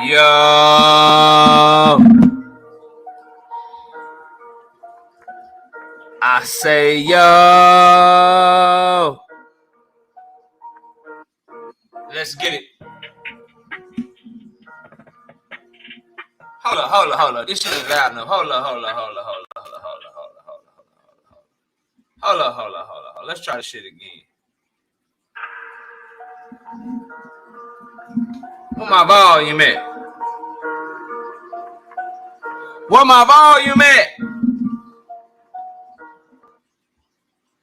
Yo. I say yo. Let's get it. Hold up. This shit is loud enough. Hold up. Let's try this shit again. Where my volume at?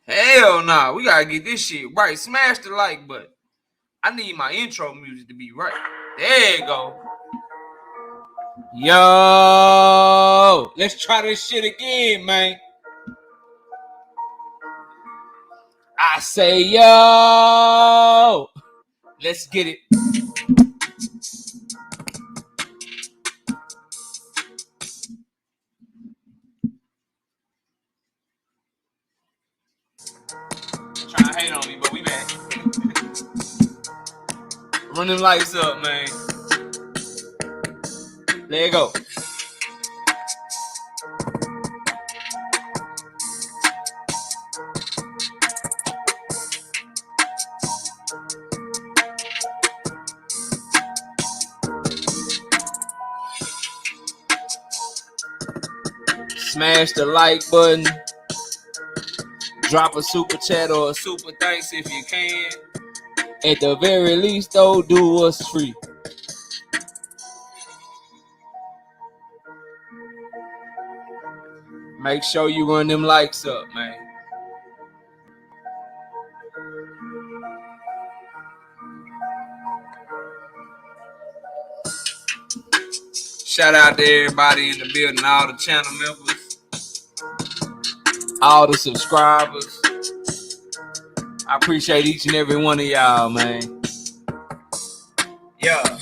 Hell nah. We gotta get this shit right. Smash the like button. I need my intro music to be right. There you go. Yo. Let's try this shit again, man. I say yo. Let's get it. Trying to hate on me, but we back. Run them lights up, man. There you go. Smash the like button. Drop a super chat or a super thanks if you can. At the very least, though, do us free. Make sure you run them likes up, man. Shout out to everybody in the building, all the channel members, all the subscribers. I appreciate each and every one of y'all, man. Yeah.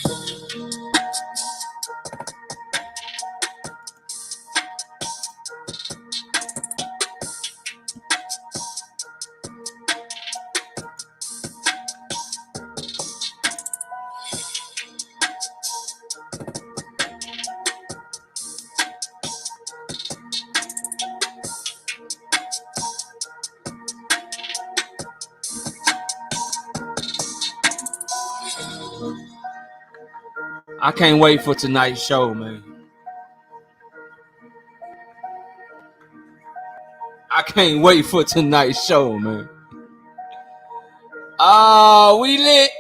I can't wait for tonight's show, man. I can't wait for tonight's show, man. Oh, we lit.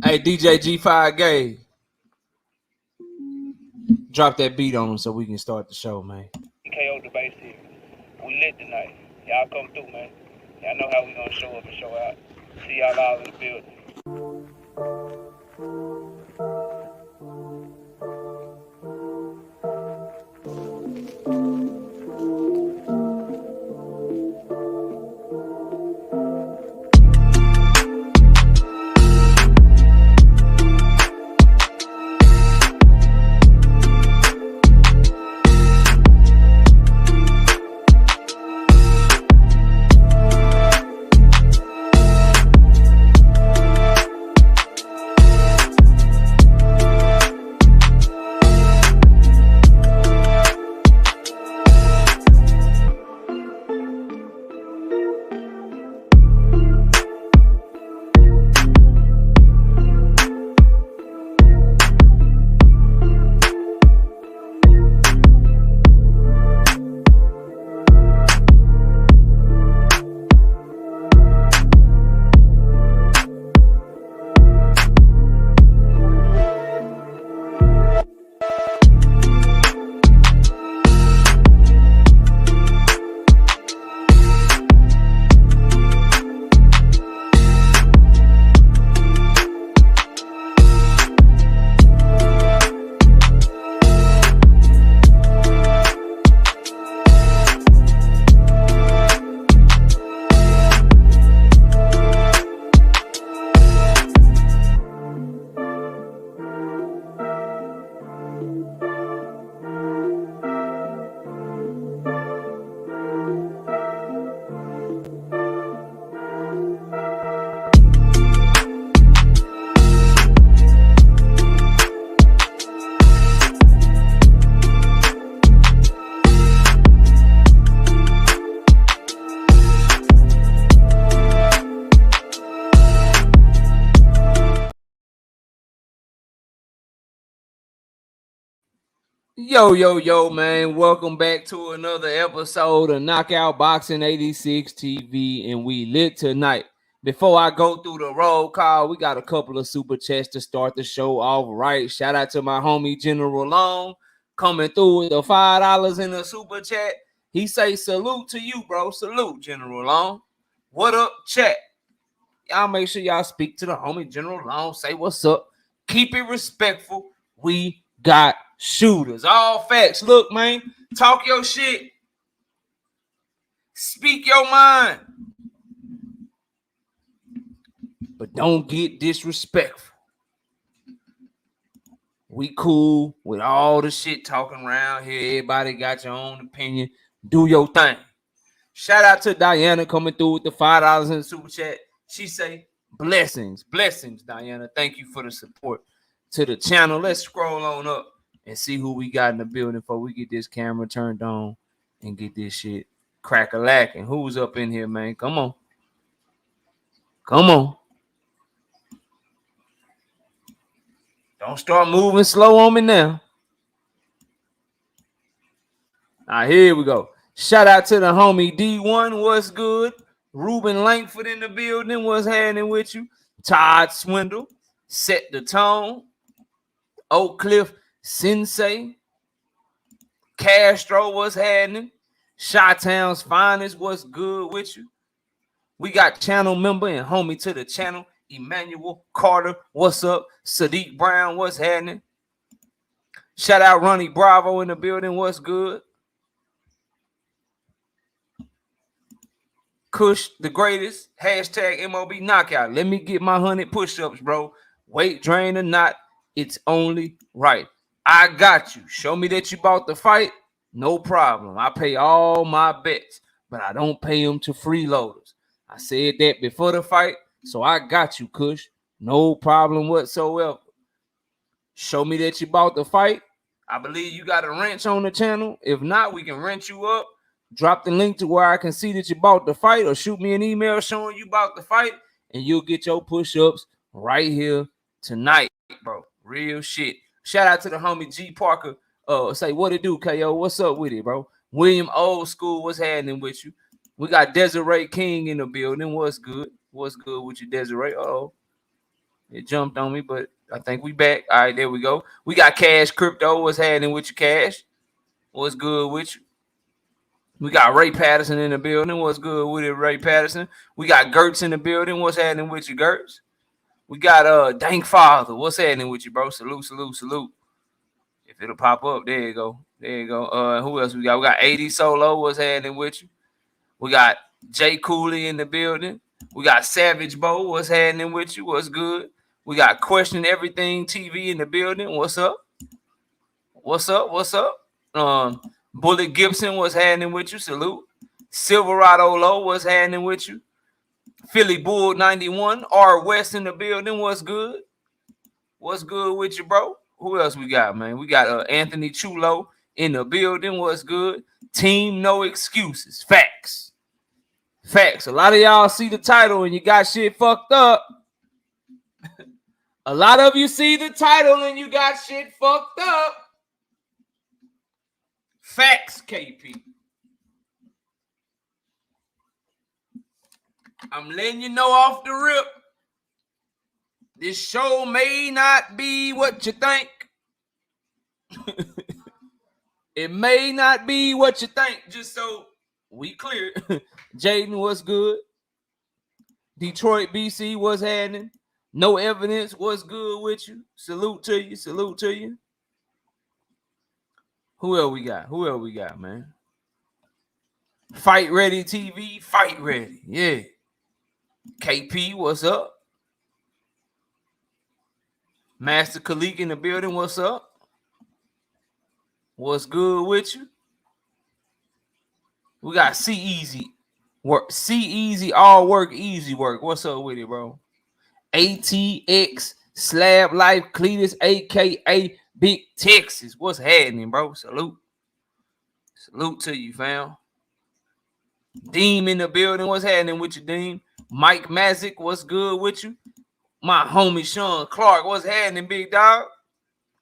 Hey, DJ G5 Gay. Drop that beat on him so we can start the show, man. KO the bass here. We lit tonight. Y'all come through, man. Y'all know how we gonna show up and show out. See y'all all in the building. Yo, man. Welcome back to another episode of Knockout Boxing 86 TV, and we lit tonight. Before I go through the roll call, we got a couple of super chats to start the show off right. Shout out to my homie General Long coming through with the $5 in the super chat. He say salute to you, bro. Salute, General Long. What up, chat? Y'all make sure y'all speak to the homie General Long. Say what's up. Keep it respectful. We got shooters. All facts. Look, man, talk your shit. Speak your mind. But don't get disrespectful. We cool with all the shit talking around here. Everybody got your own opinion. Do your thing. Shout out to Diana coming through with the $5 in the super chat. She say, blessings, Diana. Thank you for the support to the channel. Let's scroll on up and see who we got in the building before we get this camera turned on and get this shit crack-a-lacking. Who's up in here, man? Come on. Don't start moving slow on me now. All right, here we go. Shout out to the homie D1. What's good? Ruben Langford in the building. What's happening with you? Todd Swindle. Set the tone. Oak Cliff Sensei. Castro, what's happening? Chi-Town's finest, what's good with you? We got channel member and homie to the channel, Emmanuel Carter, what's up? Sadiq Brown, what's happening? Shout out Ronnie Bravo in the building, what's good? Kush, the greatest, hashtag MOB knockout. Let me get my 100 push-ups, bro. Weight drain or not, it's only right. I got you. Show me that you bought the fight. No problem. I pay all my bets, but I don't pay them to freeloaders. I said that before the fight, so I got you, Kush. No problem whatsoever. Show me that you bought the fight. I believe you got a wrench on the channel. If not, we can wrench you up. Drop the link to where I can see that you bought the fight, or shoot me an email showing you bought the fight, and you'll get your push-ups right here tonight, bro. Real shit. Shout out to the homie G Parker. Say what it do, KO. What's up with it, bro? William Old School, what's happening with you? We got Desiree King in the building. What's good? What's good with you, Desiree? Uh-oh. It jumped on me, but I think we back. All right, there we go. We got Cash Crypto. What's happening with you, Cash? What's good with you? We got Ray Patterson in the building. What's good with it, Ray Patterson? We got Gertz in the building. What's happening with you, Gertz? We got Dank Father. What's happening with you, bro? Salute. If it'll pop up, there you go. Who else we got? We got 80 Solo. What's happening with you? We got Jay Cooley in the building. We got Savage Bo. What's happening with you? What's good? We got Question Everything TV in the building. What's up? Bullet Gibson, what's happening with you? Salute. Silverado Low, what's happening with you? Philly Bull 91. R West in the building. What's good? What's good with you, bro? Who else we got, man? We got Anthony Chulo in the building. What's good? Team No Excuses. Facts. A lot of y'all see the title and you got shit fucked up. A lot of you see the title and you got shit fucked up. Facts, KP. I'm letting you know off the rip. This show may not be what you think. It may not be what you think, just so we clear. Jaden, what's good? Detroit, BC, what's happening? No evidence, what's good with you? Salute to you. Who else we got, man? Fight Ready TV, Fight Ready. Yeah. KP, what's up? Master Khalik in the building, what's up? What's good with you? We got C Easy work. C Easy, all work, easy work. What's up with it, bro? ATX Slab Life Cletus, aka Big Texas. What's happening, bro? Salute to you, fam. Deem in the building. What's happening with you, Deem? Mike Mazik, what's good with you? My homie Sean Clark, what's happening, big dog?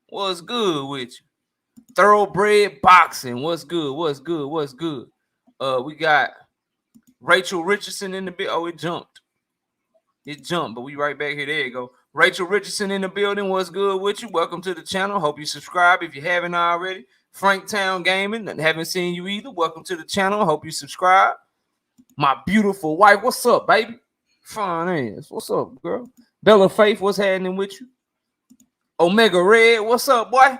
What's good with you? Thoroughbred Boxing. What's good? What's good? What's good? We got Rachel Richardson in the building. Oh, it jumped. It jumped, but we right back here. There you go. Rachel Richardson in the building. What's good with you? Welcome to the channel. Hope you subscribe if you haven't already. Franktown Gaming. Haven't seen you either. Welcome to the channel. Hope you subscribe. My beautiful wife. What's up, baby? Fine ass. What's up, girl? Bella Faith. What's happening with you? Omega Red. What's up, boy?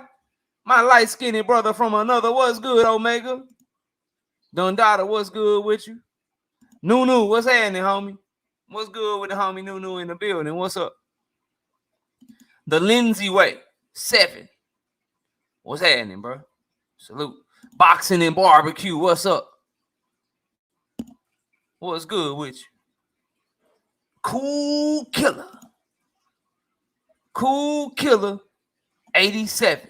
My light-skinned brother from another. What's good, Omega? Dundada. What's good with you? Nunu. What's happening, homie? What's good with the homie Nunu in the building? What's up? The Lindsay Way 7. What's happening, bro? Salute. Boxing and barbecue. What's up? What's good with you? Cool Killer. Cool Killer 87.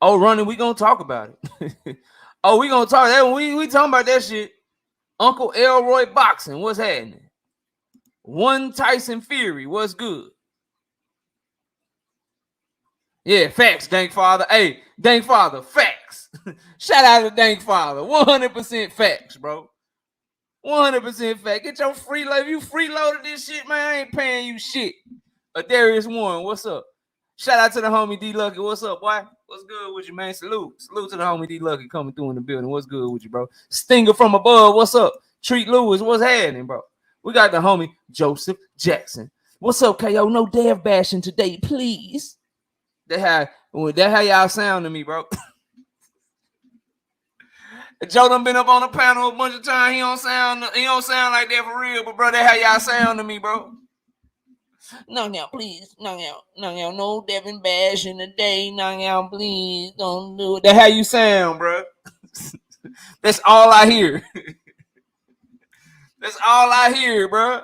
Oh, running, we gonna talk about it. Oh, we gonna talk that. We talking about that shit. Uncle Elroy Boxing. What's happening? One Tyson Fury. What's good? Yeah, facts, Dank Father. Hey, Dank Father, facts. Shout out to Dank Father. 100% facts, bro. 100% fact. Get your freeload. If you freeloaded this shit, man, I ain't paying you shit. Darius Warren, what's up? Shout out to the homie D Lucky. What's up, boy? What's good with you, man? Salute. Salute to the homie D Lucky coming through in the building. What's good with you, bro? Stinger from above. What's up? Treat Lewis. What's happening, bro? We got the homie Joseph Jackson. What's up, KO? No dev bashing today, please. That how y'all sound to me, bro. Joe done been up on the panel a bunch of times. He don't sound like that for real, but bro, that how y'all sound to me, bro. No, please. No Devin bashing today. No, please don't do it. That how you sound, bro. That's all I hear. That's all I hear, bro.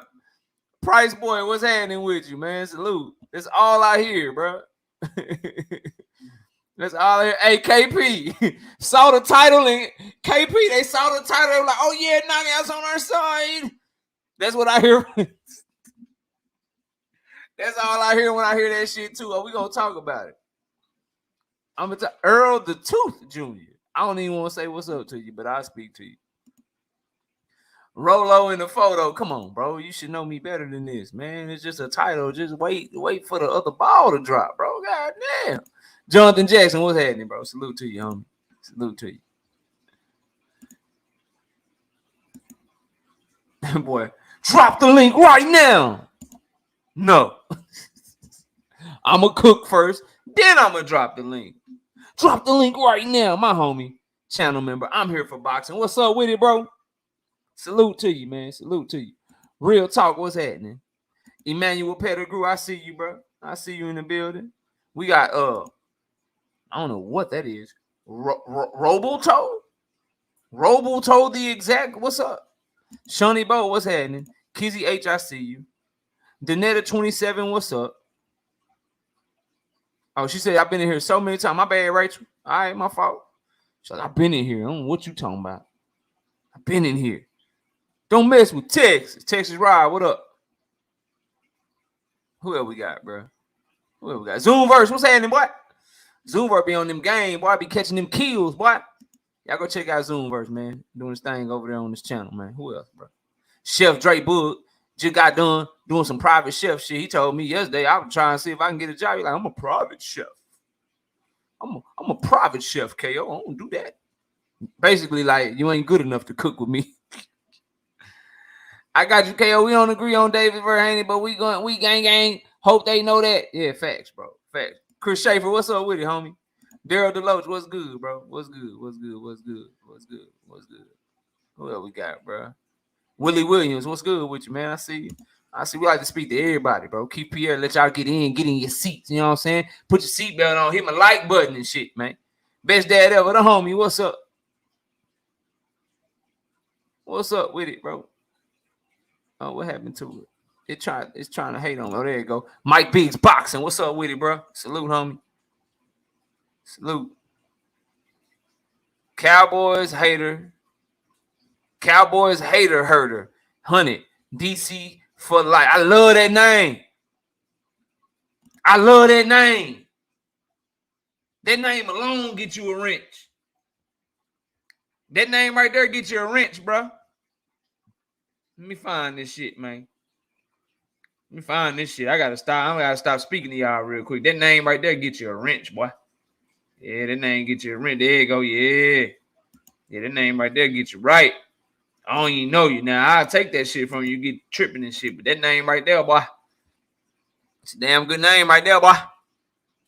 Price Boy, what's happening with you, man? Salute. That's all I hear, bro. That's all I hear. Hey, KP saw the title and KP, they saw the title. They were like, oh yeah, Knockouts on our side. That's what I hear. That's all I hear when I hear that shit too. Oh, we gonna talk about it. I'm gonna talk Errol the Tooth Jr. I don't even want to say what's up to you, but I'll speak to you. Rolo in the photo. Come on, bro. You should know me better than this, man. It's just a title. Just wait for the other ball to drop, bro. God damn. Jonathan Jackson, what's happening, bro? Salute to you, homie. Salute to you. Boy, drop the link right now. No. I'm going to cook first, then I'm going to drop the link. Drop the link right now, my homie, channel member. I'm here for boxing. What's up with it, bro? Salute to you, man. Salute to you. Real talk, what's happening? Emmanuel Pettigrew, I see you, bro. I see you in the building. We got, I don't know what that is. Roboto? Roboto the exact. What's up? Shawnee Bo, what's happening? Kizzy H, I see you. Danetta 27, what's up? Oh, she said, I've been in here so many times. My bad, Rachel. All right, my fault. She said, I've been in here. I don't know what you talking about. I've been in here. Don't mess with Texas. Texas Ride, what up? Who else we got, bro? Who else we got? Zoomverse, what's happening, boy? Zoomverse be on them game, boy. I be catching them kills, boy. Y'all go check out Zoomverse, man. Doing this thing over there on this channel, man. Who else, bro? Chef Drake Boog just got done doing some private chef shit. He told me yesterday I was trying to see if I can get a job. He's like, I'm a private chef. I'm a private chef, KO. I don't do that. Basically, like, you ain't good enough to cook with me. I got you, KO. We don't agree on David versus Haney, but we gang. Hope they know that. Yeah, facts, bro. Facts. Chris Schaefer, what's up with it, homie? Daryl Deloach, what's good, bro? What's good? Who else we got, bro? Willie Williams, what's good with you, man? I see you. We like to speak to everybody, bro. Keep Pierre, let y'all get in your seats. You know what I'm saying? Put your seatbelt on, hit my like button and shit, man. Best dad ever, the homie. What's up? What's up with it, bro? Oh, what happened to it? It's trying to hate on. Oh, there you go. Mike Biggs boxing. What's up with it, bro? Salute, homie. Salute. Cowboys hater herder. 100. DC for life. I love that name. That name alone get you a wrench. That name right there get you a wrench, bro. Let me find this shit, man. Let me find this shit. I gotta stop speaking to y'all real quick. That name right there get you a wrench, boy. Yeah, that name get you a wrench. There you go. Yeah. Yeah, that name right there get you right. I don't even know you now. I'll take that shit from you. Get tripping and shit. But that name right there, boy. It's a damn good name right there, boy.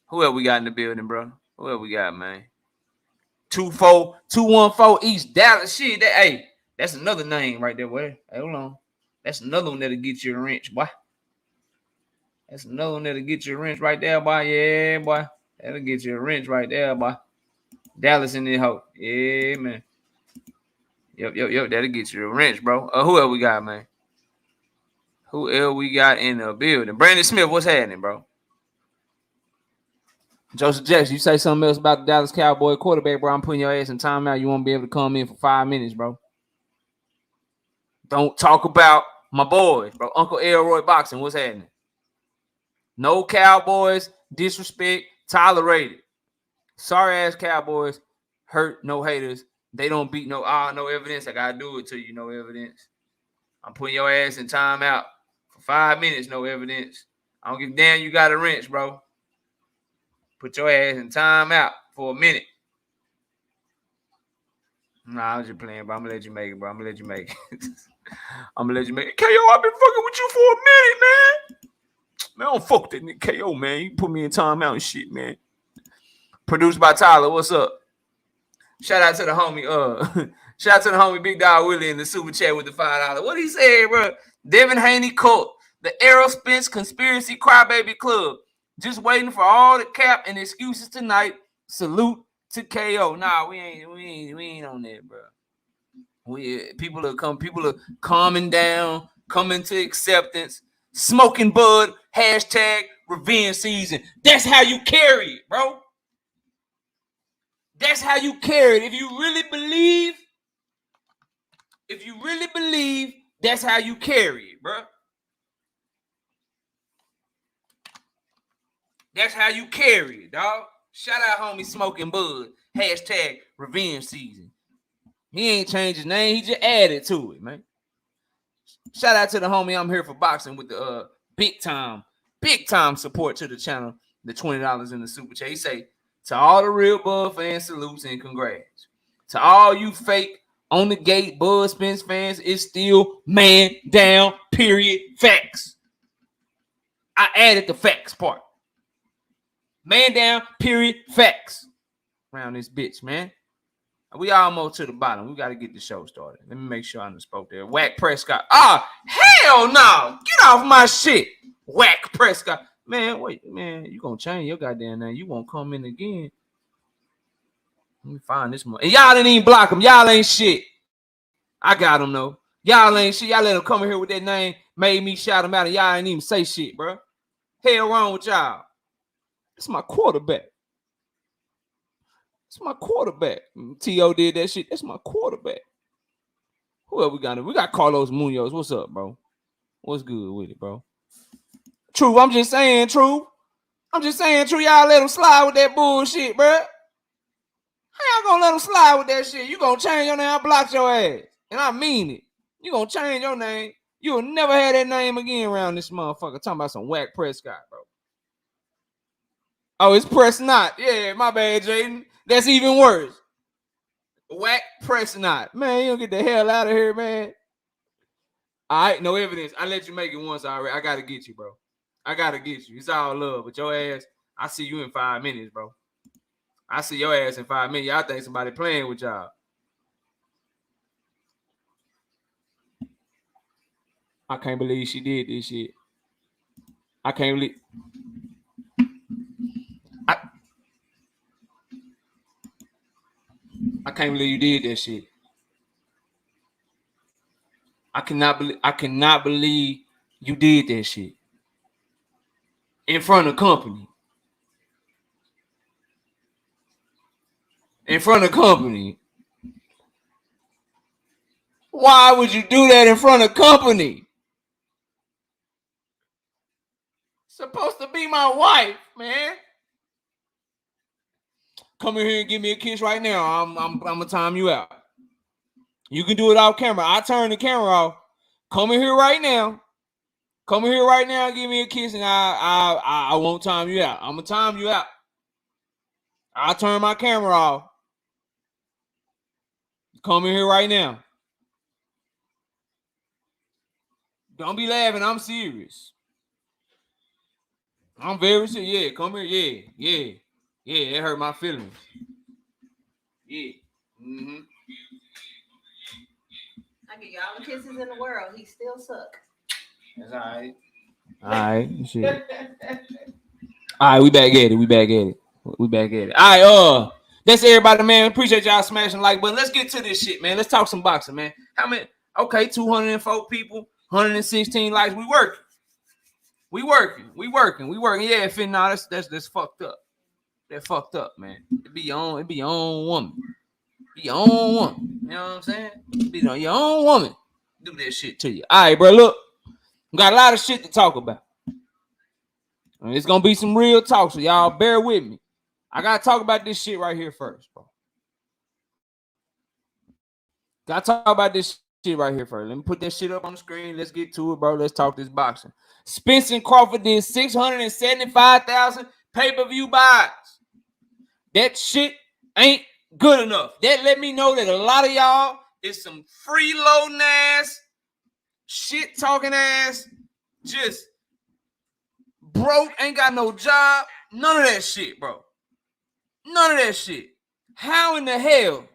Who else we got in the building, bro? Who else we got, man? 214 East Dallas. Shit, hey, that's another name right there. Wait, hey, hold on. That's another one that'll get you a wrench, boy. That's another one that'll get you a wrench right there, boy. Yeah, boy. That'll get you a wrench right there, boy. Dallas in the hoe. Yeah, man. Yep. That'll get you a wrench, bro. Who else we got, man? Who else we got in the building? Brandon Smith, what's happening, bro? Joseph Jackson, you say something else about the Dallas Cowboy quarterback, bro? I'm putting your ass in timeout. You won't be able to come in for 5 minutes, bro. Don't talk about my boys, bro. Uncle Elroy Boxing, what's happening? No Cowboys, disrespect, tolerated. Sorry ass Cowboys, hurt, no haters. They don't beat no evidence. I gotta do it to you, no evidence. I'm putting your ass in timeout for 5 minutes, no evidence. I don't give a damn you got a wrench, bro. Put your ass in timeout for a minute. Nah, I was just playing, bro. I'm gonna let you make it, bro. I'm gonna let you make it. I'm gonna let you make it. KO, I've been fucking with you for a minute, man. Man, I don't fuck that nigga KO, man. You put me in timeout and shit, man. Produced by Tyler. What's up? Shout out to the homie, shout out to the homie Big Dog Willie in the super chat with the $5. What he said, bro? Devin Haney cult, the Errol Spence conspiracy crybaby club. Just waiting for all the cap and excuses tonight. Salute to KO. Nah, we ain't on that, bro. People are calming down, coming to acceptance, smoking bud, hashtag revenge season. That's how you carry it, bro. That's how you carry it. If you really believe, that's how you carry it, bro. That's how you carry it, dog. Shout out homie Smoking Bud. Hashtag revenge season. He ain't changed his name. He just added to it, man. Shout out to the homie I'm here for boxing with the big time support to the channel. The $20 in the super chat. He say, to all the real Bud fans, salutes and congrats. To all you fake on the gate Bud Spence fans, it's still man down, period, facts. I added the facts part. Man down, period, facts. Around this bitch, man. We almost to the bottom. We got to get the show started. Let me make sure I spoke there. Whack Prescott. Hell no. Get off my shit. Whack Prescott. Man, wait, man. You going to change your goddamn name. You won't come in again. Let me find this one. And y'all didn't even block him. Y'all ain't shit. I got him, though. Y'all ain't shit. Y'all let him come in here with that name. Made me shout him out, and y'all ain't even say shit, bro. Hell wrong with y'all. It's my quarterback. It's my quarterback. T.O. did that shit. That's my quarterback. Who else we got? We got Carlos Munoz. What's up, bro? What's good with it, bro? True. I'm just saying, True. Y'all let him slide with that bullshit, bro. How y'all gonna let him slide with that shit? You gonna change your name? I block your ass. And I mean it. You gonna change your name. You'll never have that name again around this motherfucker. Talking about some Whack Prescott, bro. Oh, it's Prescott. Yeah, my bad, Jaden. That's even worse. Whack Prescott. Man, you don't get the hell out of here, man. All right, no evidence. I let you make it once already. I gotta get you, bro. I gotta get you. It's all love. But your ass, I see you in 5 minutes, bro. I see your ass in 5 minutes. Y'all think somebody playing with y'all. I can't believe she did this shit. I can't believe. I can't believe you did that shit. I cannot believe you did that shit. In front of company. In front of company. Why would you do that in front of company? Supposed to be my wife, man. Come in here and give me a kiss right now. I'm gonna time you out. You can do it off camera. I turn the camera off. Come in here right now. Come in here right now and give me a kiss, and I won't time you out. I'm gonna time you out. I'll turn my camera off. Come in here right now. Don't be laughing. I'm serious. I'm very serious. Yeah, come here. Yeah. It hurt my feelings. Yeah. Mm-hmm. I give you all the kisses in the world. He still suck. That's all right. All right. Shit. All right, we back at it. All right, that's everybody, man. Appreciate y'all smashing like button. Let's get to this shit, man. Let's talk some boxing, man. How many? Okay, 204 people, 116 likes. We working. Yeah, Finn, nah, that's fucked up. That fucked up, man. It be your own woman. Be your own woman. You know what I'm saying? Be your own woman. Do that shit to you. All right, bro. Look, we got a lot of shit to talk about. It's gonna be some real talk, so y'all bear with me. I gotta talk about this shit right here first, bro. Gotta talk about this shit right here first. Let me put that shit up on the screen. Let's get to it, bro. Let's talk this boxing. Spence and Crawford did 675,000 pay-per-view buys. That shit ain't good enough. That let me know that a lot of y'all is some freeloading ass, shit talking ass, just broke, ain't got no job. None of that shit, bro. None of that shit. How in the hell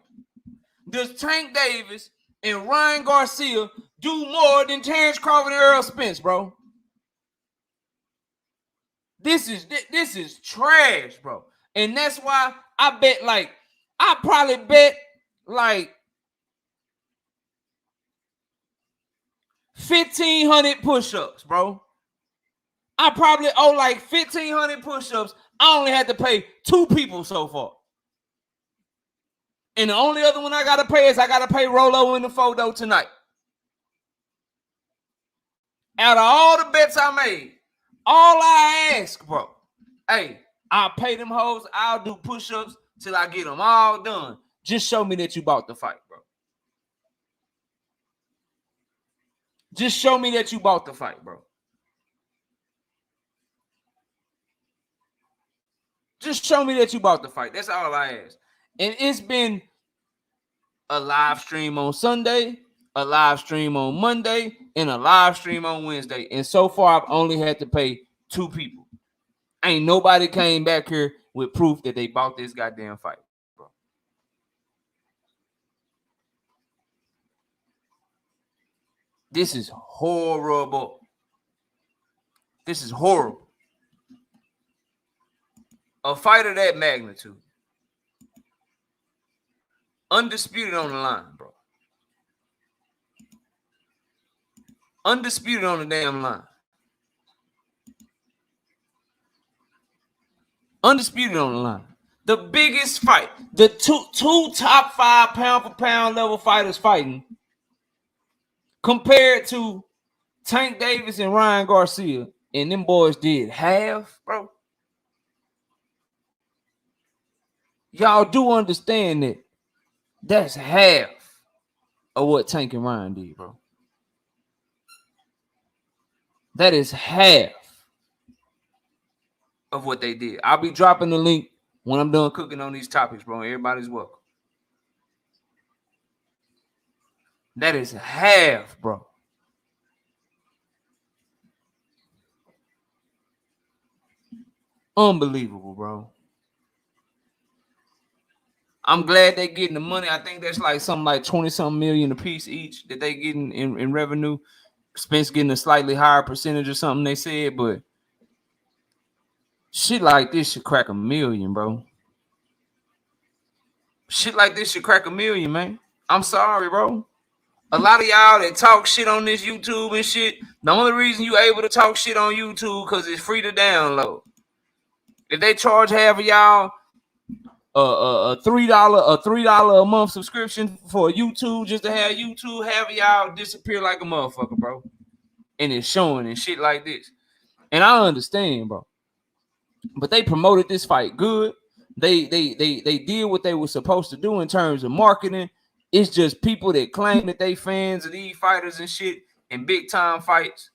does Tank Davis and Ryan Garcia do more than Terrence Crawford and Errol Spence, bro? This is trash, bro. And that's why I probably bet 1,500 push-ups, bro. I probably owe 1,500 push-ups. I only had to pay 2 people so far. And the only other one I got to pay is I got to pay Rolo in the photo tonight. Out of all the bets I made, all I ask, bro, hey, I'll pay them hoes. I'll do push-ups till I get them all done. Just show me that you bought the fight, bro. Just show me that you bought the fight, bro. Just show me that you bought the fight. That's all I ask. And it's been a live stream on Sunday, a live stream on Monday, and a live stream on Wednesday. And so far, I've only had to pay 2 people. Ain't nobody came back here with proof that they bought this goddamn fight, bro. This is horrible. This is horrible. A fight of that magnitude. Undisputed on the line, bro. Undisputed on the damn line. Undisputed on the line. The biggest fight. The two top 5 pound for pound level fighters fighting compared to Tank Davis and Ryan Garcia. And them boys did half, bro. Y'all do understand that that's half of what Tank and Ryan did, bro. That is half of what they did. I'll be dropping the link when I'm done cooking on these topics, bro. Everybody's welcome. That is half, bro. Unbelievable, bro. I'm glad they getting the money. I think that's something like 20-something million a piece each that they getting in revenue. Spence getting a slightly higher percentage or something they said, but shit like this should crack $1 million, bro. Shit like this should crack $1 million, man. I'm sorry, bro. A lot of y'all that talk shit on this YouTube and shit, the only reason you able to talk shit on YouTube because it's free to download. If they charge half of y'all a $3 a month subscription for YouTube just to have YouTube, half of y'all disappear like a motherfucker, bro. And it's showing and shit like this. And I understand, bro. But they promoted this fight good. They did what they were supposed to do in terms of marketing. It's just people that claim that they fans of these fighters and shit in big time fights.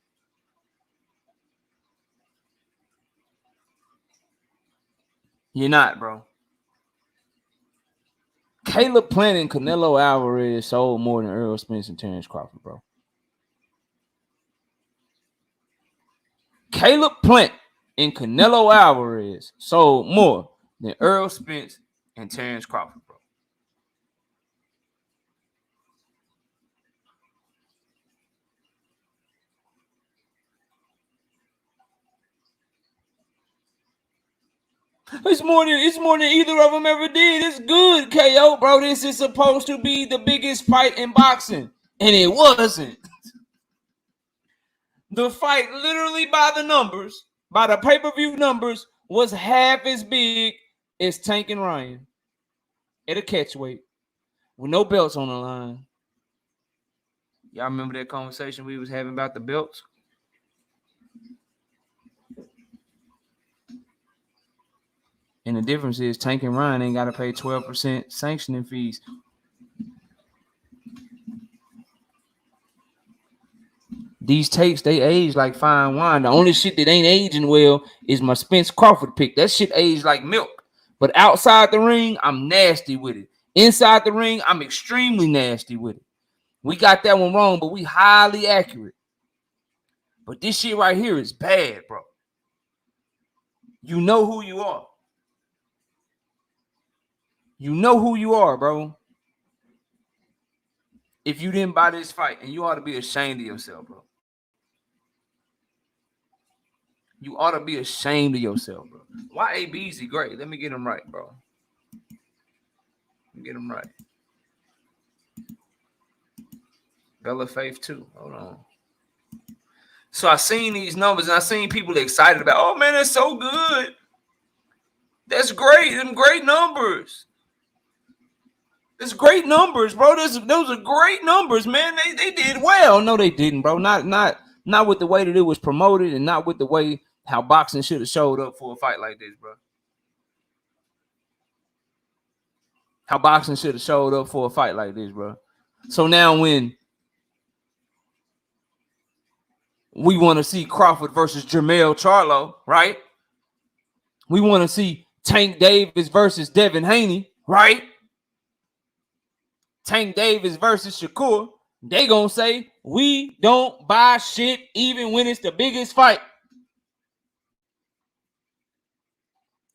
You're not, bro. Caleb Plant and Canelo Alvarez sold more than Errol Spence and Terrence Crawford, bro. Caleb Plant and Canelo Alvarez sold more than Errol Spence and Terrence Crawford, bro. It's more than either of them ever did. It's good, KO, bro. This is supposed to be the biggest fight in boxing, and it wasn't. The fight, literally by the numbers, by the pay-per-view numbers, was half as big as Tank and Ryan at a catchweight with no belts on the line. Y'all remember that conversation we was having about the belts? And the difference is Tank and Ryan ain't got to pay 12% sanctioning fees. These tapes, they age like fine wine. The only shit that ain't aging well is my Spence Crawford pick. That shit aged like milk. But outside the ring, I'm nasty with it. Inside the ring, I'm extremely nasty with it. We got that one wrong, but we highly accurate. But this shit right here is bad, bro. You know who you are. You know who you are, bro. If you didn't buy this fight, and you ought to be ashamed of yourself, bro. You ought to be ashamed of yourself, bro. Why ABZ great? Let me get him right, bro. Let me get him right. Bella Faith too. Hold on. So I seen these numbers, and I seen people excited about, oh, man, that's so good. That's great. Them great numbers. It's great numbers, bro. Those are great numbers, man. They did well. No, they didn't, bro. Not with the way that it was promoted, and not with the way how boxing should have showed up for a fight like this, bro. How boxing should have showed up for a fight like this, bro. So now when we want to see Crawford versus Jermell Charlo, right? We want to see Tank Davis versus Devin Haney, right? Tank Davis versus Shakur. They gonna say, we don't buy shit even when it's the biggest fight.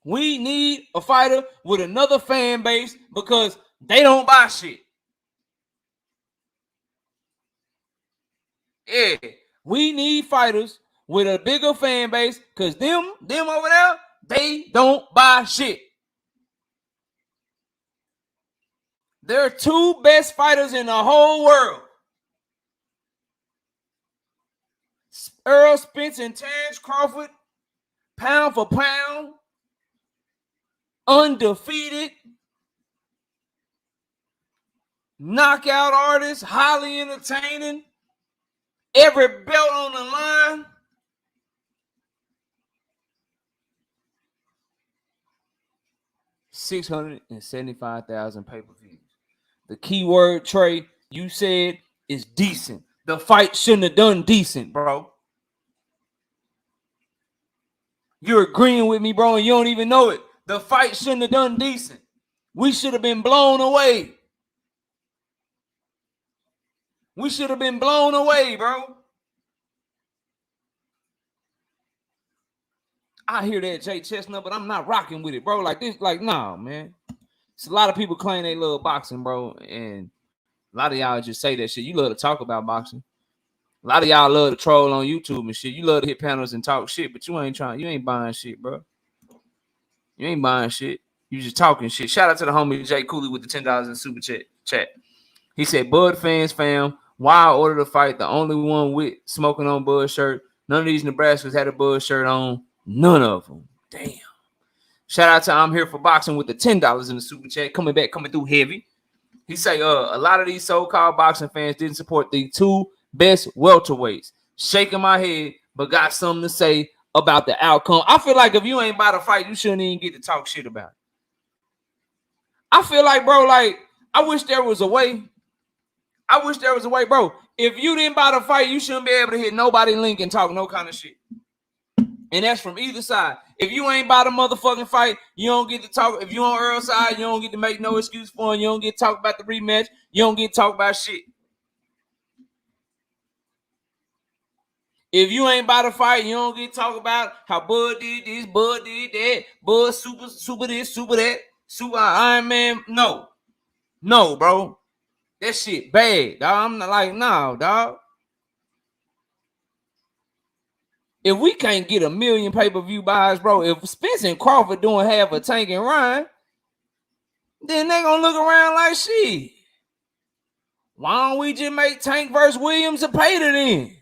We need a fighter with another fan base because they don't buy shit. Yeah, we need fighters with a bigger fan base because them over there, they don't buy shit. They're two best fighters in the whole world. Errol Spence and Terrence Crawford, pound for pound, undefeated, knockout artists, highly entertaining, every belt on the line. $675,000 pay-per-views. The keyword, Trey, you said is decent. The fight shouldn't have done decent, bro. You're agreeing with me, bro, and you don't even know it. The fight shouldn't have done decent. We should have been blown away. We should have been blown away, bro. I hear that, Jay Chestnut, but I'm not rocking with it, bro. Like this, like, nah, man. It's a lot of people claim they love boxing, bro, and a lot of y'all just say that shit. You love to talk about boxing. A lot of y'all love to troll on YouTube and shit. You love to hit panels and talk shit, but you ain't buying shit, bro. You ain't buying shit. You just talking shit. Shout out to the homie Jay Cooley with the $10 in super chat. He said, Bud fans, fam, why I ordered a fight, the only one with smoking on Bud shirt. None of these Nebraskans had a Bud shirt on. None of them. Damn. Shout out to I'm Here for Boxing with the $10 in the super chat. Coming through heavy. He say, a lot of these so-called boxing fans didn't support the two best welterweights. Shaking my head, but got something to say about the outcome. I feel like if you ain't about to fight, you shouldn't even get to talk shit about it. I feel like, bro, like, I wish there was a way. Bro. If you didn't buy the fight, you shouldn't be able to hit nobody link and talk no kind of shit. And that's from either side. If you ain't buy the motherfucking fight, you don't get to talk. If you on Errol's side, you don't get to make no excuse for him. You don't get to talk about the rematch. You don't get to talk about shit. If you ain't buy the fight, you don't get to talk about how Bud did this, Bud did that, Bud super this, super that, super Iron Man. No, bro. That shit bad, dog. I'm not like, no, dog. If we can't get 1 million pay-per-view buys, bro, if Spence and Crawford doing half a Tank and Ryan, then they gonna look around like, shit. Why don't we just make Tank versus Williams a pay-to then?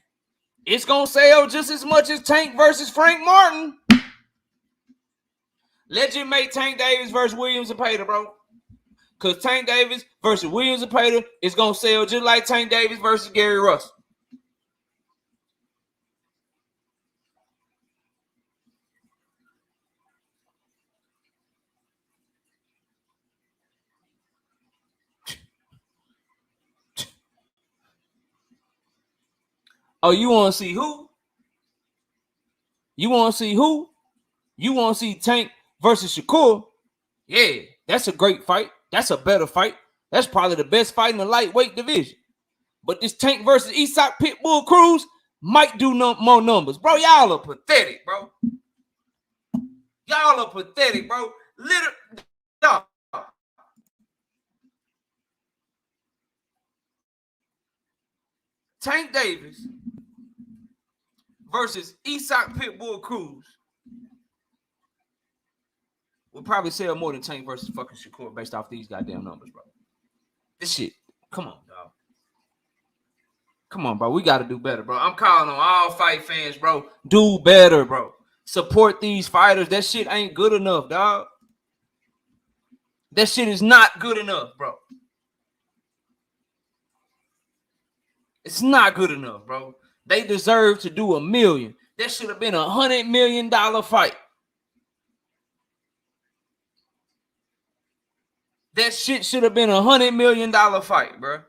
It's gonna sell just as much as Tank versus Frank Martin. Let's just make Tank Davis versus Williams a pay-to, bro. Because Tank Davis versus Williams a pay-to is gonna sell just like Tank Davis versus Gary Russell. Oh, you want to see who? You want to see who? You want to see Tank versus Shakur? Yeah, that's a great fight. That's a better fight. That's probably the best fight in the lightweight division. But this Tank versus Isak Pitbull Cruz might do more numbers. Bro, y'all are pathetic, bro. Y'all are pathetic, bro. Dog. Tank Davis versus Isak Pitbull Cruz will probably sell more than Tank versus fucking Shakur based off these goddamn numbers, bro. This shit, come on, dog. Come on, bro. We got to do better, bro. I'm calling on all fight fans, bro. Do better, bro. Support these fighters. That shit ain't good enough, dog. That shit is not good enough, bro. It's not good enough, bro. They deserve to do 1 million. That should have been $100 million fight. That shit should have been $100 million fight, bro.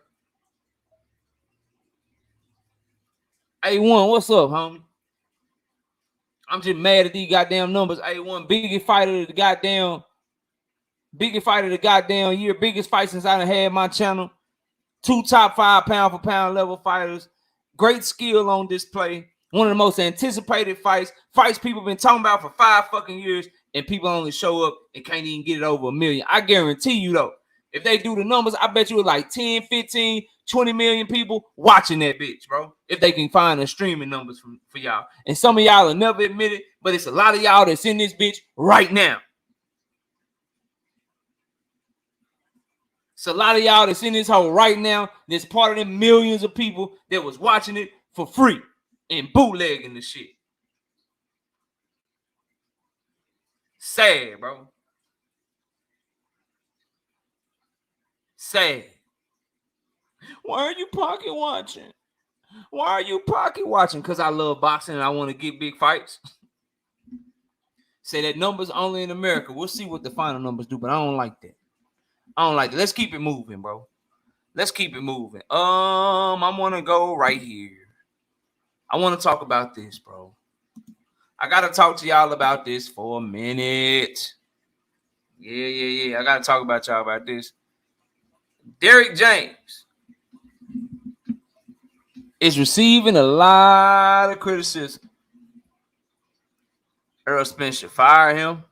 A1, what's up, homie? I'm just mad at these goddamn numbers. A1, biggest fighter of the goddamn year, biggest fight since I done had my channel. 2 top 5 pound for pound level fighters. Great skill on display. One of the most anticipated fights people been talking about for 5 fucking years, and people only show up and can't even get it over 1 million. I guarantee you, though, if they do the numbers, I bet you it's like 10, 15, 20 million people watching that bitch, bro. If they can find the streaming numbers for y'all. And some of y'all will never admit it, but it's a lot of y'all that's in this bitch right now. It's a lot of y'all that's in this hole right now that's part of them millions of people that was watching it for free and bootlegging the shit. Sad, bro. Sad. Why are you pocket watching? Why are you pocket watching? Because I love boxing and I want to get big fights. Say that numbers only in America. We'll see what the final numbers do, but I don't like that. Let's keep it moving, bro. Let's keep it moving. I want to go right here. I want to talk about this, bro. I got to talk to y'all about this for a minute. Yeah. I got to talk about y'all about this. Derrick James is receiving a lot of criticism. Errol Spence should fire him.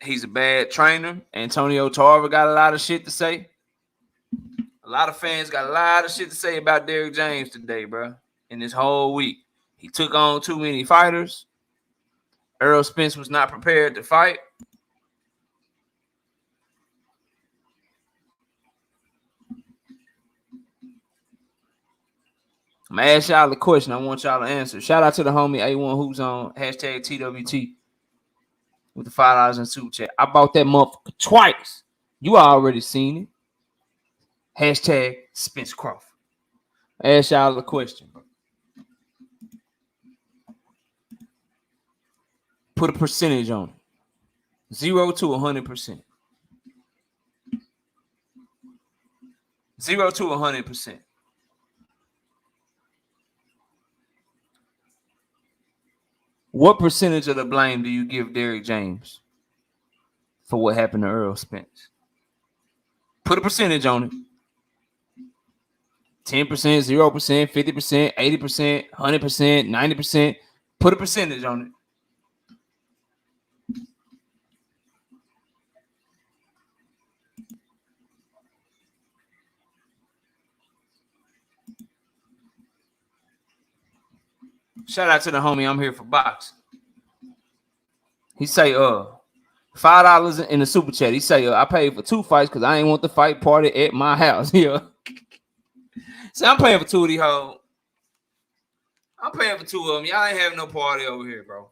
He's a bad trainer. Antonio Tarver got a lot of shit to say. A lot of fans got a lot of shit to say about Derrick James today, bro. In this whole week. He took on too many fighters. Errol Spence was not prepared to fight. I'm going to ask y'all a question. I want y'all to answer. Shout out to the homie A1 who's on hashtag TWT. With the $5 in super chat. I bought that motherfucker twice. You already seen it. Hashtag Spence Crawford. Ask y'all a question, bro. Put a percentage on it. 0 to 100%. 0 to 100%. What percentage of the blame do you give Derrick James for what happened to Errol Spence? Put a percentage on it. 10%, 0%, 50%, 80%, 100%, 90%. Put a percentage on it. Shout out to the homie. I'm here for boxing. He say, $5 in the super chat. He say, I paid for 2 fights because I ain't want the fight party at my house. Yeah. So I'm paying for 2 of these hoes. I'm paying for 2 of them. Y'all ain't having no party over here, bro.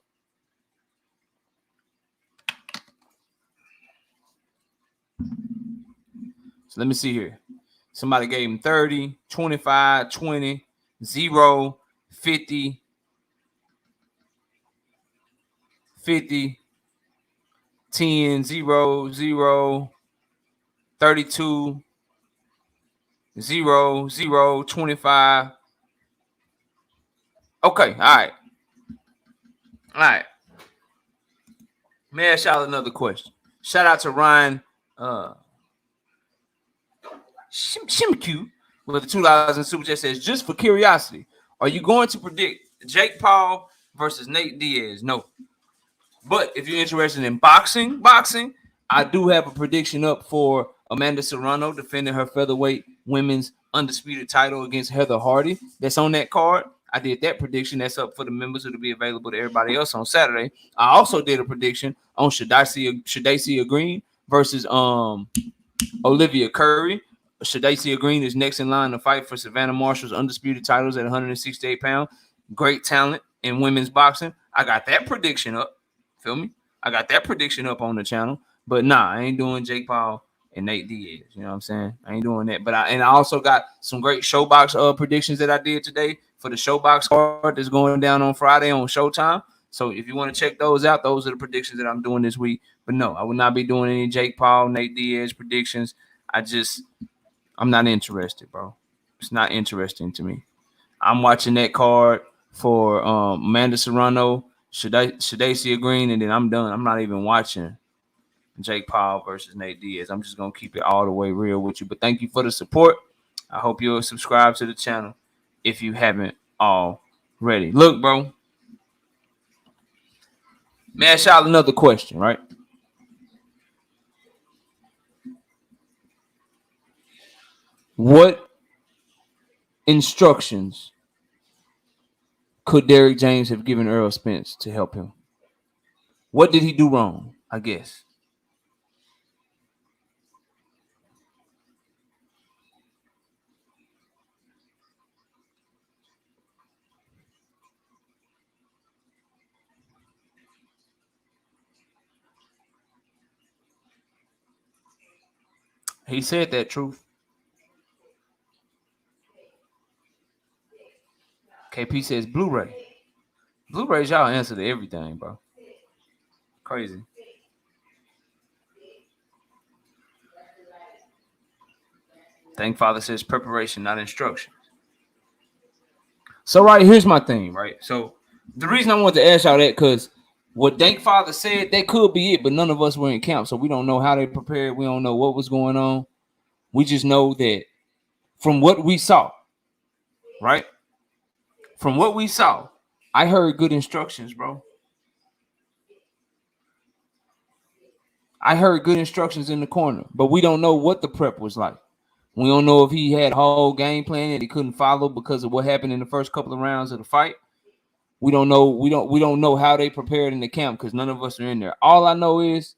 So let me see here. Somebody gave him 30, 25, 20, 0, 50, 50, 10, 0, 0, 32, 0, 0, 25. Okay, all right. All right. May I ask y'all another question? Shout out to Ryan Shimq with the $2 in super chat says, just for curiosity, are you going to predict Jake Paul versus Nate Diaz? No. But if you're interested in boxing, I do have a prediction up for Amanda Serrano defending her featherweight women's undisputed title against Heather Hardy. That's on that card. I did that prediction. That's up for the members. It'll be available to everybody else on Saturday. I also did a prediction on Shadacia Green versus Olivia Curry. Shadacia Green is next in line to fight for Savannah Marshall's undisputed titles at 168 pounds. Great talent in women's boxing. I got that prediction up. Feel me? I got that prediction up on the channel. But nah, I ain't doing Jake Paul and Nate Diaz. You know what I'm saying? I ain't doing that. But I also got some great Showbox predictions that I did today for the Showbox card that's going down on Friday on Showtime. So if you want to check those out, those are the predictions that I'm doing this week. But no, I will not be doing any Jake Paul, Nate Diaz predictions. I'm not interested, bro. It's not interesting to me. I'm watching that card for Amanda Serrano, Shadacia Green, and then I'm done. I'm not even watching Jake Paul versus Nate Diaz. I'm just going to keep it all the way real with you. But thank you for the support. I hope you'll subscribe to the channel if you haven't already. Look, bro. Man, ask y'all another question, right? What instructions could Derrick James have given Errol Spence to help him? What did he do wrong, I guess? He said that, truth. KP says Blu-ray. Blu-ray's y'all answer to everything, bro. Crazy. Thank Father says preparation, not instructions. So, right, here's my thing, right? So, the reason I wanted to ask y'all that, because what Thank Father said, that could be it, but none of us were in camp, so we don't know how they prepared. We don't know what was going on. We just know that from what we saw, right? From what we saw, I heard good instructions, bro. I heard good instructions in the corner, but we don't know what the prep was like. We don't know if he had a whole game plan that he couldn't follow because of what happened in the first couple of rounds of the fight. We don't know. We don't know how they prepared in the camp because none of us are in there. All I know is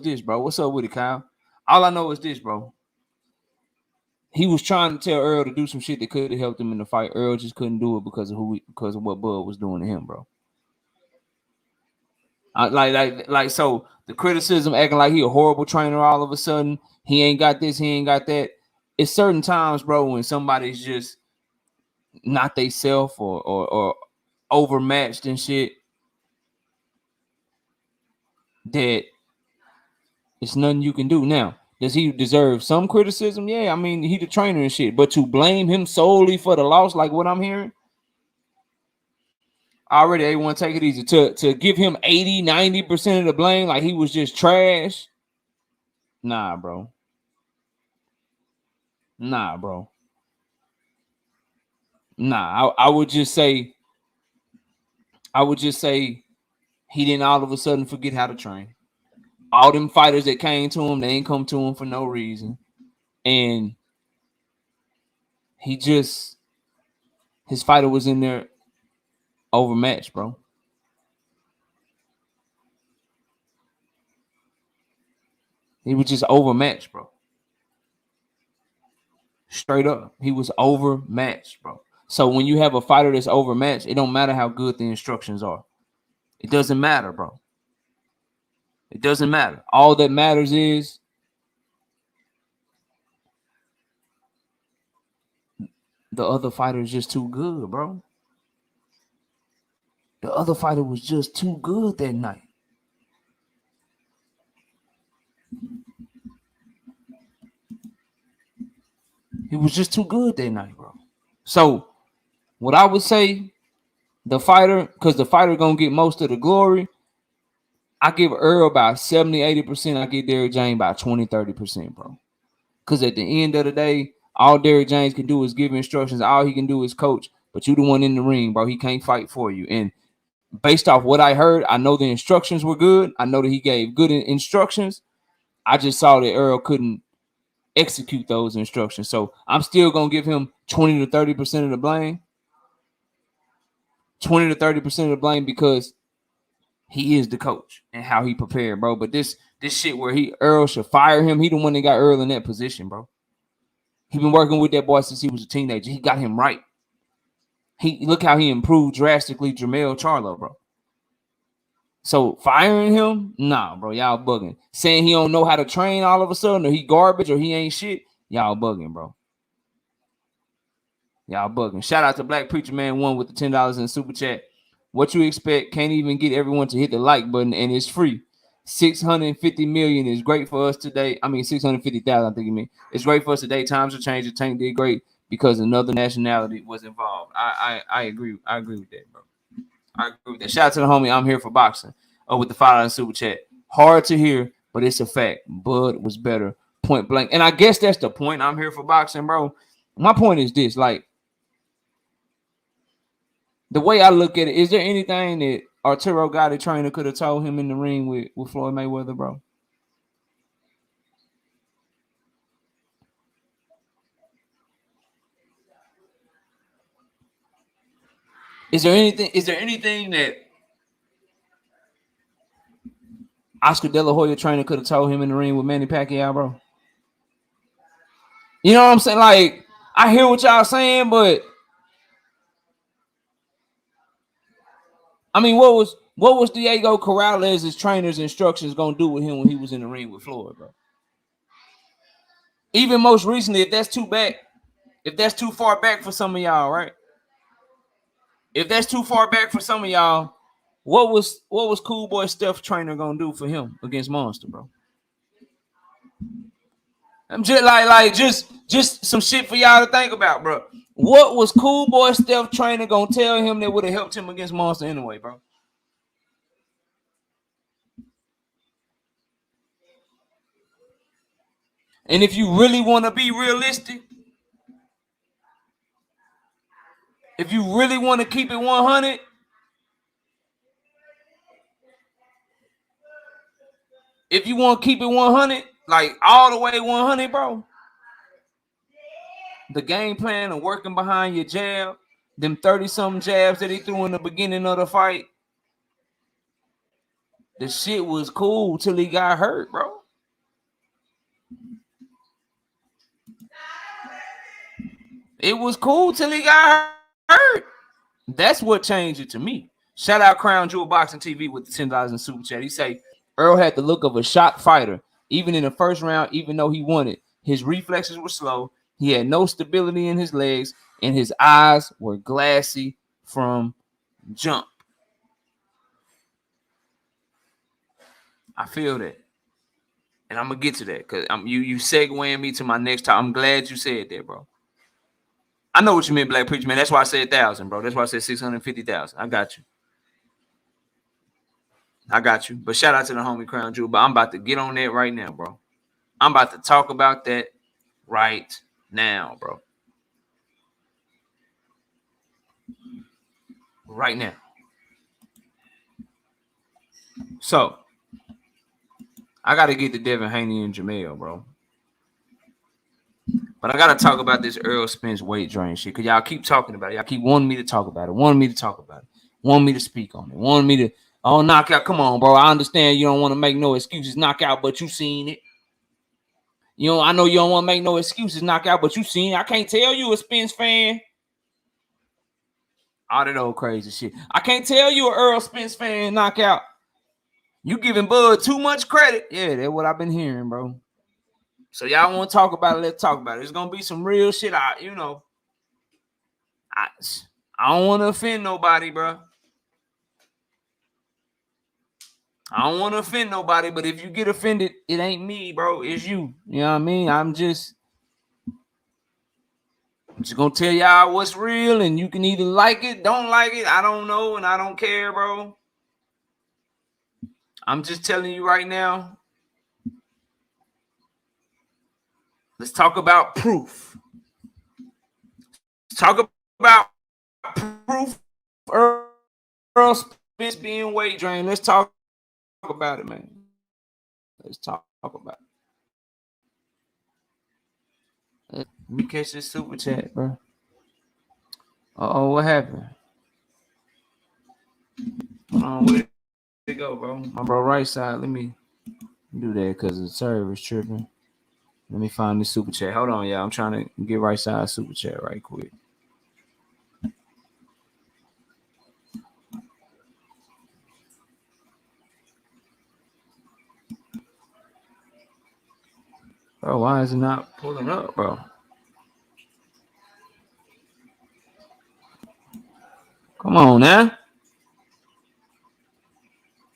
this, bro. What's up with it, Kyle? All I know is this, bro. He was trying to tell Errol to do some shit that could have helped him in the fight. Errol just couldn't do it because of what Bud was doing to him, bro. So the criticism acting like he a horrible trainer all of a sudden. He ain't got this, he ain't got that. It's certain times, bro, when somebody's just not they self or overmatched and shit, that it's nothing you can do. Now, Does he deserve some criticism? Yeah, I mean, he the trainer and shit. But to blame him solely for the loss, like what I'm hearing, already they want to take it easy. To give him 80-90% of the blame, like he was just trash. Nah, bro. Nah, bro. Nah, I would just say he didn't all of a sudden forget how to train. All them fighters that came to him, they ain't come to him for no reason. And his fighter was in there overmatched, bro. He was just overmatched, bro. Straight up. He was overmatched, bro. So when you have a fighter that's overmatched, it don't matter how good the instructions are. It doesn't matter, bro. It doesn't matter. All that matters is the other fighter is just too good, bro. The other fighter was just too good that night. He was just too good that night, bro. So what I would say, the fighter, because the fighter gonna get most of the glory, I give Errol about 70-80%. I give Derrick James about 20-30%, bro. Because at the end of the day, all Derrick James can do is give instructions. All he can do is coach. But you the one in the ring, bro. He can't fight for you. And based off what I heard, I know the instructions were good. I know that he gave good instructions. I just saw that Errol couldn't execute those instructions. So I'm still gonna give him 20-30% of the blame. 20-30% of the blame because he is the coach and how he prepared, bro. But this shit where Errol should fire him. He the one that got Errol in that position, bro. He been working with that boy since he was a teenager. He got him right. He look how he improved drastically, Jermell Charlo, bro. So firing him, nah, bro, y'all bugging. Saying he don't know how to train all of a sudden, or he garbage, or he ain't shit, y'all bugging, bro. Y'all bugging. Shout out to Black Preacher Man 1 with the $10 in the super chat. What you expect? Can't even get everyone to hit the like button, and it's free. 650 million is great for us today. I mean, 650,000, I think you mean. It's great for us today. Times are changing. Tank did great because another nationality was involved. I agree. I agree with that, bro. I agree with that. Shout out to the homie. I'm here for boxing. Oh, with the $5 super chat. Hard to hear, but it's a fact. Bud was better. Point blank. And I guess that's the point. I'm here for boxing, bro. My point is this, like, the way I look at it, is there anything that Arturo Gotti trainer could have told him in the ring with Floyd Mayweather, bro? Is there anything that Oscar De La Hoya trainer could have told him in the ring with Manny Pacquiao, bro? You know what I'm saying? Like, I hear what y'all saying, but I mean, what was Diego Corrales' trainer's instructions gonna do with him when he was in the ring with Floyd, bro? Even most recently, if that's too far back for some of y'all, right? If that's too far back for some of y'all, what was Cool Boy Steph trainer gonna do for him against Monster, bro? I'm just some shit for y'all to think about, bro. What was Cool Boy Steph trainer gonna tell him that would have helped him against Monster anyway, bro? And if you really want to be realistic, if you really want to keep it 100, if you want to keep it 100, like all the way 100, bro, the game plan of working behind your jab, them 30-something jabs that he threw in the beginning of the fight, the shit was cool till he got hurt, bro. It was cool till he got hurt. That's what changed it to me. Shout out Crown Jewel Boxing TV with the $10 in super chat. He say Earl had the look of a shot fighter, even in the first round, even though he won it. His reflexes were slow. He had no stability in his legs, and his eyes were glassy from jump. I feel that. And I'm gonna get to that because you segueing me to my next time. I'm glad you said that, bro. I know what you meant, Black Preacher, man. That's why I said 1,000, bro. That's why I said 650,000. I got you. But shout out to the homie Crown Jewel. But I'm about to get on that right now, bro. I'm about to talk about that right now, bro. Right now. So, I got to get to Devin, Haney, and Jermell, bro. But I got to talk about this Errol Spence weight drain shit because y'all keep talking about it. Y'all keep wanting me to talk about it, wanting me to speak on it, wanting me to, knock out. Come on, bro. I understand you don't want to make no excuses, knock out, but you seen it. I know you don't want to make no excuses, knock out, but you seen it. I can't tell you a Spence fan. All that old crazy shit. I can't tell you an Errol Spence fan, knockout. You giving Bud too much credit. Yeah, that's what I've been hearing, bro. So y'all want to talk about it? Let's talk about it. There's gonna be some real shit. I don't want to offend nobody, bro. I don't want to offend nobody, but if you get offended, it ain't me, bro. It's you. You know what I mean? I'm just gonna tell y'all what's real, and you can either like it, don't like it. I don't know, and I don't care, bro. I'm just telling you right now. Let's talk about proof. Let's talk about proof. Errol Spence being weight drained. Let's talk about it, man. Let's talk about it. Let me catch this super chat, bro. What happened? Where'd it go, bro? My bro, right side. Let me do that because the server is tripping. Let me find this super chat. Hold on, y'all. I'm trying to get right side super chat right quick. Bro, why is it not pulling up, bro? Come on, now.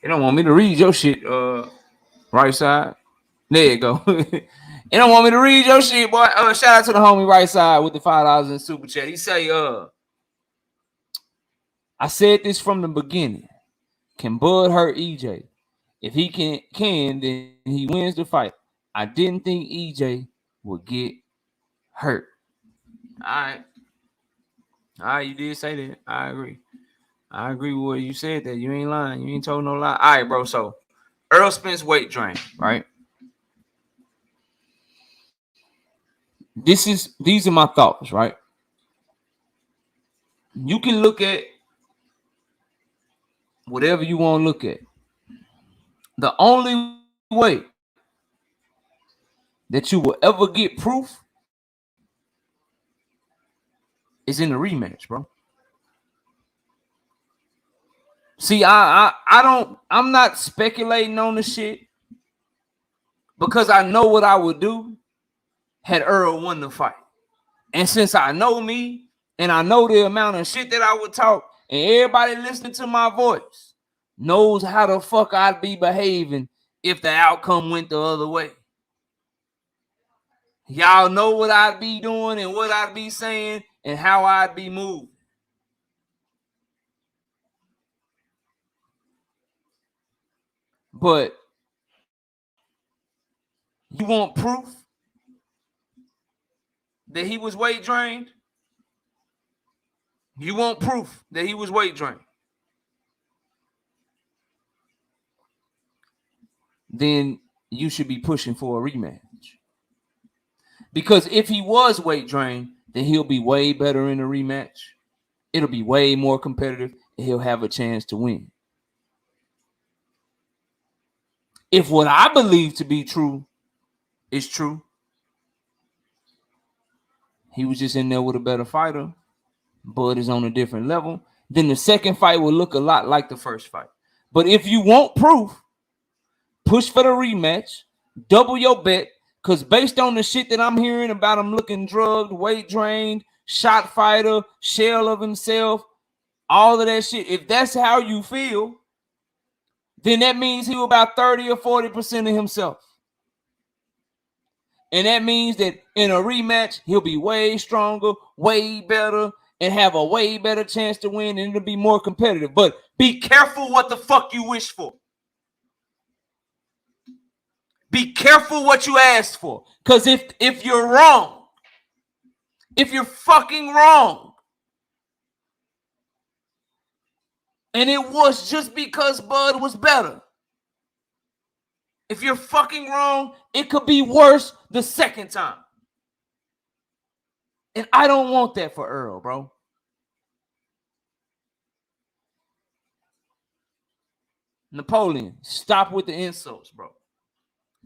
You don't want me to read your shit, right side. There you go. You don't want me to read your shit, boy. Shout out to the homie right side with the $5 in super chat. He say, I said this from the beginning. Can Bud hurt EJ? If he can, then he wins the fight. I didn't think EJ would get hurt. All right, you did say that. I agree with what you said. That you ain't lying. You ain't told no lie. All right, bro. So Errol Spence weight drain, right? These are my thoughts, right? You can look at whatever you want to look at. The only way that you will ever get proof is in the rematch, bro. See, I'm not speculating on the shit because I know what I would do had Errol won the fight. And since I know me and I know the amount of shit that I would talk, and everybody listening to my voice knows how the fuck I'd be behaving if the outcome went the other way. Y'all know what I'd be doing and what I'd be saying and how I'd be moving. But you want proof that he was weight drained? You want proof that he was weight drained? Then you should be pushing for a rematch. Because if he was weight drained, then he'll be way better in a rematch. It'll be way more competitive, and he'll have a chance to win. If what I believe to be true is true, he was just in there with a better fighter. Bud is on a different level. Then the second fight will look a lot like the first fight. But if you want proof, push for the rematch, double your bet, because based on the shit that I'm hearing about him looking drugged, weight drained, shot fighter, shell of himself, all of that shit, if that's how you feel, then that means he was about 30 or 40% of himself. And that means that in a rematch, he'll be way stronger, way better, and have a way better chance to win, and it'll be more competitive. But be careful what the fuck you wish for. Be careful what you ask for. Because if you're wrong, if you're fucking wrong, and it was just because Bud was better, if you're fucking wrong, it could be worse the second time. And I don't want that for Errol, bro. Napoleon, stop with the insults, bro.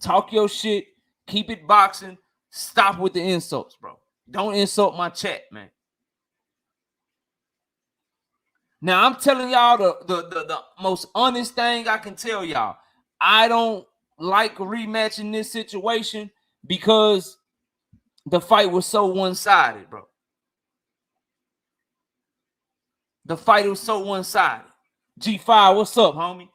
Talk your shit. Keep it boxing. Stop with the insults, bro. Don't insult my chat, man. Now, I'm telling y'all the most honest thing I can tell y'all. I don't like a rematch in this situation because the fight was so one-sided, bro. The fight was so one-sided. G5, what's up, homie?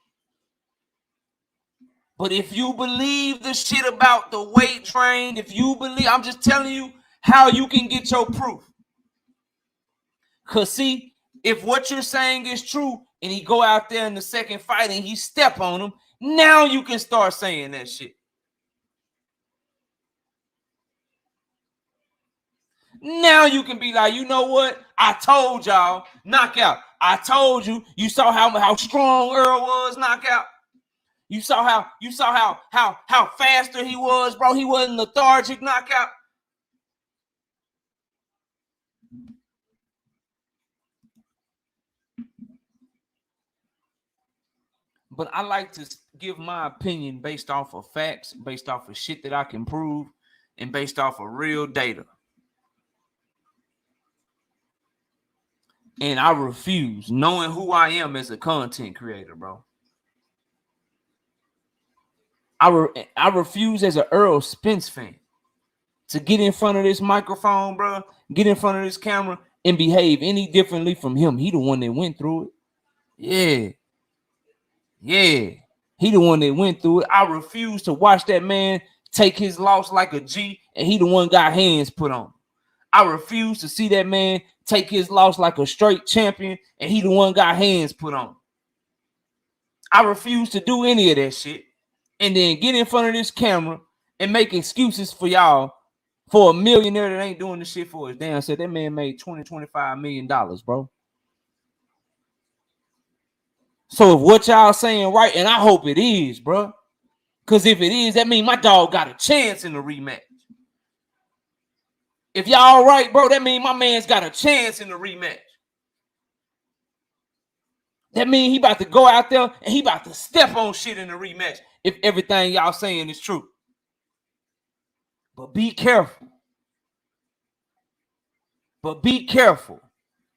But if you believe the shit about the weight train, if you believe, I'm just telling you how you can get your proof. Because see, if what you're saying is true and he go out there in the second fight and he step on him, now you can start saying that shit. Now you can be like, you know what? I told y'all, knockout. I told you. You saw how strong Errol was, knockout. You saw how faster he was, bro. He wasn't lethargic, knockout. But I like to give my opinion based off of facts, based off of shit that I can prove, and based off of real data. And I refuse, knowing who I am as a content creator, bro. I refuse as an Errol Spence fan to get in front of this microphone, bro, get in front of this camera and behave any differently from him. He the one that went through it. Yeah. He the one that went through it. I refuse to watch that man take his loss like a G and he the one got hands put on. I refuse to see that man take his loss like a straight champion and he the one got hands put on. I refuse to do any of that shit and then get in front of this camera and make excuses for y'all for a millionaire that ain't doing the shit for his damn self. That man made $20-25 million, bro. So if what y'all saying right, and I hope it is, bro, because if it is, that means my dog got a chance in the rematch. If y'all right, bro, that means my man's got a chance in the rematch. That means he about to go out there and he about to step on shit in the rematch if everything y'all saying is true. But be careful.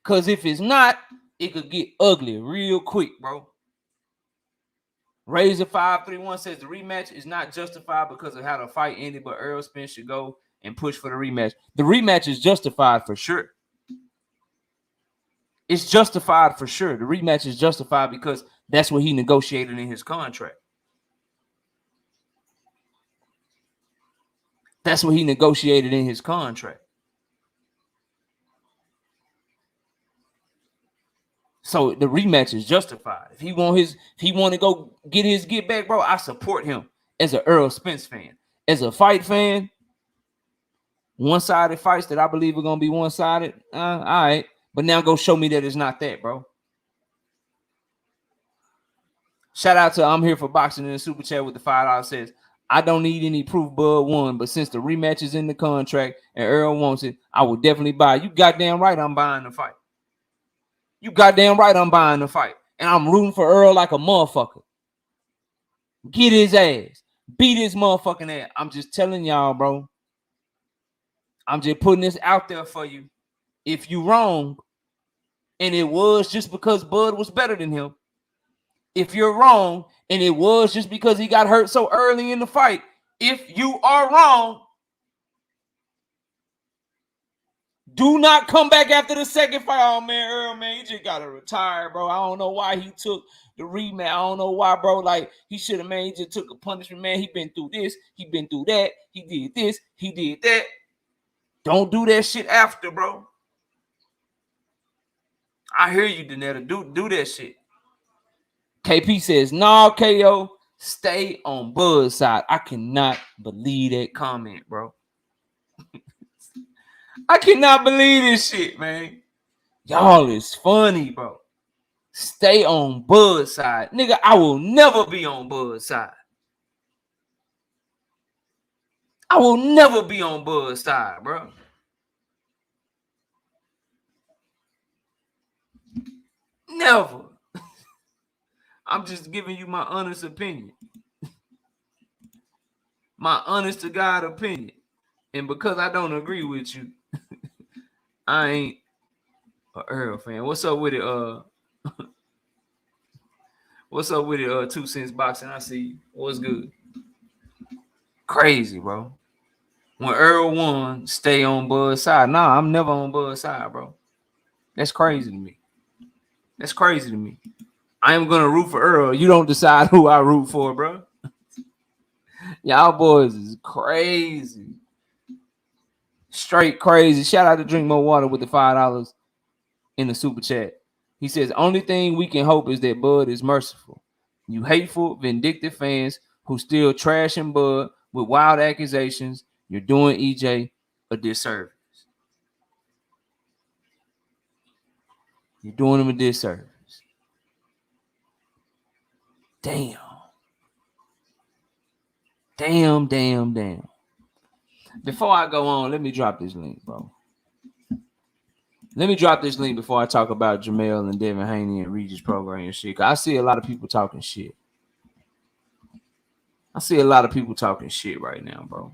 Because if it's not, it could get ugly real quick, bro. Razor531 says the rematch is not justified because of how the fight ended, but Errol Spence should go and push for the rematch. The rematch is justified for sure. It's justified for sure. The rematch is justified because that's what he negotiated in his contract. That's what he negotiated in his contract. So the rematch is justified. If he want to go get his get back, bro, I support him as an Errol Spence fan. As a fight fan, one-sided fights that I believe are gonna be one-sided. All right. But now go show me that it's not that, bro. Shout out to I'm Here for Boxing in the super chat with the $5 says, I don't need any proof Bud won, but since the rematch is in the contract and Errol wants it, I will definitely buy it. You goddamn right I'm buying the fight. You goddamn right I'm buying the fight. And I'm rooting for Errol like a motherfucker. Get his ass. Beat his motherfucking ass. I'm just telling y'all, bro. I'm just putting this out there for you. If you wrong, and it was just because Bud was better than him, if you're wrong, and it was just because he got hurt so early in the fight, if you are wrong, Do not come back after the second fight. Oh, man, Errol, man, he just got to retire, bro. I don't know why he took the rematch. I don't know why, bro. Like, he should have, man, he just took a punishment, man. He been through this. He been through that. He did this. He did that. Don't do that shit after, bro. I hear you, Danetta. Do that shit. KP says, no, KO, stay on Bud's side. I cannot believe that comment, bro. I cannot believe this shit, man. Y'all is funny, bro. Stay on Bud's side. Nigga, I will never be on Bud's side. I will never be on Bud's side, bro. Never. I'm just giving you my honest opinion. My honest to God opinion. And because I don't agree with you, I ain't an Errol fan. What's up with it? What's up with it? 2 cents boxing. I see you. What's good? Crazy, bro. When Errol won, stay on Bud's side. Nah, I'm never on Bud's side, bro. That's crazy to me. That's crazy to me. I am gonna root for Errol. You don't decide who I root for, bro. Y'all boys is crazy. Straight crazy. Shout out to Drink More Water with the $5 in the super chat. He says, only thing we can hope is that Bud is merciful. You hateful, vindictive fans who still trashing Bud with wild accusations, you're doing EJ a disservice. You're doing him a disservice. Damn. Damn. Before I go on, let me drop this link, bro. Let me drop this link before I talk about Jermell and Devin Haney and Regis program and shit. Cause I see a lot of people talking shit. I see a lot of people talking shit right now, bro.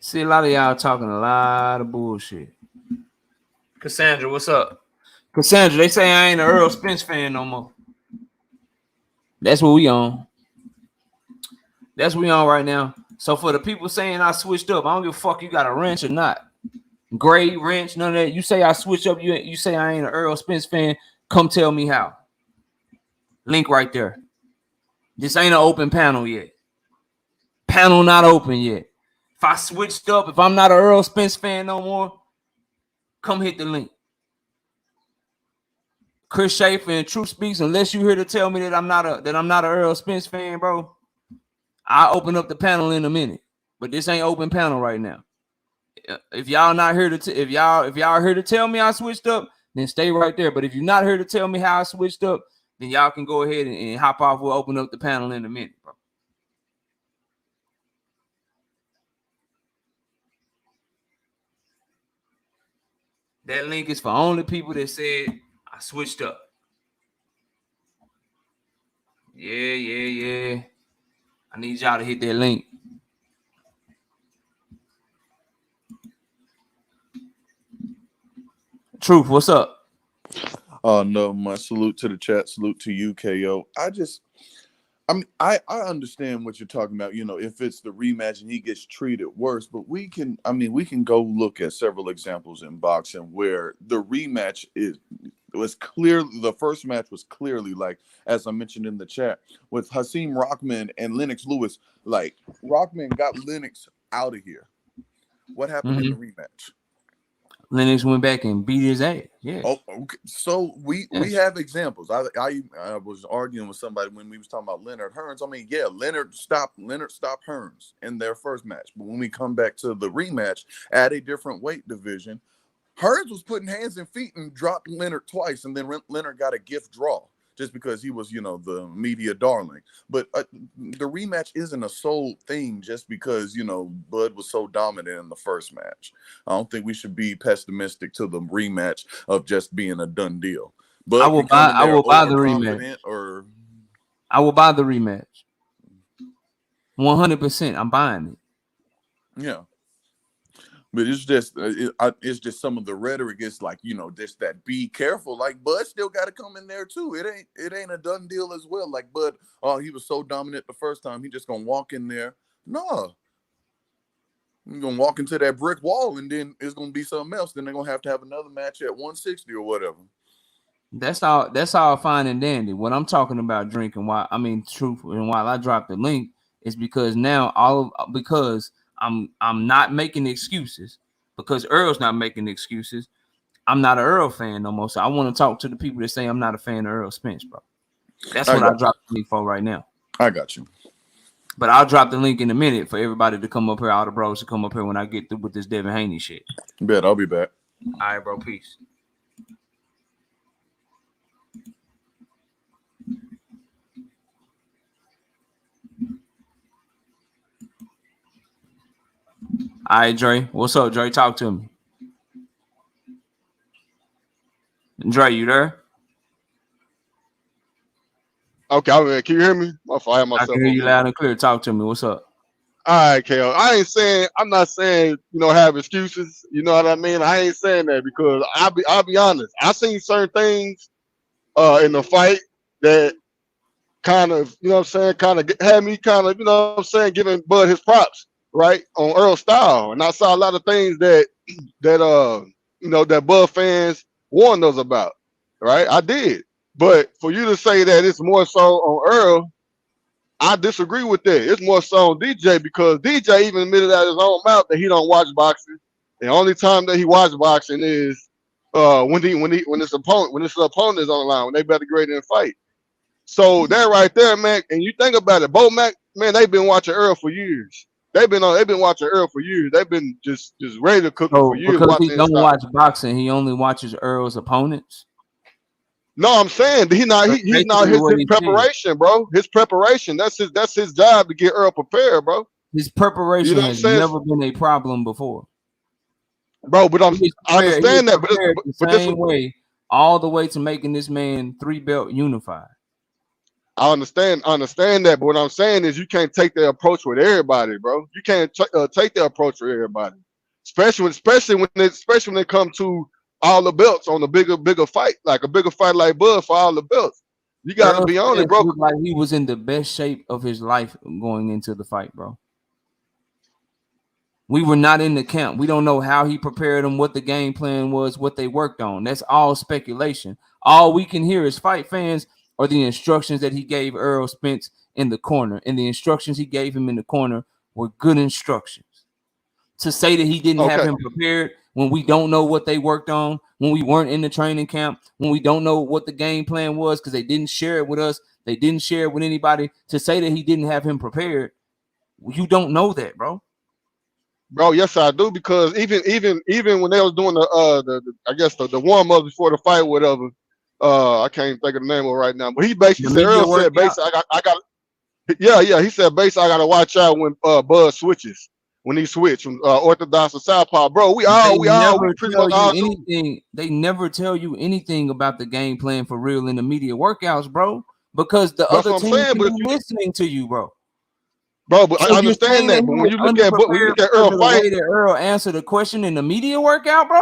See a lot of y'all talking a lot of bullshit. Cassandra, what's up? Cassandra, they say I ain't an Errol Spence fan no more. That's what we on. That's what we on right now. So for the people saying I switched up, I don't give a fuck you got a wrench or not. Gray wrench, none of that. You say I switched up, you say I ain't an Errol Spence fan, come tell me how. Link right there. This ain't an open panel yet. Panel not open yet. If I switched up, if I'm not an Errol Spence fan no more, come hit the link. Chris Schaefer and Truth Speaks, unless you here to tell me that I'm not a Errol Spence fan, bro, I'll open up the panel in a minute. But this ain't open panel right now. If y'all not here to if y'all here to tell me I switched up, then stay right there. But if you're not here to tell me how I switched up, then y'all can go ahead and hop off. We'll open up the panel in a minute, bro. That link is for only people that said I switched up. Yeah. I need y'all to hit that link. Truth, what's up? No, my salute to the chat, salute to you, KO. I understand what you're talking about, you know, if it's the rematch and he gets treated worse, but we can go look at several examples in boxing where the rematch was clearly, the first match was clearly, like, as I mentioned in the chat, with Hakeem Rockman and Lennox Lewis, like, Rockman got Lennox out of here. What happened in the rematch? Lennox went back and beat his ass. Yeah. Oh, okay. So we have examples. I was arguing with somebody when we was talking about Leonard Hearns. I mean, yeah, Leonard stopped Hearns in their first match. But when we come back to the rematch at a different weight division, Hearns was putting hands and feet and dropped Leonard twice, and then Leonard got a gift draw just because he was, you know, the media darling. But the rematch isn't a sole thing just because, you know, Bud was so dominant in the first match. I don't think we should be pessimistic to the rematch of just being a done deal. But I will buy the rematch. I will buy the rematch. 100%. I'm buying it. Yeah. But it's just some of the rhetoric is like, you know, just that be careful. Like Bud still got to come in there too. It ain't a done deal as well. Like Bud, he was so dominant the first time. He just gonna walk in there, No. You're gonna walk into that brick wall, and then it's gonna be something else. Then they're gonna have to have another match at 160 or whatever. That's all fine and dandy. What I'm talking about drinking, truth, and while I dropped the link is because now because I'm not making excuses, because Earl's not making excuses. I'm not an Earl fan no more. So I want to talk to the people that say I'm not a fan of Errol Spence, bro. That's what I dropped the link for right now. I got you. But I'll drop the link in a minute for everybody to come up here, all the bros to come up here when I get through with this Devin Haney shit. Bet, I'll be back. All right, bro. Peace. All right, Dre. What's up, Dre? Talk to me. Dre, you there? Okay, can you hear me? I can hear you loud and clear. Talk to me. What's up? All right, Kale. I'm not saying, have excuses. You know what I mean? I ain't saying that because I'll be honest. I seen certain things in the fight that kind of, kind of had me kind of, giving Bud his props, right, on Earl's style. And I saw a lot of things that Bud fans warned us about, right? I did. But for you to say that it's more so on Earl, I disagree with that. It's more so on DJ because DJ even admitted out of his own mouth that he don't watch boxing. The only time that he watch boxing is when his opponent is on the line, when they better grade in fight. So that right there, man, and you think about it, Bo Mac, man, they've been watching Errol for years. They've been watching Errol for years. They've been just ready to cook him for years. Because he don't watch boxing, he only watches Earl's opponents. No, I'm saying he's not his preparation, bro. His preparation. That's his job to get Earl prepared, bro. His preparation has never been a problem before. Bro, but I understand that, but this way, all the way to making this man 3-belt unified. I understand that, but what I'm saying is you can't take the approach with everybody, bro. You can't take the approach with everybody, especially when it comes to all the belts on the bigger fight, like a bigger fight like Bud for all the belts. You got to be on it, bro. Like he was in the best shape of his life going into the fight, bro. We were not in the camp. We don't know how he prepared them, what the game plan was, what they worked on. That's all speculation. All we can hear as fight fans are the instructions that he gave Errol Spence in the corner. And the instructions he gave him in the corner were good instructions. To say that he didn't have him prepared when we don't know what they worked on, when we weren't in the training camp, when we don't know what the game plan was because they didn't share it with us, they didn't share it with anybody, to say that he didn't have him prepared, you don't know that, bro. Bro, yes, I do, because even when they was doing the warm up before the fight, whatever, I can't think of the name of it right now, but he basically said, Earl said, basically, he said, basically, I got to watch out when Bud switches. When he switched from orthodox to southpaw, bro, we pretty much all anything. They never tell you anything about the game plan for real in the media workouts, bro, because the other team is listening to you, bro. Bro, but so I understand that. But when you look at Earl fight, the way that Errol answered the question in the media workout, bro.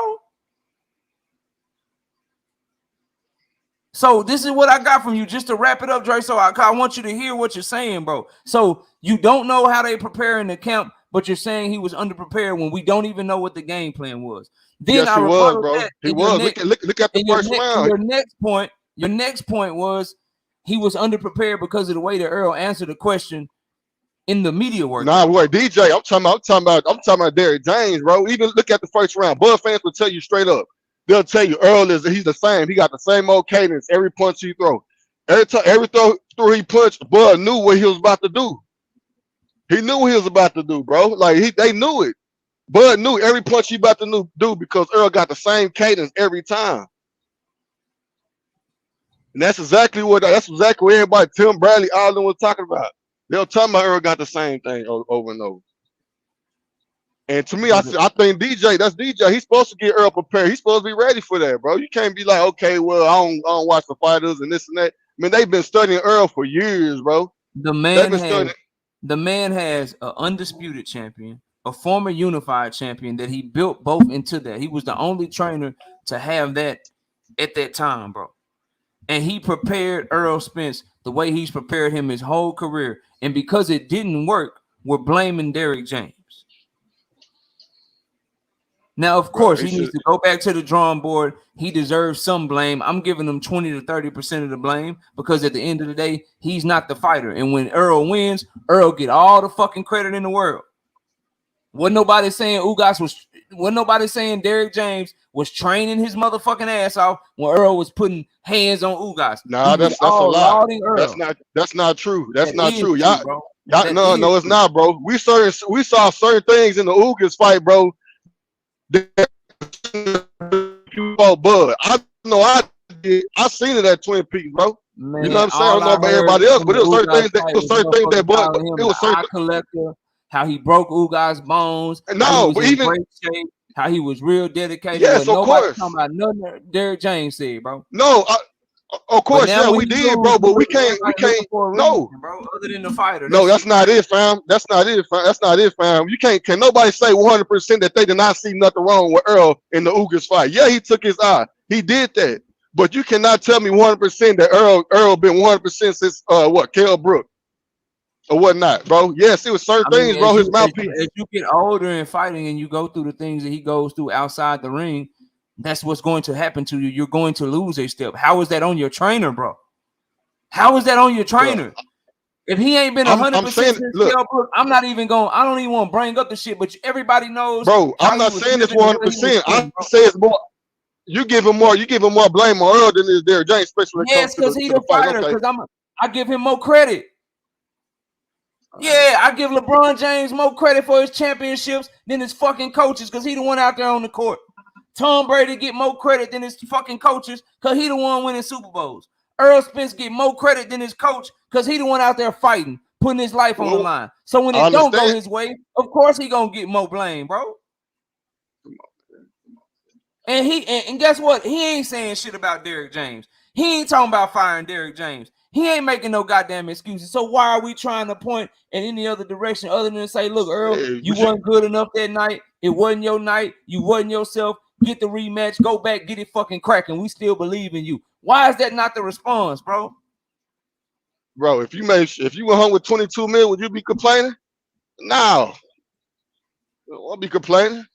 So this is what I got from you, just to wrap it up, Dre. So I want you to hear what you're saying, bro. So you don't know how they prepare in the camp, but you're saying he was underprepared when we don't even know what the game plan was. Then yes, he was, bro. He was. Look at the first round. Your next point was he was underprepared because of the way that Errol answered the question in the media work. Nah, wait, DJ. I'm talking about Derrick James, bro. Even look at the first round. Bud fans will tell you straight up. They'll tell you Earl he's the same. He got the same old cadence every punch he throw. Every throw he punched, Bud knew what he was about to do. He knew what he was about to do, bro. Like they knew it. Bud knew every punch he about to do because Earl got the same cadence every time. And that's exactly what everybody, Tim Bradley, all of them was talking about. They were talking about Earl got the same thing over and over. And to me, I think that's DJ. He's supposed to get Earl prepared. He's supposed to be ready for that, bro. You can't be like, okay, well, I don't watch the fighters and this and that. I mean, they've been studying Earl for years, bro. The man has an undisputed champion, a former unified champion that he built both into that. He was the only trainer to have that at that time, bro. And he prepared Errol Spence the way he's prepared him his whole career. And because it didn't work, were blaming Derrick James. Now, of Bro, course, he he needs should. to go back to the drawing board. He deserves some blame. I'm giving him 20 to 30% of the blame because at the end of the day, he's not the fighter. And when Errol wins, Errol get all the fucking credit in the world. Wasn't nobody saying Derrick James was training his motherfucking ass off when Errol was putting hands on Ugas. Nah, that's a all lie. lauding Errol. That's not true. That's That not is true. true, Y'all, bro. no, it's not, bro. We saw certain things in the Ugas fight, bro. Bud. I know I did. I seen it at Twin Peaks, bro. Man, you know what I'm saying? I all don't know about heard everybody else, from but the it was certain Ugas things that fight it was certain things that motherfuckers Bud. calling him It was an eye certain. collector, how he broke Ugas' bones, how he No, was but in even great shape, how he was real dedicated. yes, Wasn't of nobody course. talking about nothing that Derrick James said, bro. No, of But course, now yeah, when we he did, lose, bro. But we can't. everybody looking for a No, reason, bro, other than the fighter. no, That that's shit not crazy. it, fam. That's not it, fam. That's not it, fam. You can't. Can nobody say 100% that they did not see nothing wrong with Earl in the Ugas fight? Yeah, he took his eye. He did that. But you cannot tell me 100% that Earl been 100% since Kell Brook or whatnot, bro. Yes, it was certain I things, mean, bro. His mouthpiece. as you get older in fighting and you go through the things that he goes through outside the ring, that's what's going to happen to you. You're going to lose a step. How is that on your trainer, bro? How is that on your trainer? Bro, If he ain't been I'm 100% saying, since look, Kell Brook, I don't even want to bring up the shit, but everybody knows bro. how I'm he not was saying it's living and what he was 100%. I putting, bro. say it's more. You give him more blame on Earl than is Derrick James, especially when it comes Yes, because he to the the fight. fighter. Okay. Because I give him more credit. Yeah, I give LeBron James more credit for his championships than his fucking coaches because he the one out there on the court. Tom Brady get more credit than his fucking coaches because he the one winning Super Bowls. Earl Spence get more credit than his coach because he the one out there fighting, putting his life on the line. So when I it don't go understand. his way, of course he gonna get more blame, bro. And guess what? He ain't saying shit about Derrick James. He ain't talking about firing Derrick James. He ain't making no goddamn excuses. So why are we trying to point in any other direction other than say, look, Earl, you wasn't good enough that night. It wasn't your night. You wasn't yourself. Get the rematch. Go back. Get it fucking cracking. We still believe in you. Why is that not the response, bro? Bro, if you went home with 22 million, would you be complaining? No. I won't be complaining.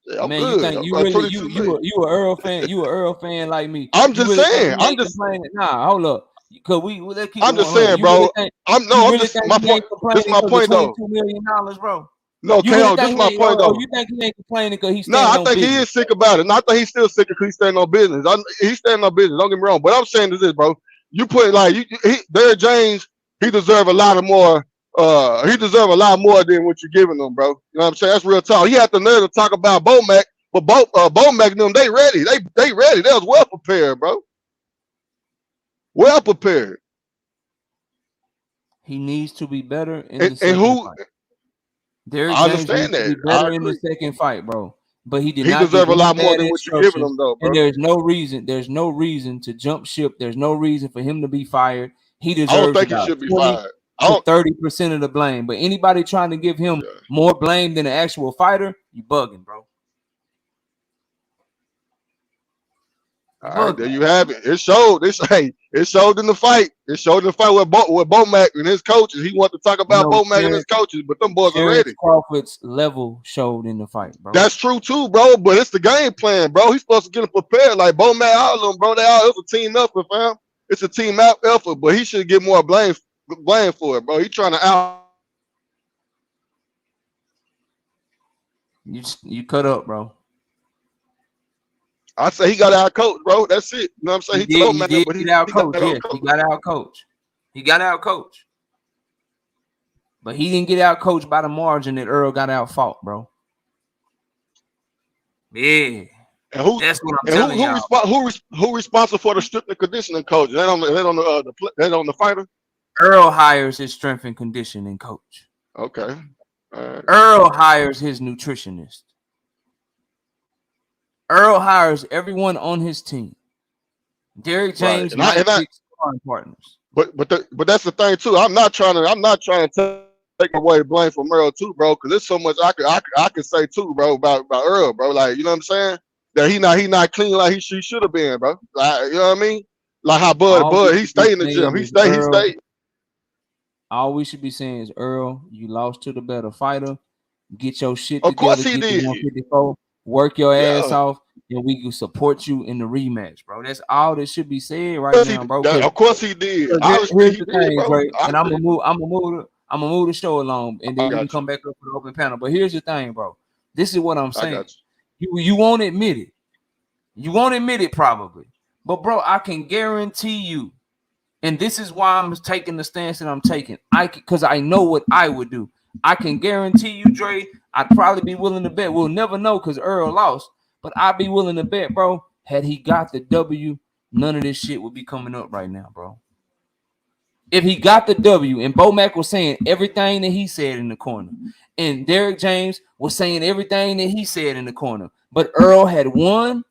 Yeah, I'm Man, good. you think I'm you about really 22 million. you a Earl fan? You a Earl fan like me? I'm You just really think saying. he ain't complaining? Nah, hold up. Cause let's keep it I'm just 100. saying, You really bro. think I'm think my he point. ain't This is complaining my because of point though. $22 million, bro? No, You really KO, this is think my point though. you think he ain't complaining because he's No, standing I on think he business? is sick about it. No, I think he's still sick because he's standing on business. He's standing on business. Don't get me wrong. But I'm saying is this, bro. You put like Derrick James, he deserve a lot more. He deserve a lot more than what you're giving him, bro. You know what I'm saying? That's real talk. He had the nerve to talk about Bomac, but Bomac and them, they ready. They ready. They was well prepared, bro. Well prepared. He needs to be better in the And second who? fight. Derrick I James understand needs to that. be I better in the agree. second fight, bro. But he did He not give deserve a any lot more bad than what you're giving instructions, him, though, and bro. there's no reason to jump ship. There's no reason for him to be fired. He I don't deserves think he about should be 20 fired. I to don't. 30% of the blame. But anybody trying to give him Yeah. more blame than an actual fighter, you bugging, bro. All right, there you have it. It showed. It showed in the fight. It showed in the fight with Bomac and his coaches. He wanted to talk about Bomac and his coaches, but them boys are ready. Crawford's level showed in the fight, bro. That's true too, bro. But it's the game plan, bro. He's supposed to get him prepared. Like Bomac, all of them, bro. It's a team effort, fam. It's a team effort, but he should get more blame for it, bro. He trying to out. You cut up, bro. I say he got out coach, bro. That's it. You know what I'm saying? He did but get he out got coach. Yes, he got out coach. He got out coach. But he didn't get out coached by the margin that Earl got out fought, bro. Yeah. And that's what I'm telling you. Who responsible for the strength and conditioning coach? That on the fighter. Earl hires his strength and conditioning coach. Okay. Earl hires his nutritionist. Earl hires everyone on his team. Derrick James might pick sparring partners. But that's the thing too. I'm not trying to take away the blame from Earl too, bro. Because there's so much I could say too, bro, about Earl, bro. Like, you know what I'm saying? That he not clean like he should have been, bro. Like, you know what I mean? Like how Bud he stayed in the gym. He stayed. All we should be saying is, Earl, you lost to the better fighter. Get your shit Of course together. he Get the did. 154. Work your ass Yeah. off, and we can support you in the rematch, bro. That's all that should be said right now, bro. Of course he did. Here's Obviously he the did, thing, bro. Dre, and I'm gonna move the show along, and then I you can got you. come back up for the open panel. But here's the thing, bro. This is what I'm I saying. got You won't admit it. You won't admit it probably, but bro, I can guarantee you, and this is why I'm taking the stance that I'm taking. Because I know what I would do. I can guarantee you, Dre. I'd probably be willing to bet. We'll never know because Earl lost, but I'd be willing to bet, bro. Had he got the W, none of this shit would be coming up right now, bro. If he got the W, and Bo Mac was saying everything that he said in the corner, and Derrick James was saying everything that he said in the corner, but Earl had won,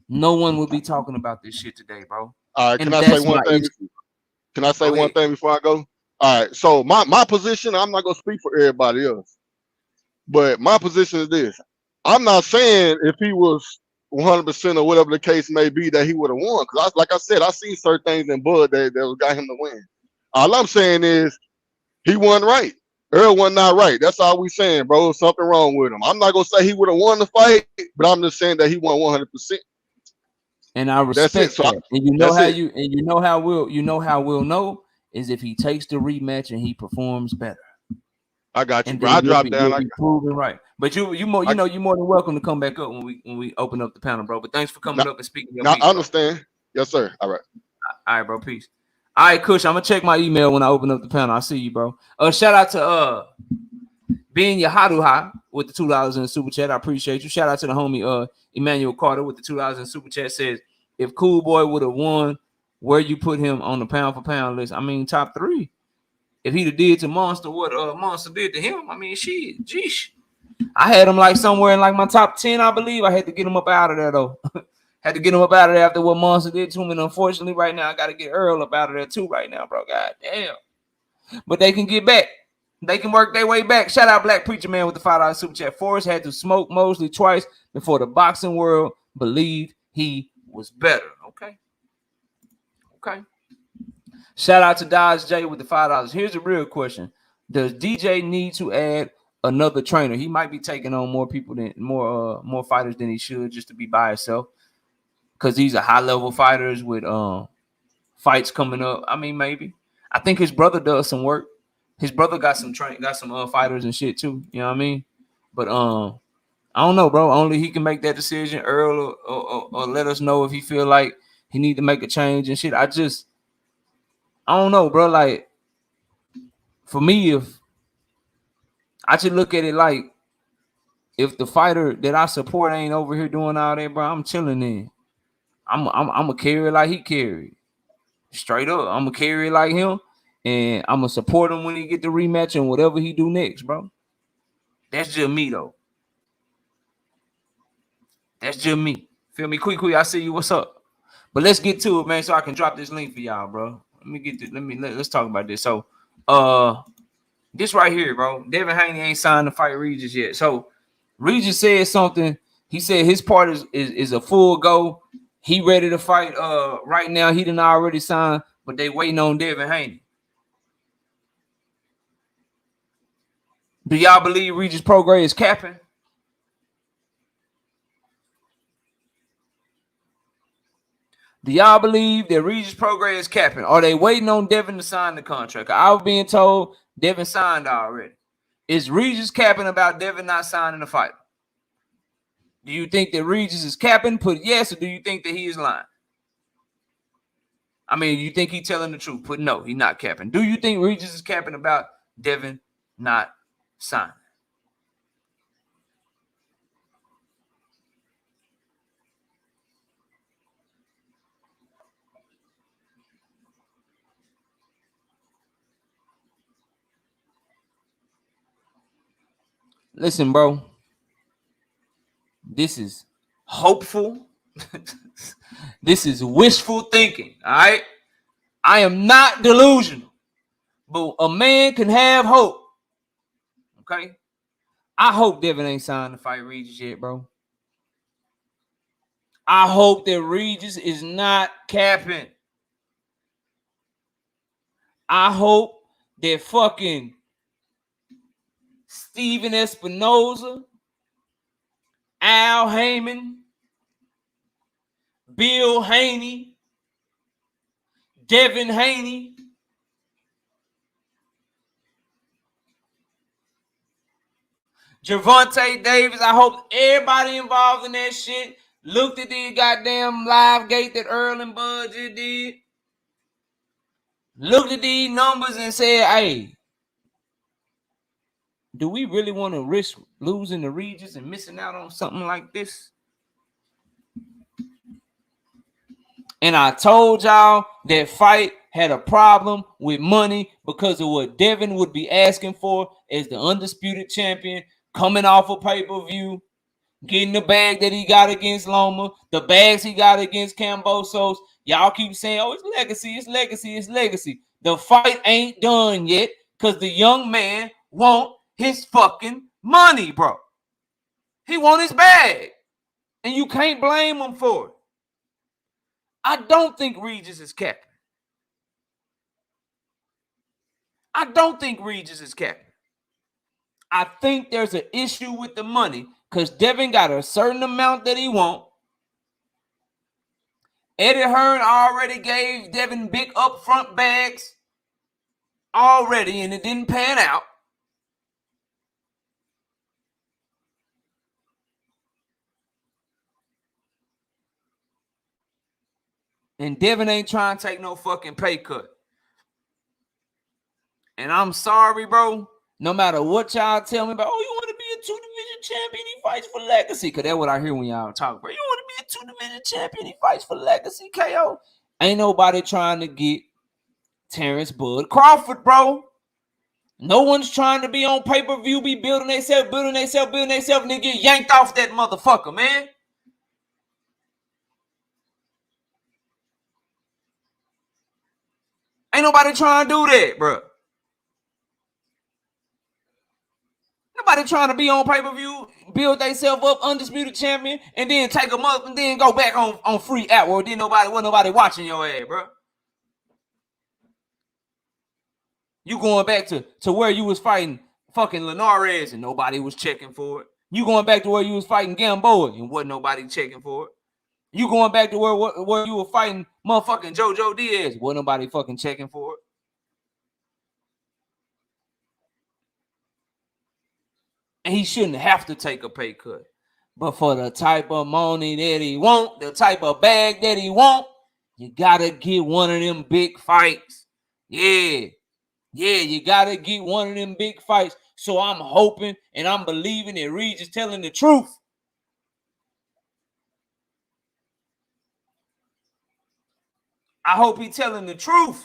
no one would be talking about this shit today, bro. All right, And can I say that's one my thing? issue. Can I say Go one ahead. thing before I go? All right. So my position, I'm not gonna speak for everybody else, but my position is this. I'm not saying if he was 100% or whatever the case may be that he would have won. Because like I said, I see certain things in Bud that got him to win. All I'm saying is he won right. Earl won not right. That's all we saying, bro. Something wrong with him. I'm not gonna say he would have won the fight, but I'm just saying that he won 100%. And I That's it. respect So that. And that's it. you know how we'll know is if he takes the rematch and he performs better. I got you, And bro. then I dropped down. you'll be proven right. But you're more than welcome to come back up when we open up the panel, bro. But thanks for coming up and speaking your piece, I bro. understand. Yes, sir. All right. All right, bro. Peace. All right, Kush. I'm gonna check my email when I open up the panel. I see you, bro. Shout out to being your Haruha with the $2 in the super chat. I appreciate you. Shout out to the homie Emmanuel Carter with the $2 in the super chat. Says if Cool Boy would have won, where you put him on the pound for pound list? I mean, top 3. If he'd have did to Monster what Monster did to him, I mean, shit, geesh. I had him like somewhere in like my top 10, I believe. I had to get him up out of there though. Had to get him up out of there after what Monster did to him. And unfortunately, right now, I got to get Errol up out of there too right now, bro. God damn. But they can get back. They can work their way back. Shout out Black Preacher Man with the $5 super chat. Forrest had to smoke Mosley twice before the boxing world believed he was better. Okay. Shout out to Dodge J with the $5. Here's a real question: does DJ need to add another trainer? He might be taking on more people than more fighters than he should just to be by himself. Because these are high level fighters with fights coming up. I mean, maybe. I think his brother does some work. His brother got some fighters and shit too. You know what I mean? But I don't know, bro. Only he can make that decision. Earl or let us know if he feel like he need to make a change and shit. I don't know, bro. Like for me, if I should look at it like if the fighter that I support ain't over here doing all that, bro, I'm chilling in. I'm gonna carry it like he carried. Straight up, I'm gonna carry it like him, and I'm gonna support him when he get the rematch and whatever he do next, bro. That's just me though. That's just me. Feel me? Quick, I see you. What's up? But let's get to it, man, so I can drop this link for y'all, bro. Let's talk about this. So, this right here, bro. Devin Haney ain't signed to fight Regis yet. So, Regis said something. He said his part is a full go. He ready to fight. Right now he didn't already sign, but they waiting on Devin Haney. Do y'all believe Regis Prograis is capping? Do y'all believe that Regis Prograis is capping? Are they waiting on Devin to sign the contract? I was being told Devin signed already. Is Regis capping about Devin not signing the fight? Do you think that Regis is capping? Put yes, or do you think that he is lying? I mean, you think he's telling the truth? Put no, he's not capping. Do you think Regis is capping about Devin not signing? Listen, bro. This is hopeful. This is wishful thinking. All right. I am not delusional, but a man can have hope. Okay. I hope Devin ain't signed to fight Regis yet, bro. I hope that Regis is not capping. I hope that fucking Steven Espinoza, Al Heyman, Bill Haney, Devin Haney, Gervonta Davis. I hope everybody involved in that shit looked at the goddamn live gate that Errol and Bud just did. Looked at these numbers and said, hey, do we really want to risk losing the Regis and missing out on something like this? And I told y'all that fight had a problem with money because of what Devin would be asking for as the undisputed champion, coming off a pay-per-view, getting the bag that he got against Loma, the bags he got against Cambosos. Y'all keep saying, oh, it's legacy, it's legacy, it's legacy. The fight ain't done yet because the young man want his fucking money, bro. He want his bag. And you can't blame him for it. I don't think Regis is capping. I don't think Regis is capping. I think there's an issue with the money because Devin got a certain amount that he want. Eddie Hearn already gave Devin big upfront bags already, and it didn't pan out. And Devin ain't trying to take no fucking pay cut. And I'm sorry, bro. No matter what y'all tell me about, oh, you want to be a two-division champion, he fights for legacy. Because that's what I hear when y'all talk, bro. You want to be a two-division champion, he fights for legacy, KO. Ain't nobody trying to get Terrence Bud Crawford, bro. No one's trying to be on pay-per-view, be building themselves, and then get yanked off that motherfucker, man. Ain't nobody trying to do that, bro. Nobody trying to be on pay-per-view, build themselves up, undisputed champion, and then take them up and then go back on free at where then wasn't nobody watching your ass, bro. You going back to where you was fighting fucking Linares and nobody was checking for it. You going back to where you was fighting Gamboa and wasn't nobody checking for it. You going back to where you were fighting motherfucking JoJo Diaz, wasn't nobody fucking checking for it. And he shouldn't have to take a pay cut. But for the type of money that he want, the type of bag that he want, you gotta get one of them big fights. Yeah, you gotta get one of them big fights. So I'm hoping and I'm believing that Regis telling the truth. I hope he telling the truth.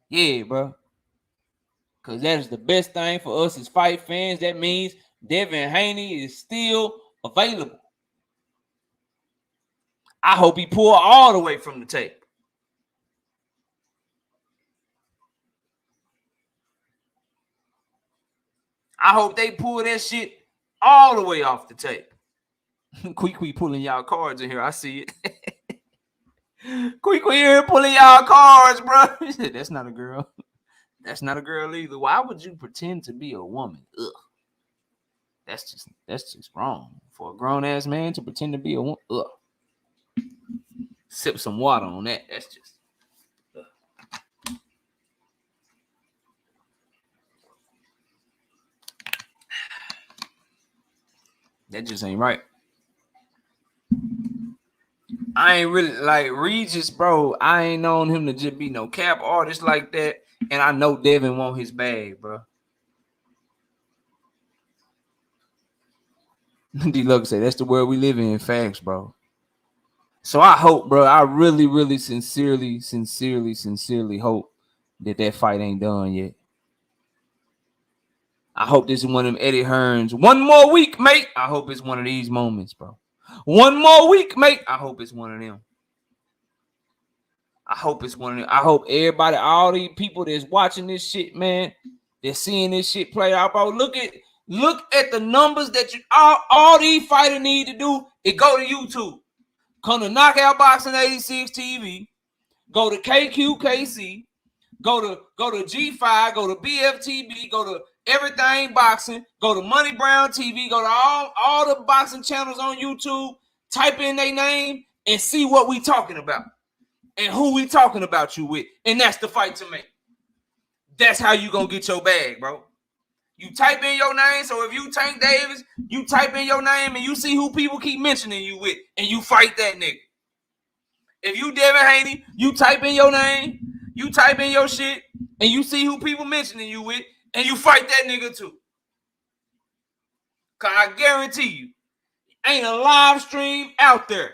Yeah, bro. Because that is the best thing for us as fight fans. That means Devin Haney is still available. I hope he pull all the way from the tape. I hope they pull that shit all the way off the tape. Quick pulling y'all cards in here. I see it. Quick here pulling y'all cards, bro. That's not a girl. That's not a girl either. Why would you pretend to be a woman? Ugh. That's just wrong. For a grown-ass man to pretend to be a woman. Ugh. Sip some water on that. That's just ugh. That just ain't right. I ain't really like Regis, bro. I ain't known him to just be no cap artist like that. And I know Devin want his bag, bro. D-Luck say that's the world we live in. Facts, bro. So I hope, bro. I really, sincerely hope that fight ain't done yet. I hope this is one of them Eddie Hearns. One more week, mate. I hope it's one of these moments, bro. One more week, mate. I hope it's one of them. I hope it's one of them. I hope everybody, all these people that's watching this shit, man, they're seeing this shit play out, bro. Look at the numbers that you all these fighters need to do. Is go to YouTube. Come to Knockout Boxing 86 TV. Go to KQKC. Go to G5, go to BFTB, go to Everything Boxing, go to Money Brown TV, go to all the boxing channels on YouTube, type in their name and see what we talking about and who we talking about you with. And that's the fight to make. That's how you gonna get your bag, bro. You type in your name. So if you Tank Davis, you type in your name and you see who people keep mentioning you with, and you fight that nigga. If you Devin Haney, you type in your name, you type in your shit, and you see who people mentioning you with, and you fight that nigga too. Cause I guarantee you, ain't a live stream out there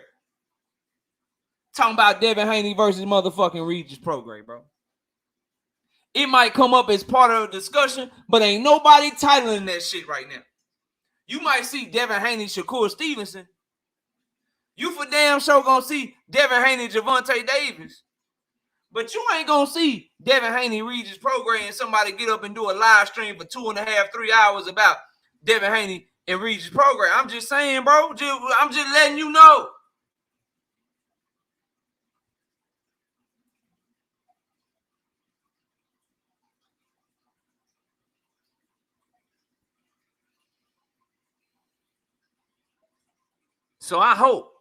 talking about Devin Haney versus motherfucking Regis Prograis, bro. It might come up as part of a discussion, but ain't nobody titling that shit right now. You might see Devin Haney, Shakur Stevenson. You for damn sure gonna see Devin Haney, Javante Davis. But you ain't gonna see Devin Haney, Regis Prograis, and somebody get up and do a live stream for 2.5, 3 hours about Devin Haney and Regis Prograis. I'm just saying, bro. I'm just letting you know. So I hope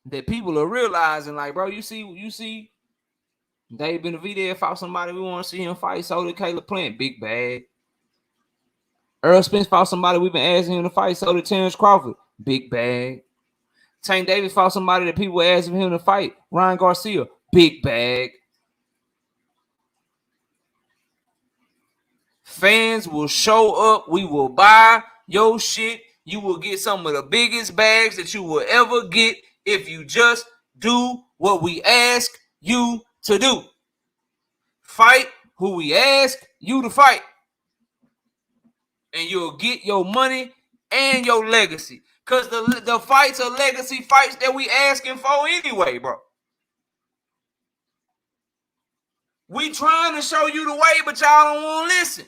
that people are realizing, like, bro, you see, Dave Benavidez fought somebody we want to see him fight. So did Caleb Plant, big bag. Errol Spence fought somebody we've been asking him to fight. So did Terrence Crawford, big bag. Tank Davis fought somebody that people were asking him to fight. Ryan Garcia, big bag. Fans will show up. We will buy your shit. You will get some of the biggest bags that you will ever get if you just do what we ask you to do. Fight who we ask you to fight. And you'll get your money and your legacy. Because the fights are legacy fights that we asking for anyway, bro. We trying to show you the way, but y'all don't want to listen.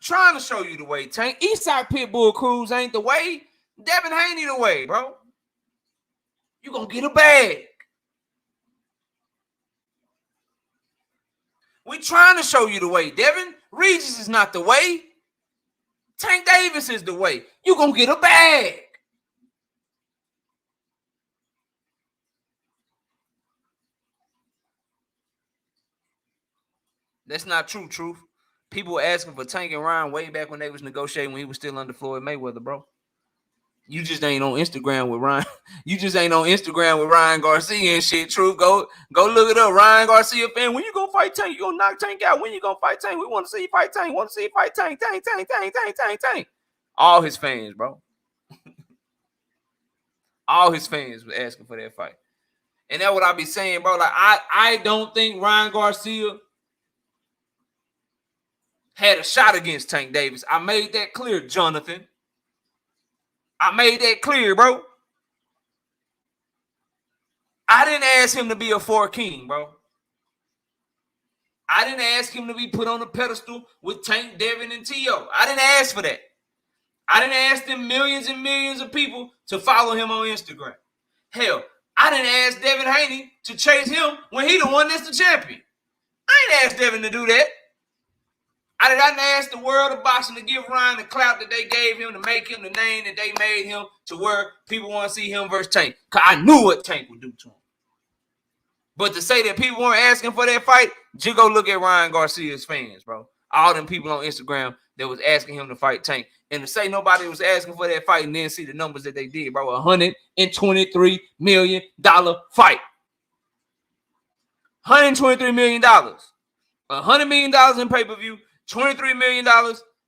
Trying to show you the way, Tank. Eastside Pitbull Cruise ain't the way. Devin Haney the way, bro. You gonna get a bag. We trying to show you the way, Devin. Regis is not the way. Tank Davis is the way. You gonna get a bag. That's not true, Truth. People were asking for Tank and Ryan way back when they was negotiating when he was still under Floyd Mayweather, bro. You just ain't on Instagram with Ryan. You just ain't on Instagram with Ryan Garcia and shit. Truth. Go look it up. Ryan Garcia fan. When you gonna fight Tank? You gonna knock Tank out? When you gonna fight Tank? We want to see you fight Tank. Want to see you fight Tank. Tank. All his fans, bro. All his fans were asking for that fight. And that's what I be saying, bro. Like, I don't think Ryan Garcia had a shot against Tank Davis. I made that clear, Jonathan. I made that clear, bro. I didn't ask him to be a 4 king, bro. I didn't ask him to be put on a pedestal with Tank, Devin, and T.O. I didn't ask for that. I didn't ask them millions and millions of people to follow him on Instagram. Hell, I didn't ask Devin Haney to chase him when he the one that's the champion. I ain't asked Devin to do that. I didn't ask the world of boxing to give Ryan the clout that they gave him to make him the name that they made him to where people want to see him versus Tank. Because I knew what Tank would do to him. But to say that people weren't asking for that fight, just go look at Ryan Garcia's fans, bro. All them people on Instagram that was asking him to fight Tank. And to say nobody was asking for that fight and then see the numbers that they did, bro. $123 million fight. $123 million. $100 million in pay-per-view. $23 million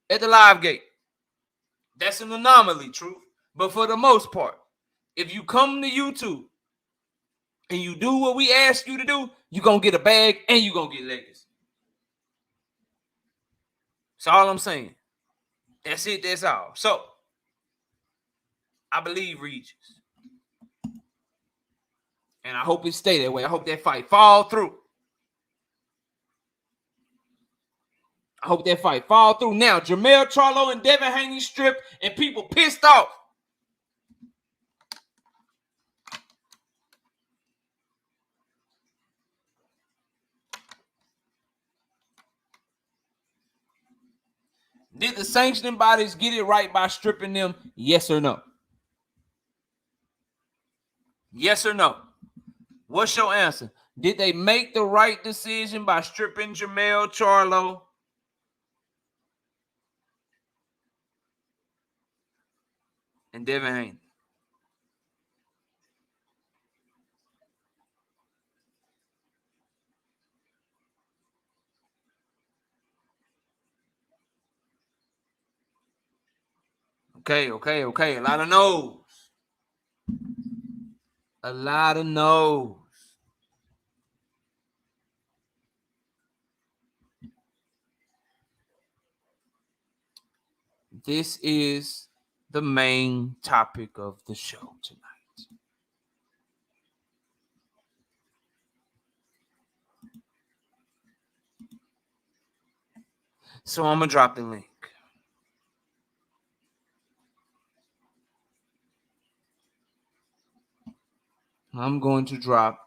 at the live gate. That's an anomaly, Truth. But for the most part, if you come to YouTube and you do what we ask you to do, you're going to get a bag and you're going to get legacy. That's all I'm saying. That's it. That's all. So, I believe Regis. And I hope it stay that way. I hope that fight fall through. I hope that fight fall through. Now, Jermell, Charlo, and Devin Haney stripped and people pissed off. Did the sanctioning bodies get it right by stripping them? Yes or no? Yes or no? What's your answer? Did they make the right decision by stripping Jermell, Charlo, and Devin Haney? Okay. A lot of no's. A lot of no's. This is the main topic of the show tonight. So I'm going to drop the link. I'm going to drop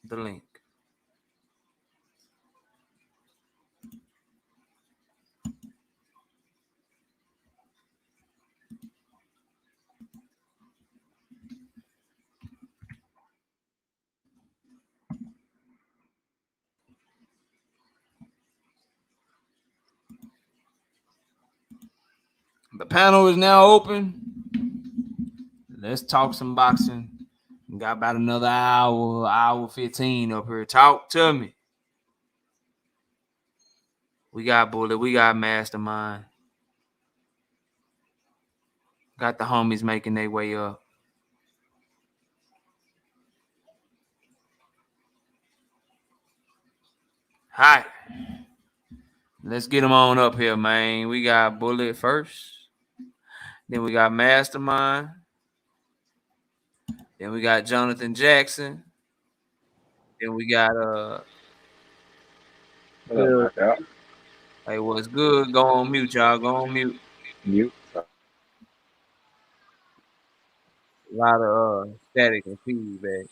the link. The panel is now open. Let's talk some boxing. We got about another hour 15 up here. Talk to me. We got Bullet. We got Mastermind. Got the homies making their way up. Hi. Let's get them on up here, man. We got Bullet first. Then we got Mastermind. Then we got Jonathan Jackson. Then we got hey, what's good? Go on mute, y'all. Go on mute. Mute. A lot of static and feedback.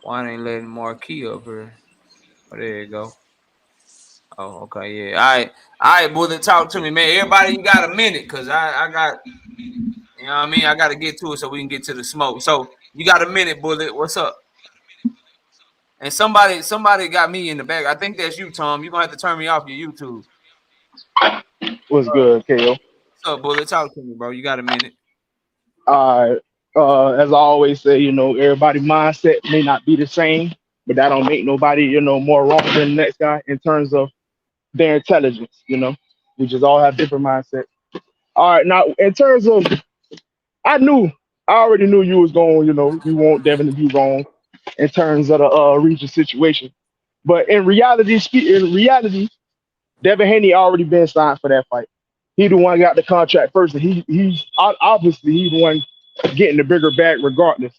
Why ain't letting Marquis up here? Oh, there you go. Oh, okay, yeah. All right, Bullet, talk to me, man. Everybody, you got a minute, cause I got, you know what I mean. I got to get to it so we can get to the smoke. So you got a minute, Bullet. What's up? And somebody got me in the back. I think that's you, Tom. You're gonna have to turn me off your YouTube. What's good, KO? What's up, Bullet? Talk to me, bro. You got a minute. As I always say, everybody mindset may not be the same, but that don't make nobody, more wrong than the next guy in terms of their intelligence. We just all have different mindsets. All right, now in terms of, I already knew you was going, you want Devin to be wrong in terms of the Regis situation, but in reality, Devin Haney already been signed for that fight. He the one got the contract first, and he's obviously he the one getting the bigger bag regardless.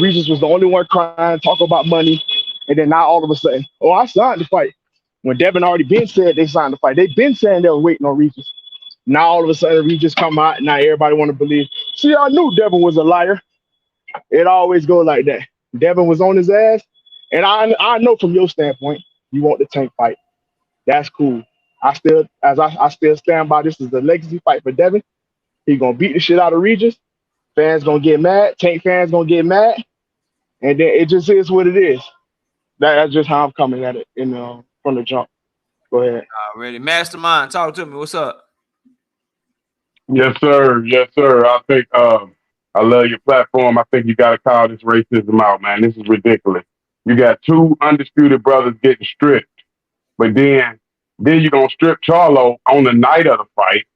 Regis was the only one crying, talk about money, and then now all of a sudden, oh, I signed the fight. When Devin already been said they signed the fight, they've been saying they were waiting on Regis. Now all of a sudden Regis come out, and now everybody want to believe. See, I knew Devin was a liar. It always goes like that. Devin was on his ass, and I know from your standpoint, you want the Tank fight. That's cool. I still stand by this is a legacy fight for Devin. He gonna beat the shit out of Regis. Fans gonna get mad. Tank fans gonna get mad, and then it just is what it is. That's just how I'm coming at it from the jump. Go ahead. Already, Mastermind. Talk to me. What's up? Yes, sir. Yes, sir. I think I love your platform. I think you got to call this racism out, man. This is ridiculous. You got two undisputed brothers getting stripped, but then you're going to strip Charlo on the night of the fight,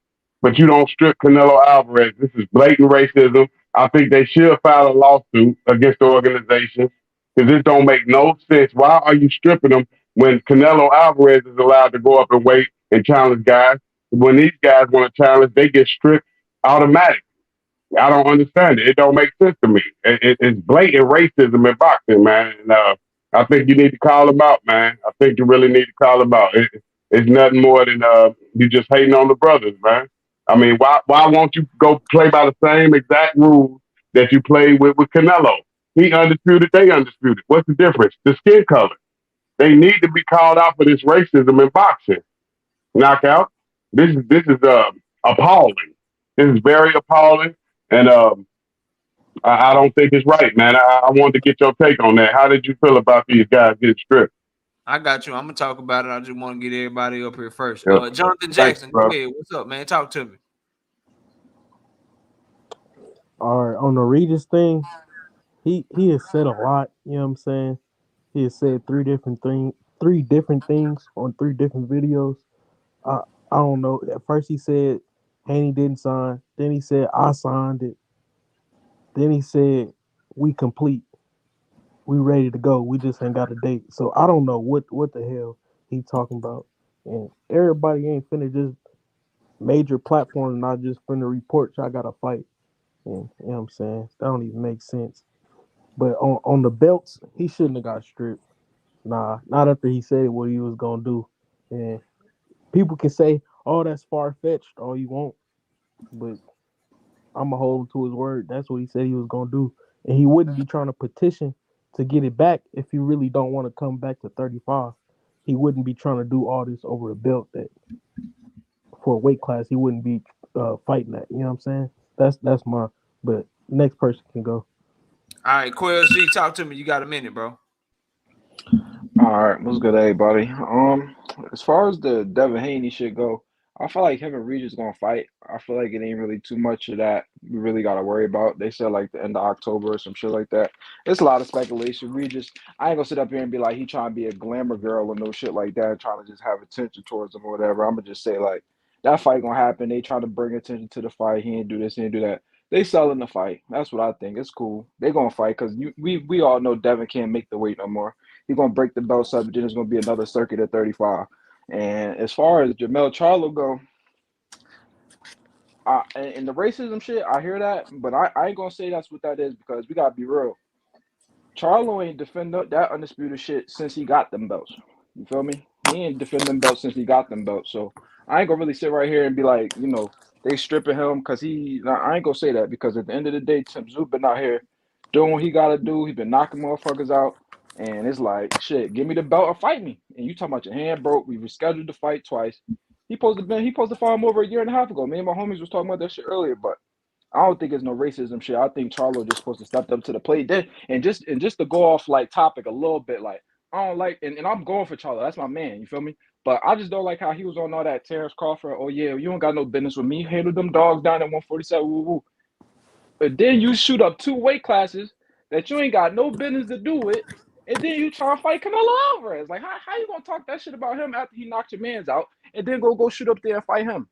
but you don't strip Canelo Alvarez. This is blatant racism. I think they should file a lawsuit against the organization because this don't make no sense. Why are you stripping them when Canelo Alvarez is allowed to go up and wait and challenge guys? When these guys want to challenge, they get stripped automatically. I don't understand it. It don't make sense to me. It's blatant racism in boxing, man. And, I think you need to call them out, man. I think you really need to call them out. It's nothing more than you just hating on the brothers, man. I mean, why won't you go play by the same exact rules that you played with Canelo? He undisputed, they undisputed. What's the difference? The skin color. They need to be called out for this racism in boxing. Knockout. This is appalling. This is very appalling, and I don't think it's right, man. I wanted to get your take on that. How did you feel about these guys getting stripped? I got you. I'm gonna talk about it. I just want to get everybody up here first. Yeah. Jonathan Thanks, Jackson, go bro. ahead. What's up, man? Talk to me. All right, on the Regis thing, he has said a lot. You know what I'm saying? He has said three different things on three different videos. I I don't know. At first he said Haney didn't sign. Then he said I signed it. Then he said we complete. We ready to go. We just ain't got a date. So I don't know what the hell he talking about. And everybody ain't finna just major platforms not just finna report y'all got to fight. And you know what I'm saying? That don't even make sense. But on the belts, he shouldn't have got stripped. Nah, not after he said what he was gonna do. And people can say, "Oh, that's far fetched," all you want, but I'm gonna hold him to his word. That's what he said he was gonna do, and he wouldn't be trying to petition to get it back if he really don't want to come back to 35. He wouldn't be trying to do all this over a belt that for a weight class he wouldn't be fighting that. You know what I'm saying? That's my. But next person can go. All right, Quell G, talk to me. You got a minute, bro. All right, what's good, everybody? As far as the Devin Haney shit go, I feel like him and Regis gonna fight. I feel like it ain't really too much of that we really gotta worry about. They said like the end of October or some shit like that. It's a lot of speculation. Regis, I ain't gonna sit up here and be like he trying to be a glamour girl or no shit like that, trying to just have attention towards him or whatever. I'm gonna just say like that fight gonna happen. They trying to bring attention to the fight. He ain't do this, he ain't do that. They selling the fight. That's what I think. It's cool. They gonna fight because we all know Devin can't make the weight no more. He's gonna break the belt up, and then there's gonna be another circuit at 35. And as far as Jermell Charlo go, and the racism shit, I hear that, but I ain't gonna say that's what that is because we gotta be real. Charlo ain't defend that undisputed shit since he got them belts. You feel me? He ain't defend them belts since he got them belts. So I ain't gonna really sit right here and be like, they stripping him because I ain't gonna say that because at the end of the day, Tim Tszyu been out here doing what he gotta do. He been knocking motherfuckers out. And it's like, shit, give me the belt or fight me. And you talking about your hand broke. We rescheduled the fight twice. He supposed to fight him over a year and a half ago. Me and my homies was talking about that shit earlier, but I don't think it's no racism shit. I think Charlo just supposed to step up to the plate. Then and just to go off like topic a little bit, like I don't like and I'm going for Charlo. That's my man. You feel me? But I just don't like how he was on all that Terrence Crawford. Oh yeah, you don't got no business with me. Handle them dogs down at 147. Woo woo. But then you shoot up two weight classes that you ain't got no business to do with, and then you try to fight Canelo Alvarez. Like how you gonna talk that shit about him after he knocked your man's out, and then go shoot up there and fight him?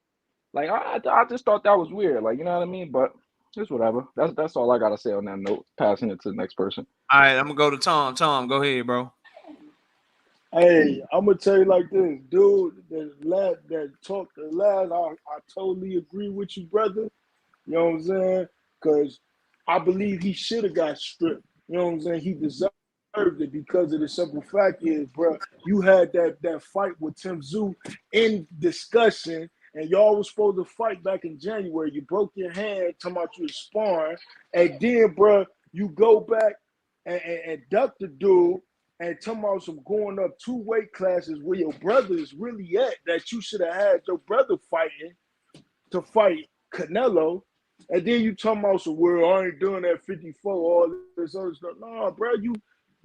Like I just thought that was weird. Like you know what I mean? But it's whatever. That's all I gotta say on that note. Passing it to the next person. All right, I'm gonna go to Tom. Tom, go ahead, bro. Hey, I'm gonna tell you like this, dude. I totally agree with you, brother. You know what I'm saying? Because I believe he should have got stripped. You know what I'm saying? He deserved it because of the simple fact is, bro, you had that fight with Tim Tszyu in discussion, and y'all was supposed to fight back in January. You broke your hand, talking about you was sparring, and then, bro, you go back and duck the dude and talking about some going up two weight classes where your brother is really at that you should have had your brother fighting to fight Canelo. And then you talking about some well, I ain't doing that 54, all this other stuff. No, bro,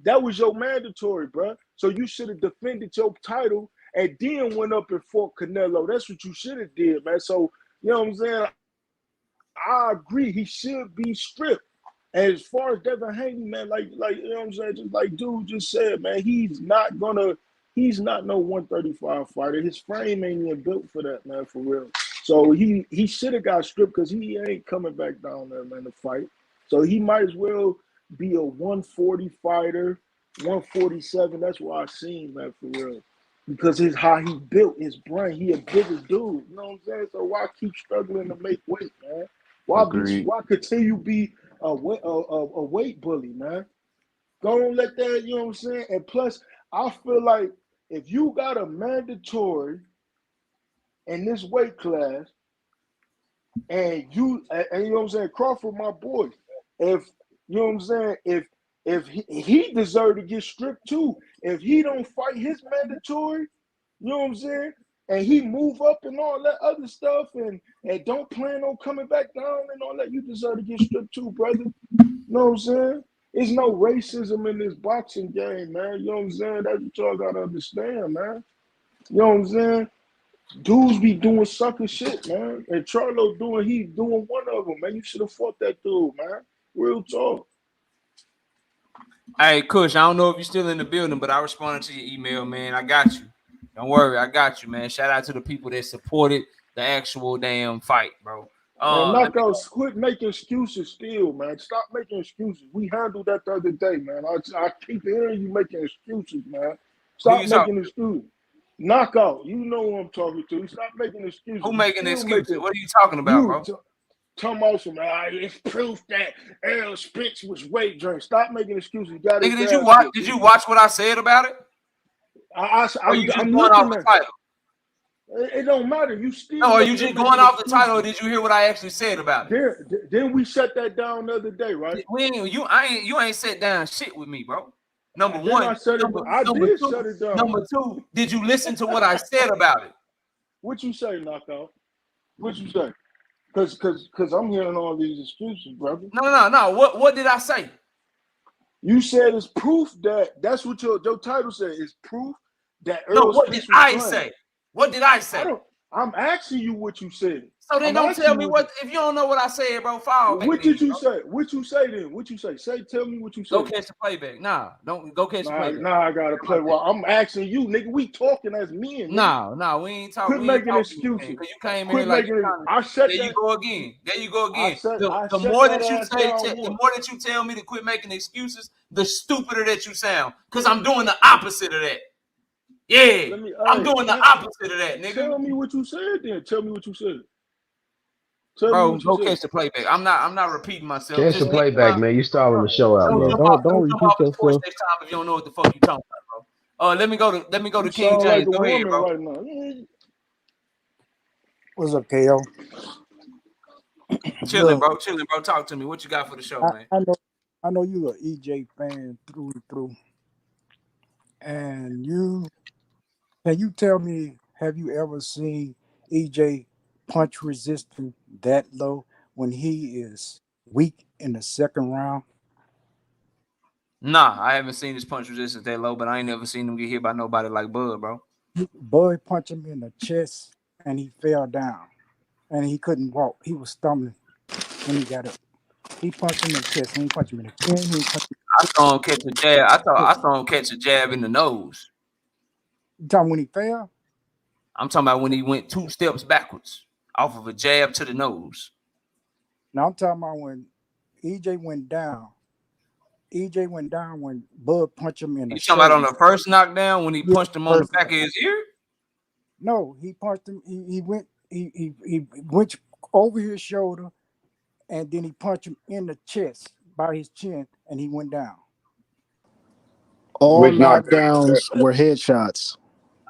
that was your mandatory, bro. So you should have defended your title and then went up and fought Canelo. That's what you should have did, man. So, you know what I'm saying? I agree. He should be stripped. And as far as Devin Haney, man, like you know what I'm saying, just like dude just said, man, he's not no 135 fighter. His frame ain't even built for that, man, for real. So he should have got stripped because he ain't coming back down there, man, to fight. So he might as well be a 140 fighter, 147. That's what I seen, man, for real. Because how he built his brain, he a bigger dude. You know what I'm saying? So why keep struggling to make weight, man? Agreed. Why continue be a weight bully, man? Don't let that, you know what I'm saying? And plus, I feel like if you got a mandatory in this weight class, and you know what I'm saying, Crawford, my boy, if you know what I'm saying, if If he deserved to get stripped too. If he don't fight his mandatory, you know what I'm saying? And he move up and all that other stuff and don't plan on coming back down and all that, you deserve to get stripped too, brother. You know what I'm saying? There's no racism in this boxing game, man. You know what I'm saying? That's what y'all gotta understand, man. You know what I'm saying? Dudes be doing sucker shit, man. And Charlo he's doing one of them, man. You should have fought that dude, man. Real talk. Hey, Kush, I don't know if you're still in the building, but I responded to your email, man. I got you. Don't worry, I got you, man. Shout out to the people that supported the actual damn fight, bro. Man, Knockouts, quit making excuses still, man. Stop making excuses. We handled that the other day, man. I keep hearing you making excuses, man. Stop making excuses. Knockout, you know who I'm talking to. Stop making excuses. Who making excuses? What are you talking about, bro? Talking about some, it's proof that Errol Spence was weight drained. Stop making excuses. Nigga, did you watch what I said about it? I'm looking off the title. It don't matter. You still. No, are you just going off the title, or did you hear what I actually said about it? Then we shut that down the other day, right? You ain't set down shit with me, bro. Number one. I did shut it down. Number two, did you listen to what I said about it? What you say, Knockout? What you say? Because I'm hearing all these excuses, brother. No. What did I say? You said it's proof that's what your title said. It's proof that Errol. No, what did I say? What did I say? I'm asking you what you said. So then don't tell me what if you don't know what I said, bro. Fall back. What did you say? What you say then? What you say? Tell me what you said. Go catch the playback. Nah, don't go catch the playback. Nah, I gotta play. Well, I'm asking you, nigga. We talking as men. Nah, we ain't talking. Quit making excuses. Because you came in like you go again. There you go again. The more that you tell me to quit making excuses, the stupider that you sound. Because I'm doing the opposite of that. Yeah, I'm doing the opposite of that, nigga. Tell me what you said then. Tell me what you said. Bro, go catch the playback. I'm not repeating myself. Catch the playback, man. You stalling the show out, bro. Don't repeat yourself. Next time if you don't know what the fuck you talking about, bro. Let me go to King James. Go ahead, bro. Right What's up, KO? Chilling, bro. Talk to me. What you got for the show, man? I know you an EJ fan through and through. And can you tell me, have you ever seen EJ punch resistant that low when he is weak in the second round? Nah, I haven't seen his punch resistance that low, but I ain't never seen him get hit by nobody like Bud, bro. Bud punched him in the chest and he fell down and he couldn't walk. He was stumbling when he got up. He punched him in the chest. He didn't punch him in the chin. I saw him catch a jab. I saw him catch a jab in the nose. You talking when he fell? I'm talking about when he went 2 steps backwards off of a jab to the nose. Now I'm talking about when EJ went down. EJ went down when Bud punched him in the shoulder. You talking about on the first knockdown when he punched him on the back of his ear? No, he punched him. He went over his shoulder, and then he punched him in the chest by his chin, and he went down. All knockdowns were headshots.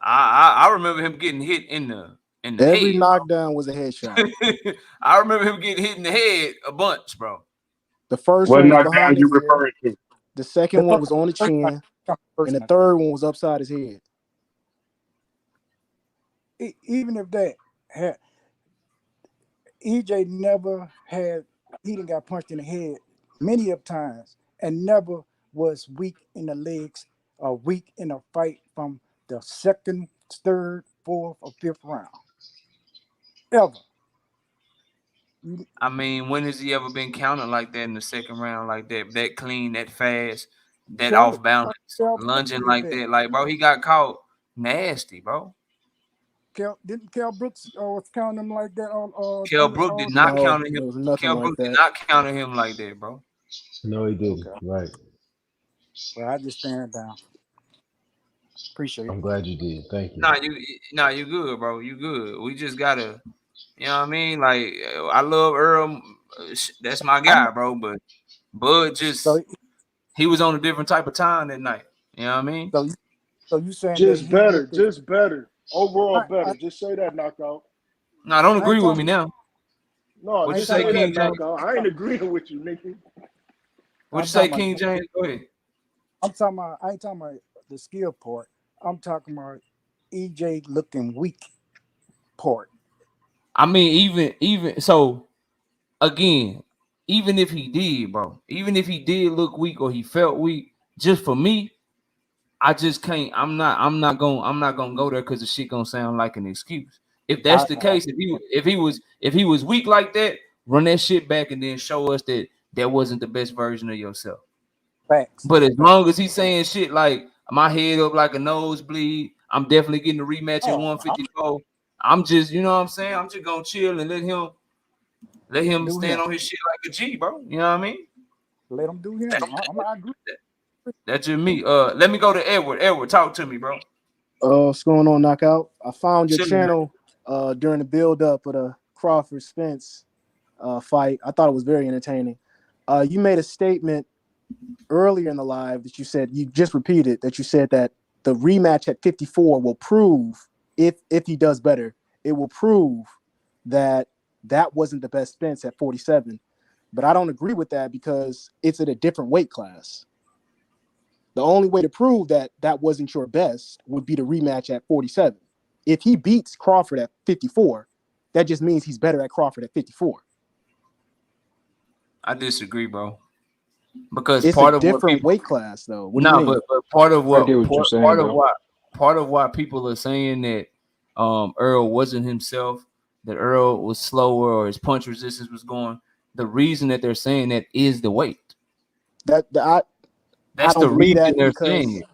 I remember him getting hit in the Every head. knockdown was a headshot. I remember him getting hit in the head a bunch, bro. The first one was behind his ear. The second one was on the chin, and the third one was upside his head. Even if that had EJ never had, he done got punched in the head many of times and never was weak in the legs or weak in a fight from the second, third, fourth, or fifth round. Ever. I mean, when has he ever been counted like that in the second round, like that clean, that fast, that off balance, lunging like that? Like, bro, he got caught nasty, bro. Didn't Kell Brooks was counting him like that? Kell Brooks did not count him. Kell Brooks did not count him like that, bro. No, he didn't. Okay. Right. Well, I just stand down. Appreciate it. I'm glad you did. Thank you. You good, bro. You good. We just gotta, you know what I mean? Like, I love Errol. That's my guy, bro. But Bud just, he was on a different type of time that night. You know what I mean? So you saying just better. Overall better. Just say that, Knockout. No, don't agree with me now. No, just say that, Knockout. I ain't agreeing with you, nigga. What you I'm say, talking King about. James? Go ahead. I'm talking about. I ain't talking about the skill part. I'm talking about EJ looking weak part. I mean, even so, again, even if he did, bro, even if he did look weak or he felt weak, just for me, I just can't. I'm not gonna go there because the shit gonna sound like an excuse. If that's the case, if he was weak like that, run that shit back and then show us that that wasn't the best version of yourself. Facts. But as long as he's saying shit like my head up like a nosebleed, I'm definitely getting a rematch at Oh, 154. I'm just, you know what I'm saying? I'm just gonna chill and let him do stand him. on his shit like a G, bro. You know what I mean? Let him do him. I agree. That's just me. Let me go to Edward. Edward, talk to me, bro. What's going on, Knockout? I found your Chilling, man. channel during the build-up of the Crawford Spence fight. I thought it was very entertaining. You made a statement earlier in the live that you said, you just repeated that you said that the rematch at 54 will prove, if he does better, it will prove that that wasn't the best Spence at 47. But I don't agree with that because it's at a different weight class. The only way to prove that that wasn't your best would be the rematch at 47. If he beats Crawford at 54, that just means he's better at Crawford at 54. I disagree, bro. Because It's a part of what different people weight class, though. What do you mean? but part of I what get what you're saying, though. part of why people are saying that Errol wasn't himself, that Errol was slower or his punch resistance was going. The reason that they're saying that is the weight. I That's don't the believe reason that they're because saying it.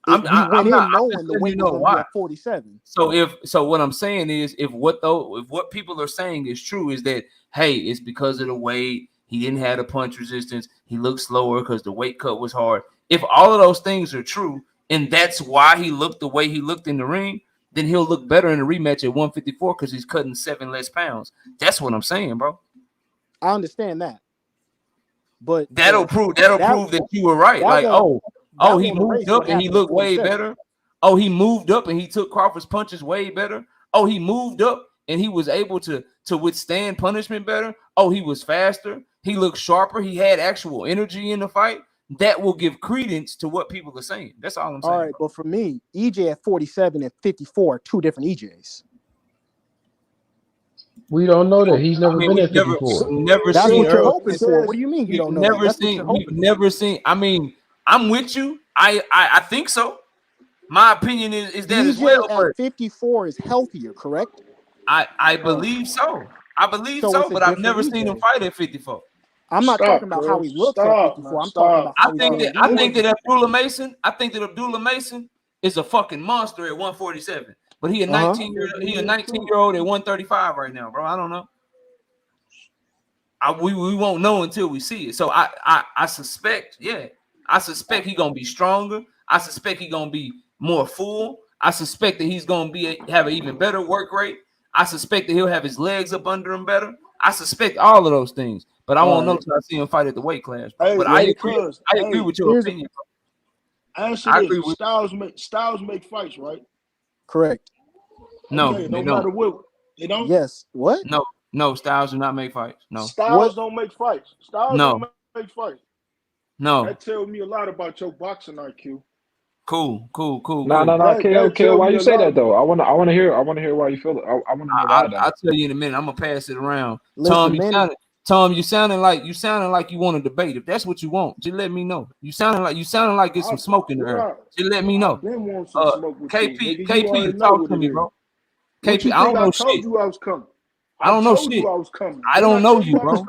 I'm went not. in I'm just knowing the letting you weight was know going to be why. at 47. So what I'm saying is, if what people are saying is true, is that hey, it's because of the weight. He didn't have the punch resistance. He looked slower because the weight cut was hard. If all of those things are true, and that's why he looked the way he looked in the ring, then he'll look better in the rematch at 154 because he's cutting 7 less pounds. That's what I'm saying, bro. I understand that, but That'll prove that you were right. that Like, won't he moved erase up what and he happened at looked way 47. better. Oh, he moved up and he took Crawford's punches way better. Oh, he moved up and he was able to withstand punishment better. Oh, he was faster. He looked sharper. He had actual energy in the fight. That will give credence to what people are saying. That's all I'm saying. All right, but for me, EJ at 47 and 54 are two different EJs. We don't know that. He's never been We've at 54. never That's seen what you're Errol. hoping for. What do you mean you don't know that? That's what you're We've hoping for. never seen. I mean, I'm with you. I think so. My opinion is that as well, EJ at but 54 is healthier, correct? I believe so. I believe So so, it's a but I've different never seen him EJ. fight at 54. I'm not talking Stop, about how he cuz. looks at Stop, 54. man. I'm talking Stop. about how he's I being think used. that Abdullah Mason is a fucking monster at 147. But he a 19-year-old at 135 right now, bro. I don't know. We won't know until we see it. So I suspect, I suspect he's gonna be stronger. I suspect he's gonna be more full. I suspect that he's gonna have an even better work rate. I suspect that he'll have his legs up under him better. I suspect all of those things, but I won't know till I see him fight at the weight class, bro. But I agree with your opinion, bro. Answer I this. agree with Styles make fights, right? Correct. no, Okay, they no don't. matter what. They don't? Yes. What? No, Styles do not make fights. No. Styles don't make fights. Styles No. don't make fights. No. That tells me a lot about your boxing IQ. Cool. No, That KO. tell Why me you a say lot. that though? I wanna hear why you feel it. I wanna know why though. I'll tell you in a minute. I'm gonna pass it around. Listen, Tom, you sounding like you want to debate. If that's what you want, just let me know. You sounding like there's some smoke in the air. Just let me know. I've been wanting some smoke with you. Nigga, you already KP, know talk what to it me, is. bro. What KP, you I think don't I know told shit. you I was coming? I don't know told shit. you I was coming. I don't know you, bro.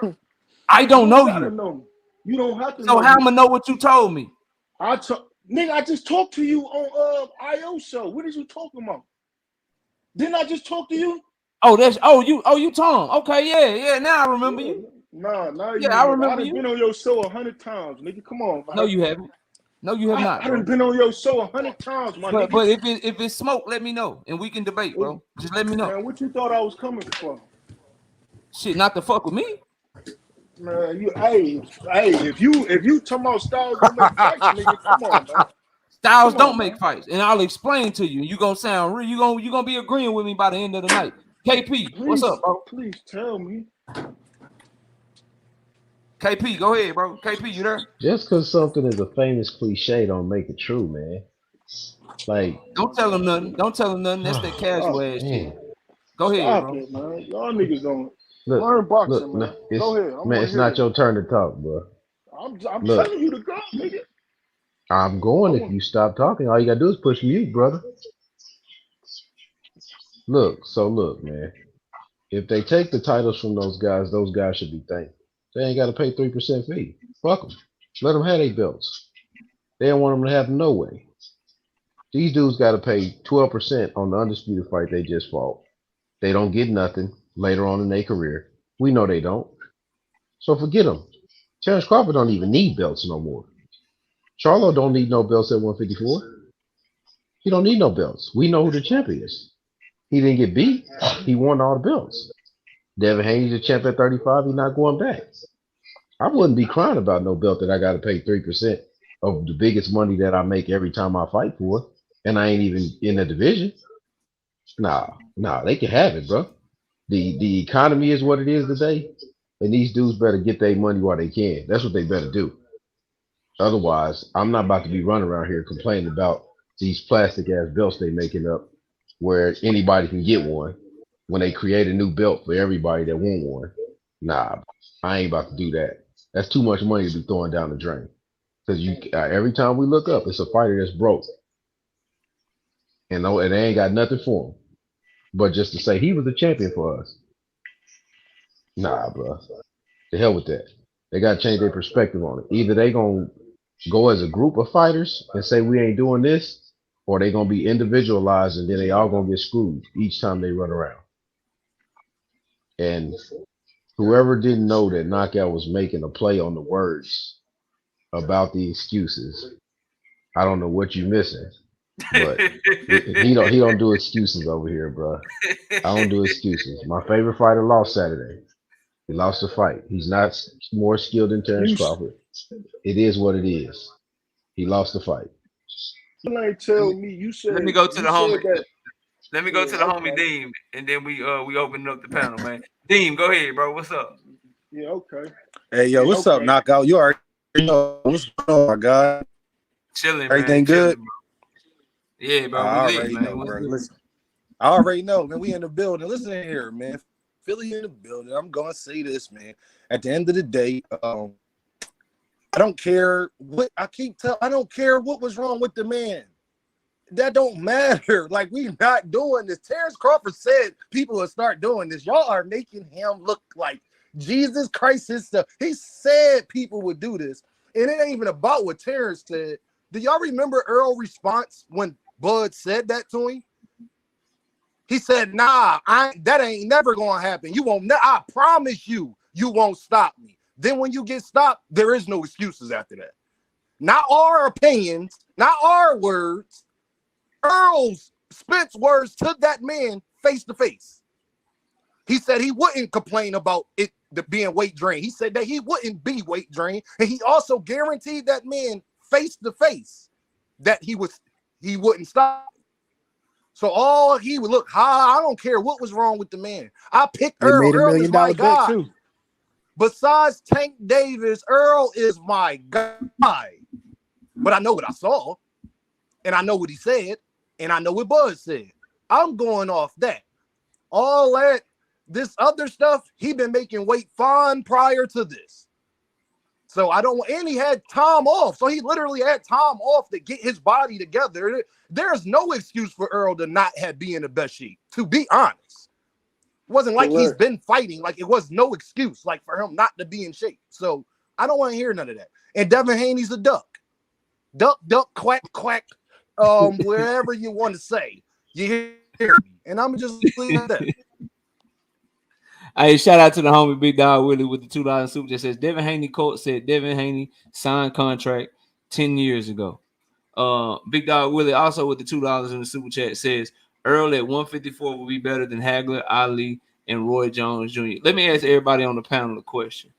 I don't know you. You don't have to So know how me. am I know what you told me? Nigga, I just talked to you on IO show. What is you talking about? Didn't I just talk to you? You Tom. Okay, yeah. Now I remember you. Nah, you Yeah, I remember. I remember done you. been on your show 100 times, nigga. Come on, man. No, you haven't. No, you have not, I done bro. been on your show 100 times, my nigga. But if it's smoke, let me know and we can debate, bro. Just let me know. Man, what you thought I was coming for? Shit, not to fuck with me. Man, if you talking about Styles don't make fights, nigga, come on, man. Styles don't make fights, and I'll explain to you. You gonna sound real. You gonna be agreeing with me by the end of the night. KP, what's up, bro? Please tell me. KP, go ahead, bro. KP, you there? Just because something is a famous cliche don't make it true, man. Like, Don't tell him nothing. Don't tell him nothing. That's that casual Stop. ass shit. man, Go ahead, Stop bro. it, man. Y'all niggas don't look, learn boxing, look, no, man. Go ahead. I want to it's hear not this. your turn to talk, bro. I'm Look, telling you to go, nigga. I'm I going. If want. you stop talking, all you gotta do is push mute, brother. Look, man. If they take the titles from those guys should be thankful. They ain't got to pay 3% fee. Fuck them. Let them have their belts. They don't want them to have them no way. These dudes got to pay 12% on the undisputed fight they just fought. They don't get nothing later on in their career. We know they don't. So forget them. Terrence Crawford don't even need belts no more. Charlo don't need no belts at 154. He don't need no belts. We know who the champ is. He didn't get beat. He won all the belts. Devin Haney, the champ at 35, he's not going back. I wouldn't be crying about no belt that I got to pay 3% of the biggest money that I make every time I fight for, and I ain't even in the division. Nah, they can have it, bro. The economy is what it is today, and these dudes better get their money while they can. That's what they better do. Otherwise, I'm not about to be running around here complaining about these plastic ass belts they making up where anybody can get one when they create a new belt for everybody that want one. Nah, I ain't about to do that. That's too much money to be throwing down the drain. Because every time we look up, it's a fighter that's broke, and they ain't got nothing for him. But just to say he was a champion for us, nah, bro. The hell with that. They got to change their perspective on it. Either they gonna go as a group of fighters and say we ain't doing this, or they gonna be individualized and then they all gonna get screwed each time they run around. And whoever didn't know that Knockout was making a play on the words about the excuses, I don't know what you missing, but he don't do excuses over here, bro. I don't do excuses. My favorite fighter lost Saturday. He lost the fight. He's not more skilled than Terrence You Crawford. It is what it is. He lost the fight. still ain't Let tell me, me. let me go to the homie. That. Let me go Yeah. to the homie Okay. Deem, and then we open up the panel, man. Deem, go ahead, bro. What's up? Yeah. Okay. Hey, yo, what's up, Okay. Knockout? You already know what's going on, my God. Chilling, man. Everything Chilling, good? bro. Yeah, bro. We I lit, already man. know, What's bro. good? Listen, I already know, man. We in the building. Listen here, man. Philly in the building. I'm gonna say this, man. At the end of the day, I don't care what I keep telling. I don't care what was wrong with the man. That don't matter. Like, we not doing this. Terrence Crawford said people will start doing this. Y'all are making him look like Jesus Christ himself. He said people would do this. And it ain't even about what Terrence said. Do y'all remember Errol's response when Bud said that to him? He said, nah, that ain't never gonna happen. You won't, I promise you won't stop me. Then when you get stopped, there is no excuses after that. Not our opinions, not our words. Errol's Spence words to that man face to face. He said he wouldn't complain about it being weight drain. He said that he wouldn't be weight drain, and he also guaranteed that man face to face that he wouldn't stop. So all he would look, I don't care what was wrong with the man. I picked They Errol. made $1 Errol is million my bet guy. too. Besides Tank Davis, Errol is my guy. But I know what I saw, and I know what he said, and I know what Buzz said. I'm going off that. All that, this other stuff, he been making weight fine prior to this. So I don't, and he had time off. So he literally had time off to get his body together. There's no excuse for Errol to not be in the best shape, to be honest. It wasn't like he's been fighting. Like, it was no excuse, like, for him not to be in shape. So I don't want to hear none of that. And Devin Haney's a duck. Duck, duck, quack, quack, wherever you want to say. You hear me. And I'm just leave it at that. Hey, shout out to the homie Big Dog Willie with the $2 super that says Devin Haney court said Devin Haney signed contract 10 years ago. Big Dog Willie also with the $2 in the super chat says Errol at 154 will be better than Hagler, Ali, and Roy Jones Jr. Let me ask everybody on the panel a question.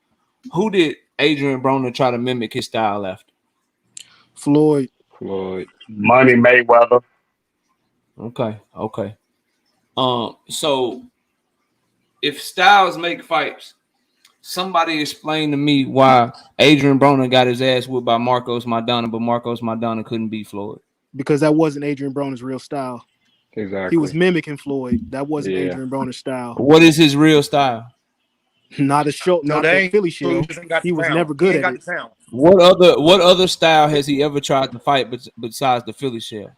Who did Adrian Broner try to mimic his style after? Floyd. Money Mayweather. Okay. So if styles make fights, Somebody explain to me why Adrian Broner got his ass whipped by Marcos Maidana, but Marcos Maidana couldn't beat Floyd. Because that wasn't Adrian Broner's real style. Exactly. He was mimicking Floyd. That wasn't Yeah. Adrian Broner's style. What is his real style? Not a show, No, not they the ain't. Philly He shell. just ain't got He the was talent. never He good ain't at got it. the talent. What other style has he ever tried to fight besides the Philly shell?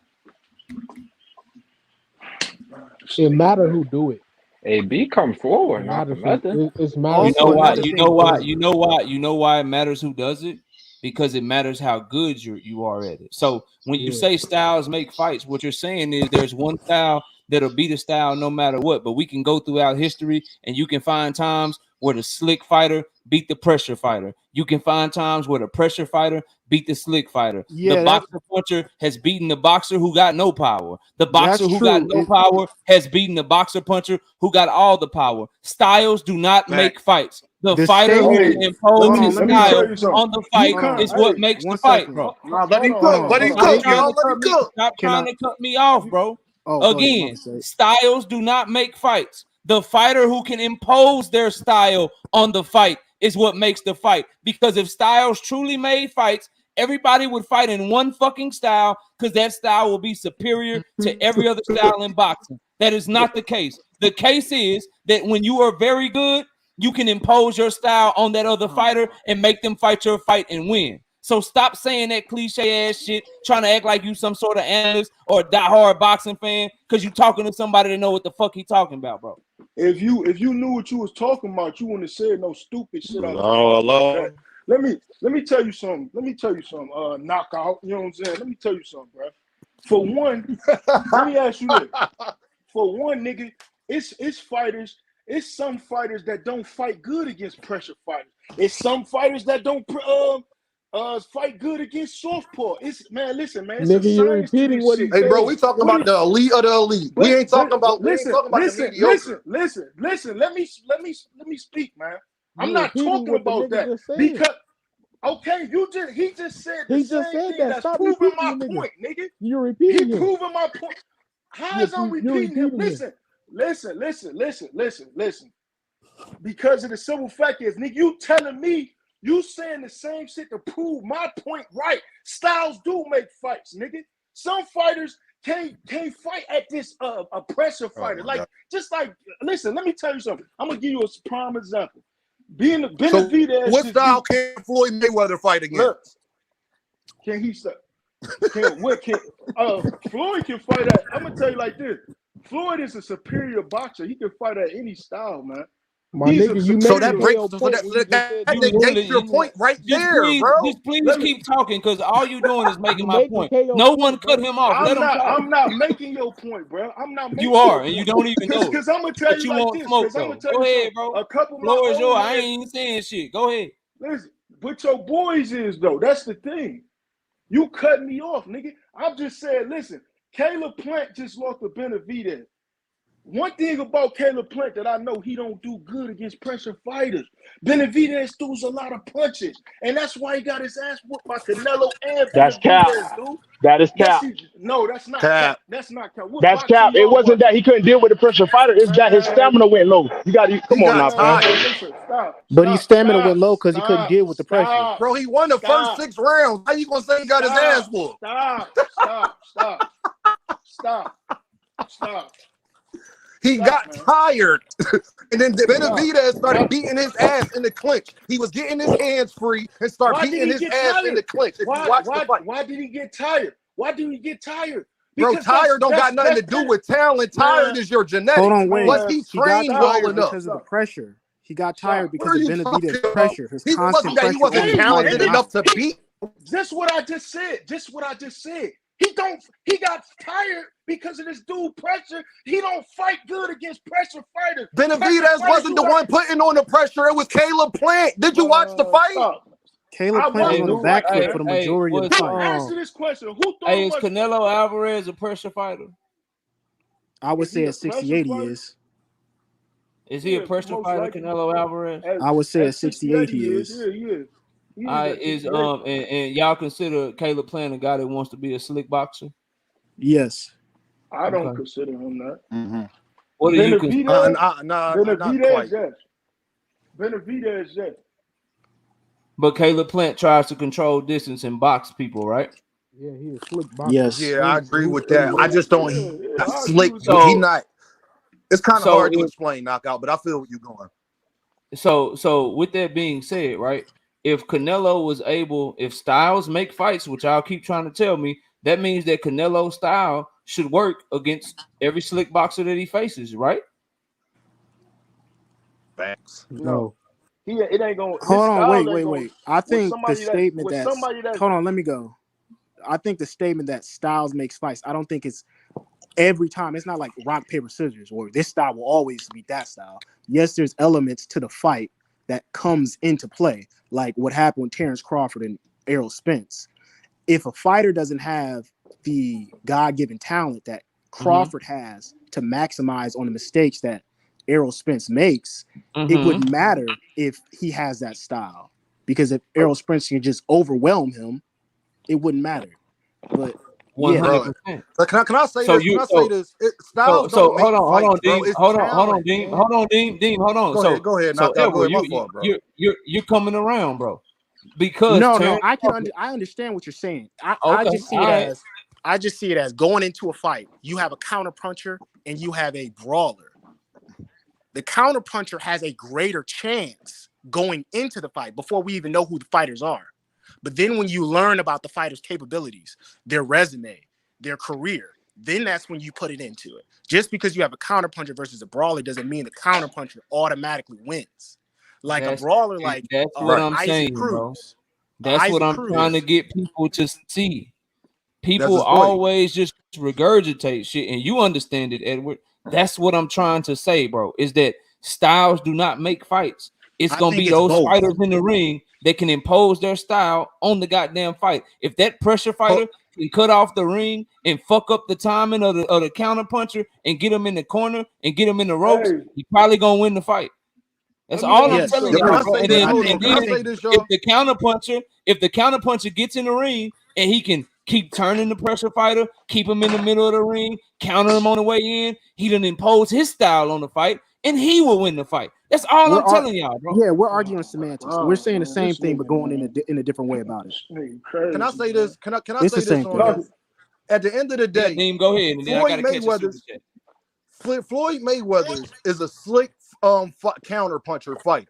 It matter who do it. AB come forward, It not for matters who. nothing. It's matters. You know Also, why? another You thing know why? was You know why? You know why it matters who does it? Because it matters how good you are at it. So when you Yeah. say styles make fights, what you're saying is there's one style that'll beat a style no matter what. But we can go throughout history and you can find times where the slick fighter beat the pressure fighter. You can find times where the pressure fighter beat the slick fighter. Yeah, The boxer puncher has beaten the boxer who got no power. The boxer that's who got true. no power has beaten the boxer puncher who got all the power. Styles do not make fights. The The fighter who statement. can Hey, impose let me his let me style tell you something. on the You fight Hold can't. on. is what Hey, makes the One fight, second. bro. Nah, let him hold on, cook. Let hold him on. Stop cook, trying y'all. to Let cut him me. cook. Stop Can trying I? to cut me off, bro. Oh, go ahead. My Again, mistake. styles do not make fights. The fighter who can impose their style on the fight is what makes the fight. Because if styles truly made fights, everybody would fight in one fucking style because that style will be superior to every other style in boxing. That is not the case. The case is that when you are very good, you can impose your style on that other fighter and make them fight your fight and win. So stop saying that cliche ass shit, trying to act like you some sort of analyst or a diehard boxing fan because you talking to somebody that know what the fuck he talking about, bro. If you knew what you was talking about, you wouldn't have said no stupid shit out your Hello, mouth like that. hello. Let me tell you something. Knockout. You know what I'm saying? Let me tell you something, bro. For one, let me ask you this. For one, nigga, it's fighters. It's some fighters that don't fight good against pressure fighters. It's some fighters that don't fight good against southpaw. It's listen, man. It's a Nigga, you're science to repeating this what he shit, Hey, man. bro, said. we talking What about is the elite of the elite. We ain't talking about listen, the mediocre. listen. Let me speak, man. I'm You're not repeating talking what the about nigga that just said. because okay, he just said the He just same said thing that. that's Stop proving repeating my the nigga. point, nigga. You're He repeating him. proving my point. How is I'm You're repeating him? repeating him. Listen. Because of the simple fact is, nigga, you telling me you saying the same shit to prove my point right. Styles do make fights, nigga. Some fighters can't fight at this a pressure Oh fighter. my Like God. just like listen, let me tell you something. I'm gonna give you a prime example. Being So Benavidez what just style beat. can Floyd Mayweather fight Look, against? can he stop? Floyd can fight at. I'm gonna tell you like this. Floyd is a superior boxer. He can fight at any style, man. My He's a nigga, you So made that the superior. breaks KO so point when you just said that You negates your really point right just there, bro. Let please me. keep talking because all you doing is making you my making point. KO No one point, cut bro. him off. Let him talk. I'm not making your point, bro. I'm not You making are, your and you point. don't even know it. Cause I'm gonna tell But you you like want this. smoke Cause I'm gonna though. tell Go you ahead, something. bro. A couple of my Floor is old yours. I heads. ain't even saying shit. Go ahead. Listen, but your boys is though. That's the thing. You cut me off, nigga. I'm just saying. Listen, Caleb Plant just lost to Benavidez. One thing about Caleb Plant that I know, he don't do good against pressure fighters. Benavidez throws a lot of punches, and that's why he got his ass whooped by Canelo and That's cap. Benavidez, dude. That is Yes, cap. no, that's not cap. Cap. That's not cap. What That's boxing cap. It y'all wasn't that watching? he couldn't deal with the pressure fighter. It's that his Man, stamina went low. You got to He come on now, got fam. man, tired. listen, But his stamina went low because he couldn't deal with the pressure. Bro, he won the first 6 rounds. How you gonna say he got his ass whooped? Stop. He Stop, got man. tired. And then Stop. Benavidez started Why, beating his ass in the clinch. He was getting his hands free and start why did beating he his get ass in tired? the clinch. If you Why watch the fight. did he get tired? Why did he get tired? Bro, Because tired don't got nothing to do with talent. Tired man, is your Hold genetics. on, wait. Was man, he He got trained stop, well tired man. enough? because of the pressure. He got tired Stop. What because are of you Benavidez' talking about? pressure, his He constant wasn't that he pressure on wasn't his Okay, fight. talented and enough to beat. just what I just said. He got tired because of this dude pressure. He don't fight good against pressure fighters. Pressure Benavidez fighters, wasn't you the got one putting on the pressure. It was Caleb Plant. Did you watch the fight? stop. Caleb I Plant was Hey, watched on the the who? back fight, foot Hey, for man. the hey, majority of the what's Who fight. answer this question? Who thought Hey, it is was Canelo Alvarez a pressure fighter? I would is say he a at pressure 68 he fighter? is. Is he a Yeah, pressure most fighter, likely. Canelo Alvarez? At, I would say at at 68 68 he he is. is. Yeah, he is. He is I at is 68. and y'all consider Caleb Plant a guy that wants to be a slick boxer? Yes. I don't Okay. consider him that. Mm-hmm. What do you consider? Benavidez, Nah, not Benavidez, quite. yes. Benavidez, yes. But Caleb Plant tries to control distance and box people, right? Yeah, he a slick boxer. Yes. Yeah, I agree He's with pretty that. I good. just don't. Yeah, He yeah, not I agree slick. with that. He So not. It's kind of so hard to if explain knockout, but I feel what you're going. so with that being said, right? If Canelo was able, if Styles make fights, which I'll keep trying to tell me, that means that Canelo style should work against every slick boxer that he faces, right? Facts. No, No. it ain't gonna. His Hold on, style wait, ain't wait, gonna. wait. I With think the somebody that, statement with that's somebody that, hold on, let me go. I think the statement that Styles makes fights, I don't think it's every time. It's not like rock, paper, scissors, or this style will always beat that style. Yes, there's elements to the fight that comes into play, like what happened with Terrence Crawford and Errol Spence. If a fighter doesn't have the God-given talent that Crawford has to maximize on the mistakes that Errol Spence makes, it wouldn't matter if he has that style. Because if Errol Spence can just overwhelm him, it wouldn't matter. But yeah, 100%. Can I say So this? Can you I say this? so Styles don't hold make on, fights, bro. Dean. It's Hold on, talent, Dean. man. Hold on, Dean. Hold on. Go ahead, So knockout. Go Edward, ahead. My fault, bro. you're coming around, bro. Because no, Terrence I Crawford. understand what you're saying. I Okay, just see all it right. as going into a fight. You have a counter puncher and you have a brawler. The counter puncher has a greater chance going into the fight before we even know who the fighters are. But then when you learn about the fighter's capabilities, their resume, their career, then that's when you put it into it. Just because you have a counter puncher versus a brawler doesn't mean the counter puncher automatically wins. Like a That's brawler like that's what Right. I'm Isaac saying, bro. Cruz. That's what Isaac I'm trying to Cruz. get people to see. That's People his point. always just regurgitate shit, and you understand it, Edward. That's what I'm trying to say, bro. Is that styles do not make fights. It's I gonna think be it's those both. fighters in the ring that can impose their style on the goddamn fight. If that pressure fighter can cut off the ring and fuck up the timing of the counter puncher and get him in the corner and get him in the ropes, hey, he probably gonna win the fight. That's let me all ask I'm you Yes, telling Yo, something. can y'all, I bro. say And but this? then, I Hold on. and think Can I then say this, if y'all? the counter puncher and he can keep turning the pressure fighter, keep him in the middle of the ring, counter him on the way in, he done impose his style on the fight, and he will win the fight. That's all I'm telling y'all, bro. we're arguing Oh my semantics. We're God, saying the man, same this thing but nigga, going man, in a different way about it. this nigga Can I crazy, say man. this? Can I It's the say this same on thing. Talk, this? At the end of the Yeah, day, Dean, go ahead, and then I Floyd gotta catch a super Mayweather's chat. Floyd Mayweather's is a slick counter puncher fighter.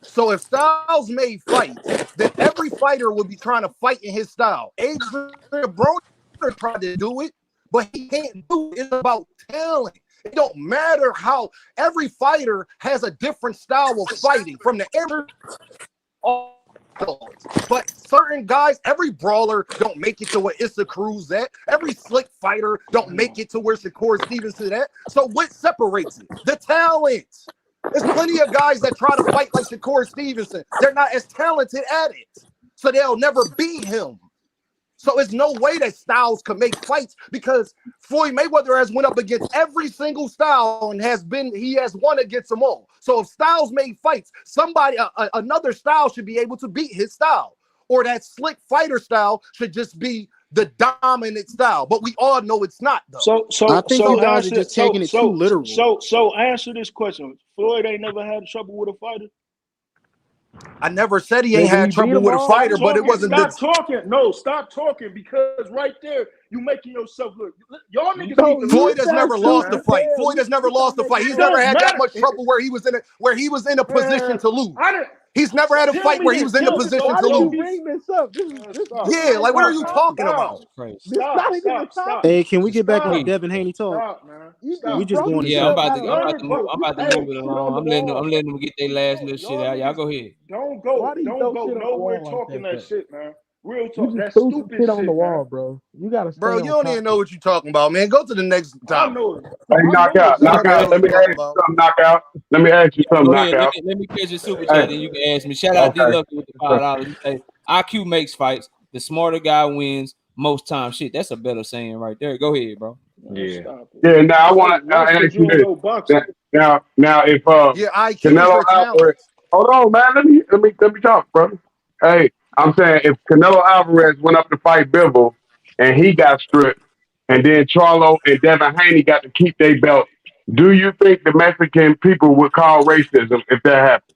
So if Styles made fights, then every fighter would be trying to fight in his style. Adrian Broner tried to do it, but he can't do it. It's about talent. It don't matter how every fighter has a different style of fighting from the amateur. But certain guys, every brawler don't make it to where Issa Cruz at. Every slick fighter don't make it to where Shakur Stevenson at. So what separates it? The talent. There's plenty of guys that try to fight like Shakur Stevenson. They're not as talented at it. So they'll never beat him. So it's no way that Styles can make fights because Floyd Mayweather has went up against every single style and he has won against them all. So if Styles made fights, another style should be able to beat his style, or that slick fighter style should just be the dominant style. But we all know it's not though. I think you so guys are answer, just taking it too literal. so answer this question. Floyd ain't never had trouble with a fighter. I never said he Yeah, ain't did he had beat trouble him with a all? fighter, but it wasn't the. Stop talking. No, stop talking because right there you making yourself look. Y'all niggas No, need to you Floyd learn has sound never something, lost a man. stupid as fight. hell. Floyd has never You lost sound a fight. making He's It never don't had that matter. much trouble where he was in a position to lose. I didn't. He's never had a Tell fight me where he this. was in a Tell me. position Why to did you lose. bring this up? This Stop. Yeah, like what are you talking Stop. about? Crazy. This not even the Stop. topic. Hey, can we get back on the Stop. Devin Haney talk? Stop, man. You We Stop. just just broke going the in Listen. shit circles. out of Learn. everything. I'm You about to throw move it shit on along. the wall. I'm letting them get their last little shit Y'all out. Y'all niggas go ahead. don't Why do you throw go shit on the nowhere wall like talking that, that though? shit, man. Real You talk. just That threw some stupid shit on the shit, man. wall, bro. You gotta stay Bro, you on don't even know topic. what you're talking about, man. Go to the next I topic. know it. Hey, I know knockout, You don't know exactly what the knockout. what hell Let you're me you're ask talking talking you about. something, knockout. Let me ask you Yeah, something, go ahead. knockout. Let me catch a super Hey, chat, and you can ask me. Shout out D okay. Lucky with the $5. Hey, IQ makes fights. The smarter guy wins most times. Shit, that's a better saying right there. Go ahead, bro. about. Man, Yeah. stop it. Yeah. Now I Hey, want to that's because ask you you don't this. know boxing. Now, if Yeah, IQ is Canelo your Alvarez, talent. hold on, man. Let me talk, brother. Hey, I'm saying if Canelo Alvarez went up to fight Bivol and he got stripped, and then Charlo and Devin Haney got to keep their belt, do you think the Mexican people would call racism if that happened?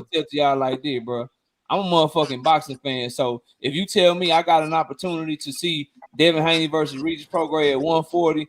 gonna tell to y'all like this, bro. I'm a motherfucking boxing fan. So if you tell me I got an opportunity to see Devin Haney versus Regis Prograis at 140,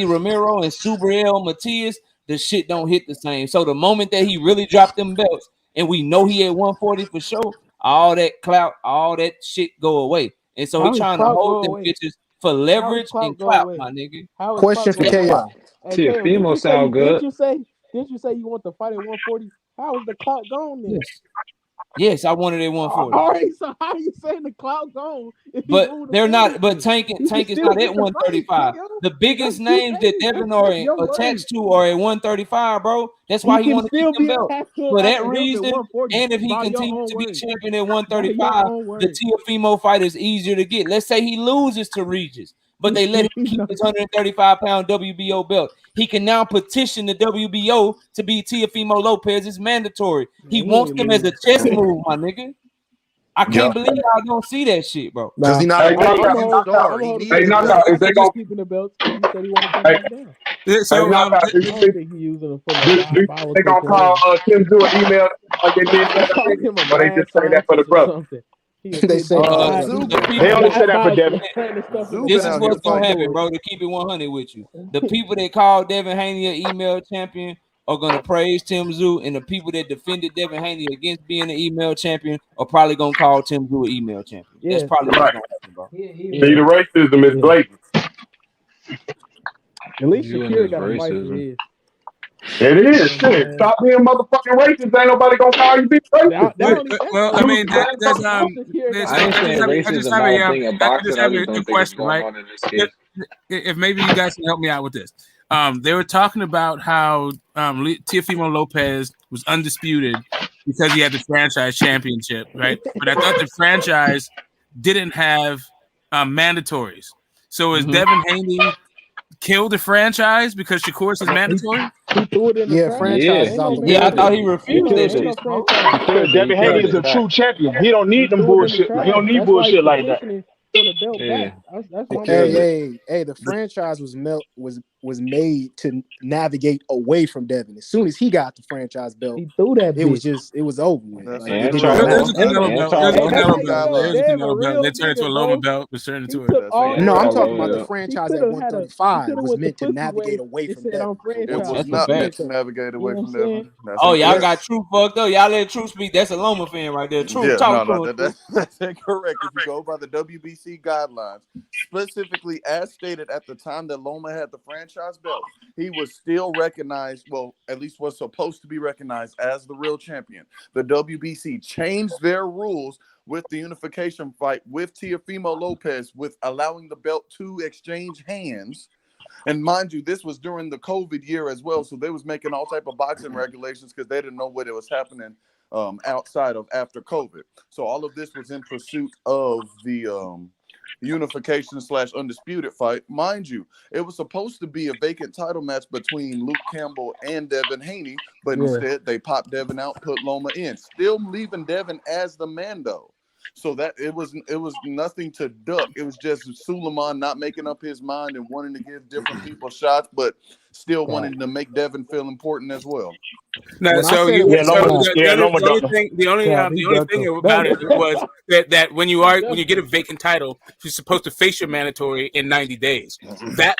Manny Romero and Subriel Matias, the shit don't hit the same. So the moment that he really dropped them belts, and we know he had 140 for sure, all that clout, all that shit go away. And so he How his trying to clout go hold them away? bitches for How his leverage clout and go clout, away? my nigga. How his Question clout for go That's away? why. KO. Hey, See, KO, female sound good. didn't you say you want the fight at 140? How is the clout gone then? Yes. Yes, I wanted at 140. All right, so how you saying the clout gone if he But moved to they're not. 40? But Tank He can is still not get at the fight, 135. KO. The biggest That's you names that saying. Devin That's are your attached words. to are at 135, bro. That's He why he can want to keep still them be belts. attached to him For at that the hilt at reason, 140 and if he by your continues own to be words. champion at By your 135, own the words. Teofimo fight is easier to get. Let's say he loses to Regis, but they let him keep No. his 135-pound WBO belt. He can now petition the WBO to be Teofimo Lopez. It's mandatory. He Man, he wants ain't them as a losing. chess move, my nigga. I Yeah. can't believe y'all don't see that shit, bro. Because Nah, he's not Hey, a I'm knockout. gonna pay-per-view hold star. I'm He gonna hold it Hey, needs down. the He knockout. said belts. he Is they said he's gonna? keeping the belts because he said he want to come Hey, back down. hey, So knockout. Do I you don't think think he's using him for no do side they gonna politics or call nothing. Tim do an email like they did They Devin call Haney, him a or they mad just say that for the scientist or brother? something. He a They shit. say He's for the brother. he's The Zoo They people only that say that for diabolical Devin. for planting stuff in the been this is out back here what's gonna fighting. happen, backdoors. bro. To keep it 100 with you, the people that call Devin Haney an email champion are gonna praise Tim Zoo, and the people that defended Devin Haney against being an email champion are probably gonna call Tim Zoo an email champion. That's Yeah, probably what's Right. gonna happen, bro. See, the yeah, racism is yeah. blatant. At least You and Shakira his got a fight for racism. his. It You is know what I'm shit. saying? Stop being motherfucking racist. Ain't nobody gonna call you being racist, That man. only that Well, I hey, mean, now now Shakira got I a ain't fight saying for his. I just racism. have I a don't think in I just boxing. I have just a don't think it's question, going right? on in this case. If maybe you guys can help me out with this. They were talking about how Teofimo Lopez was undisputed because he had the franchise championship, right? But I thought the franchise didn't have mandatories. So is Mhm. Devin Haney killed the franchise because Shakur's is He mandatory? threw it in the Yeah, trash. franchise Yeah, is Ain't out no the he Yeah, I killed window. thought it. mandatory. he He refused that killed Ain't it. no shit, Smoke. He franchise. Because killed it. He Devin Haney killed is it. a true Facts. champion. He don't He need them threw it in the bullshit. He trash. don't need bullshit like That's that. why he petitioning for the belt Yeah, back. That's he what I'm Hey, killed saying. it. the franchise was made to navigate away from Devin. As soon as he got the franchise belt, He threw that bitch. it was over with. That's Like a it And didn't true even There Charlo. was matter. a Hey, Canelo And belt. There was a hey, Charlo. that's Canelo how you belt. know There was a guidelines. Dev a Canelo belt. real They turned it to a nigga, Loma bro. belt. They turned it He to a took That's a all And the No, I'm other talking Charlo. about the shit. Yeah. He franchise could at have had a. He 135 could have was went the meant to pussy navigate way away and from said Devin. I'm It franchise. was That's a not fact. meant to Franchise. navigate You away know what I'm from Devin. saying? That's Oh, y'all got incorrect. Truth fucked up. Y'all let Truth speak. That's a Loma fan right there. Truth, Yeah, talk no, to no, him, Truth. that's incorrect. If you go by the WBC guidelines, specifically as stated at the time that Loma had the franchise belt, he was still recognized, well, at least was supposed to be recognized as the real champion. The WBC changed their rules with the unification fight with Teofimo Lopez, with allowing the belt to exchange hands. And mind you, this was during the COVID year as well, so they was making all type of boxing regulations because they didn't know what it was happening outside of after COVID. So all of this was in pursuit of the unification / undisputed fight. Mind you, it was supposed to be a vacant title match between Luke Campbell and Devin Haney, but Yeah. instead they popped Devin out, put Loma in, still leaving Devin as the Mando. So that it was nothing to duck. It was just Suleiman not making up his mind and wanting to give different people shots, but still Right. wanting to make Devin feel important as well. No, When I so said it you Yeah, was so Loma. Cap, Yeah, Loma the only ducked him. thing Cap, he the only ducked thing him. about it was that when Ducked you get a him. vacant title, you're supposed to face your mandatory in 90 days. That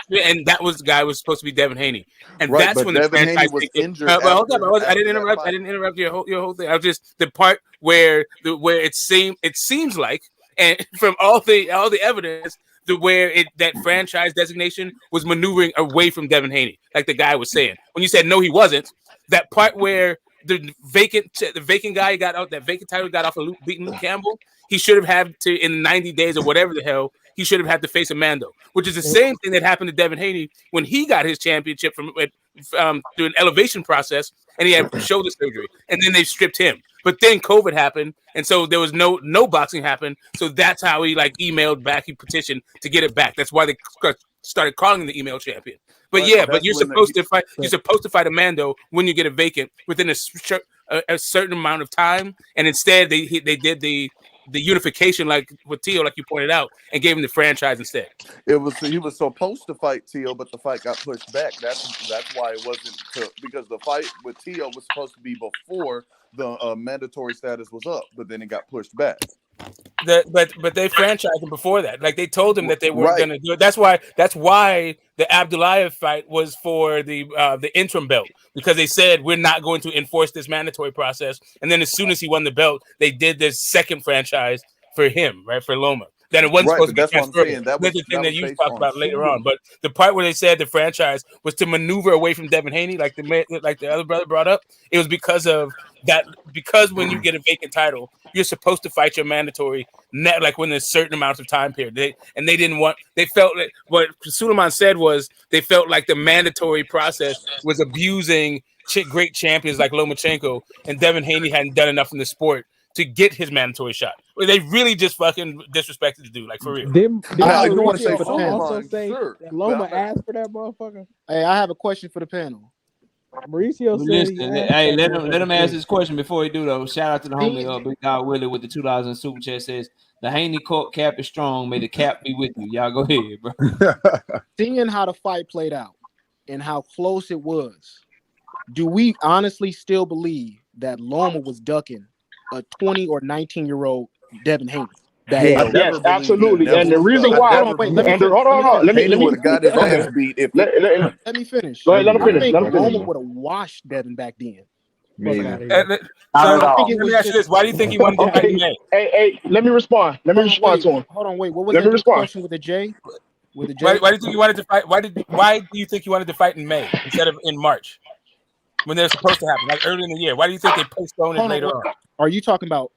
was the guy who was supposed to be Devin Haney, and Right, that's but when the Devin Haney franchise was takes it. injured But hold up, I after didn't that interrupt. I fight. didn't interrupt your whole thing. I was just the part where it seems like, and from all the evidence, that franchise designation was maneuvering away from Devin Haney, like the guy was saying. When you said no, he wasn't. That part where the vacant guy got out, that vacant title got off of beating Luke Campbell, he should have had to, in 90 days or whatever the hell, he should have had to face Amando, which is the same thing that happened to Devin Haney when he got his championship from through an elevation process, and he had shoulder surgery, and then they stripped him. But then COVID happened, and so there was no boxing happened. So that's how he emailed back, he petitioned to get it back. That's why they started calling him the email champion. But Right, yeah, but that's you're when supposed to fight. You're supposed to fight Amando when you get a vacant within a certain amount of time, and instead they did the unification like with Tio, like you pointed out, and gave him the franchise instead. he was supposed to fight Tio, but the fight got pushed back. That's why it wasn't because the fight with Tio was supposed to be before the mandatory status was up, but then it got pushed back. But they franchised him before that. Like they told him that they weren't Right. going to do it. That's why the Abdulayev fight was for the interim belt, because they said we're not going to enforce this mandatory process. And then as soon as he won the belt, they did this second franchise for him, right, for Loma. Then it wasn't Right, supposed but to be that's what I'm transferred. saying. That That's was the thing that you based talked on about later shooting. on. But the part where they said the franchise was to maneuver away from Devin Haney, like the other brother brought up, it was because of that. Because when you get a vacant title, you're supposed to fight your mandatory like within a certain amount of time period. They didn't want. They felt like what Suleiman said was they felt like the mandatory process was abusing great champions like Lomachenko, and Devin Haney hadn't done enough in the sport to get his mandatory shot. They really just fucking disrespected the dude, like for real. Didn't Now, if you want to say Mauricio also Suleiman, say sure. that but Loma I'm not- asked for that motherfucker? Hey, I have a question for the panel. Mauricio said he Listen, asked hey, that let him motherfucker ask too. his question before he do though. Shout out to the homie Seeing, Big Dog Willie with the $2 in super chat says the Haney court cap is strong. May the cap be with you. Y'all go ahead, bro. seeing how the fight played out and how close it was, do we honestly still believe that Loma was ducking a 20 or 19-year-old Devin Haney? That I Yes, never believed he absolutely. never And the was reason done. why, I hold on, never wait, let me believed Andrew, hold on, hold on. Haney would have got his go ass ahead. beat if let me finish. Go ahead, let him I finish. think Let him finish. Loma would have washed Devin back then. Fuck out of here. So Not at let all. It was me ask you just this: why do you think he wanted to fight in Okay, May? hey, let me respond. Let me respond to him. Hold on, wait. What was Let me that dude's respond. question with the J? With the Why J? do you think he wanted to fight? Why do you think he wanted to fight in May instead of in March when they're supposed to happen, like early in the year? Why do you think they postponed it Hold on, later wait. on? Are you talking about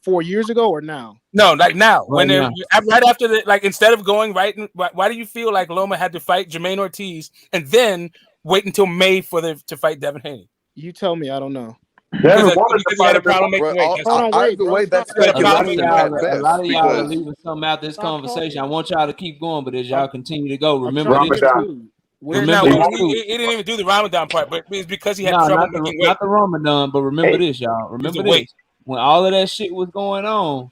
4 years ago or now? No, like now, when Right they're now. right after the like instead of going right. Why do you feel like Loma had to fight Jermaine Ortiz and then wait until May to fight Devin Haney? You tell me. I don't know. Because Devin wanted to he had fight a him. problem making Bro, weight. That's Hold on, wait, either bro. way, that's Stop. A lot of speculation y'all, at a best. lot of y'all are Because leaving something out this Stop conversation. I talking. want y'all to keep going, but as y'all I'm, continue to go, I'm remember trying to this. get a Ramadan. dude. What no, Remember this he too. didn't even do the Ramadan part, but it's because he had No, trouble not making the weight. Ramadan, but remember this, y'all. It's the Remember weight. this. When all of that shit was going on,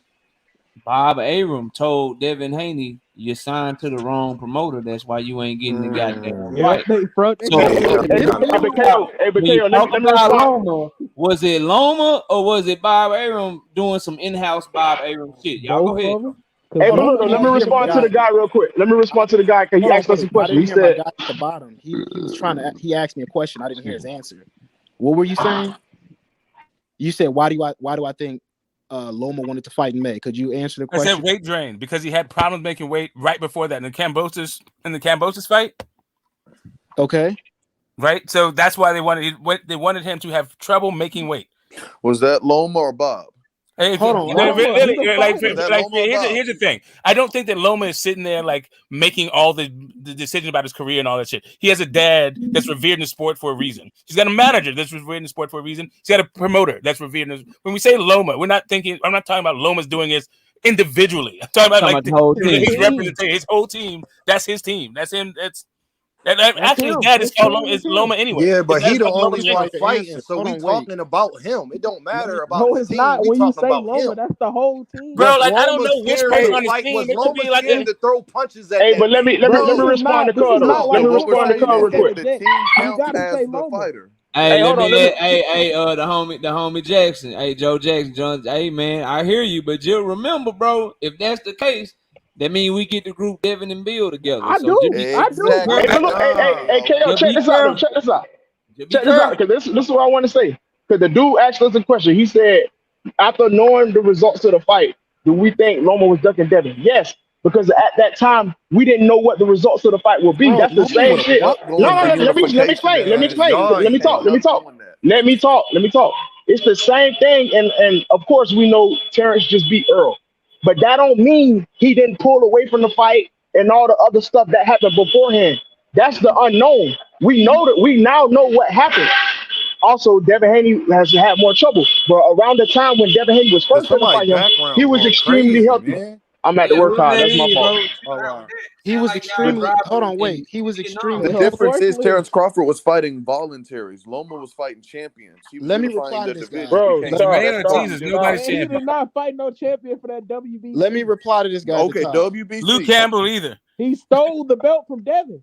Bob Arum told Devin Haney, "You signed to the wrong promoter. That's why you ain't getting the goddamn Yep, fight." they front. They So got when front. you Hey, talk about when you Bakeo, talk let me about respond. Loma, was it Loma or was it Bob Arum doing some in-house Bob Arum shit? Y'all go Both ahead. of them. Because Hey, but Hold look, on. though, I let me didn't hear my respond to guy. the guy real quick. Let me respond to the guy because he Hold on, asked us a wait. I question. didn't He hear my said, guy at the bottom. He was trying to. He asked me a question. I didn't hear his answer. What were you saying? You said why do I think Loma wanted to fight in May? Could you answer the I said question? weight drain because he had problems making weight right before that in the Cambosis fight, Okay. right? So that's why they wanted him to have trouble making weight. was that Loma or Bob? Hey, Hold on. Loma, he the like Was that Loma or Bob? here's the thing. I don't think that Loma is sitting there like making all the decisions about his career and all that shit. He has a dad that's revered in the sport for a reason. He's got a manager that's revered in the sport for a reason. He's got a promoter that's revered in the. When we say Loma, I'm not talking about Loma's doing this individually. I'm talking about Talking like about the whole team. his representation, his whole team. That's his team. That's him. That's actually his him. dad His is called team Loma. is Is him. Loma anyway. Yeah, His but dad's he the called only Lomachenko. one to fighting, answer. so Hold we on, wait. talking about him. It don't matter about No, the it's team. not. We When you talking say about Loma, him. that's the whole team. Bro, Was like I don't Loma know which scared person to on his fight? team. Was It could Loma be like scared to throw punches at hey, that but let me man? This is respond to not. This is Carter. not Let like me So what we're respond to football saying where you Carter is real say that the quick. the Jets. team You counts got to as say the Loma. fighter. Hey, Hey, let hold on. me Let me. the homie Jackson. Hey, Joe Jackson, John. Hey, man, I hear you, but just remember, bro, if that's the case, that means we get the group Devin and Bill together. I So just do. be I do. Exactly. Hey, But but look. Hey, KO, just check be this out though. careful. Check this out. Just be Check this out, careful. because this is what I want to say. Because the dude asked us a question. He said, after knowing the results of the fight, do we think Loma was ducking Devin? Yes, because at that time we didn't know what the results of the fight would be. Bro, That's the Loma same would have shit. walked. Up No, going no, for let me unification explain. Let me and explain. Y'all Let me ain't talk. ain't Let me up talk. doing that. Let me talk. Let me talk. It's the same thing, and of course we know Terrence just beat Earl, but that don't mean he didn't pull away from the fight and all the other stuff that happened beforehand. That's the unknown. We know that we now know what happened. Also, Devin Haney has had more trouble, but around the time when Devin Haney was Is first going to somebody fight him, he background was going extremely crazy, healthy. man? I'm at Hey, the work whoever hard. that That's my is, fault. bro, chill Oh out wow. with that. He Sound was like y'all extremely. Hold driving on, in wait. He was The extremely a healthy. difference is forklift. Terrence Crawford was fighting voluntaries. Loma was fighting champions. He was Let me unifying reply to the this division. guy. Bro, Became the stop, Jermaine best stop, Ortiz boxing is division. stop. nobody's Man, he champion. did not fight no champion for that Let me WBC. reply to this guy at the Okay, top. Luke WBC. Campbell either. He stole the belt from Devin.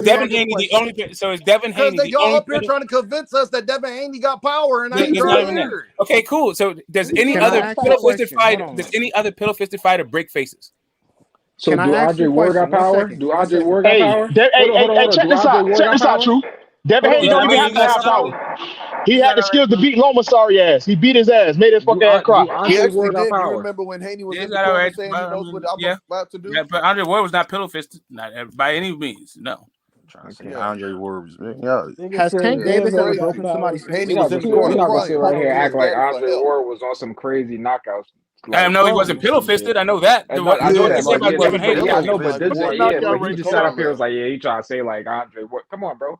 is Let me Devin ask you a Haney the question. only? So is Devin Because Haney the y'all only? up here trying to convince us that Devin Haney got power, and I ain't There's trying not to even that. hear it. Okay, cool. So does any Can I other ask you a pillow-fisted question? Hold fighter? on. Does any other pillow-fisted fighter break faces? So Can I do ask you Andre a Ward got question? One power? second. Do One Andre second. Ward got power? Hold on. Check Do this Andre out. Ward Check got this out, power? True. Devin Hold on. Haney Yeah, don't I even mean have he to got have stopped. power. He He had got the skills to already. beat Loma sorry ass. He beat his ass, made his fucking ass cry. Do He Andre actually Ward got did. You power? remember when Haney was He in the got corner already. saying he But, I knows what mean, I'm yeah, about to do? yeah. But Andre Ward was not pillow-fisted, not by any means. No. Trying to say Yeah. Andre Ward was, yeah. Nigga Has said Tank That's Davis ever Denver. crazy. broken somebody's face? Haney We was not in just the we corner not gonna sit crying, right telling here him and he act was like begging for Andre help. Ward was on some crazy knockouts I like know he wasn't Foles and pillow-fisted. shit. I know that. And What, I what know they that, say but about yeah, Devin but Haney? yeah, I Was know, he? but Like this, Ward yeah, was but he begging just for sat up help, here man. was like, yeah, he trying to say like Andre Ward. Come on, bro.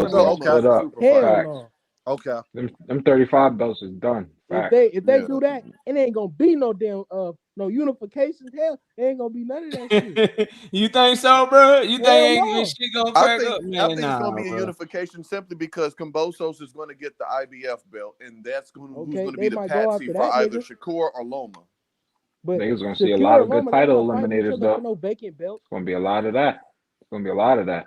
belts no. get Okay, split after up. super Hell fight. Facts. no. Okay. Them 35 belts is done. If Facts. they Yeah. do that, it ain't gonna be no damn no unification. Hell, it ain't gonna be none of that shit. You think so, bro? You think Hell ain't no. shit gonna I crack think up? I Man, think it's going nah, to be a bro. unification simply because Kambosos is going to get the IBF belt, and that's who's Okay, going to they be the might go patsy after for that either nigga, Shakur or Loma. but Niggas gonna see a Shakur lot and of good Loma, they title not fighting each eliminators other for though. no vacant belt. It's gonna be a lot of that. It's gonna be a lot of that.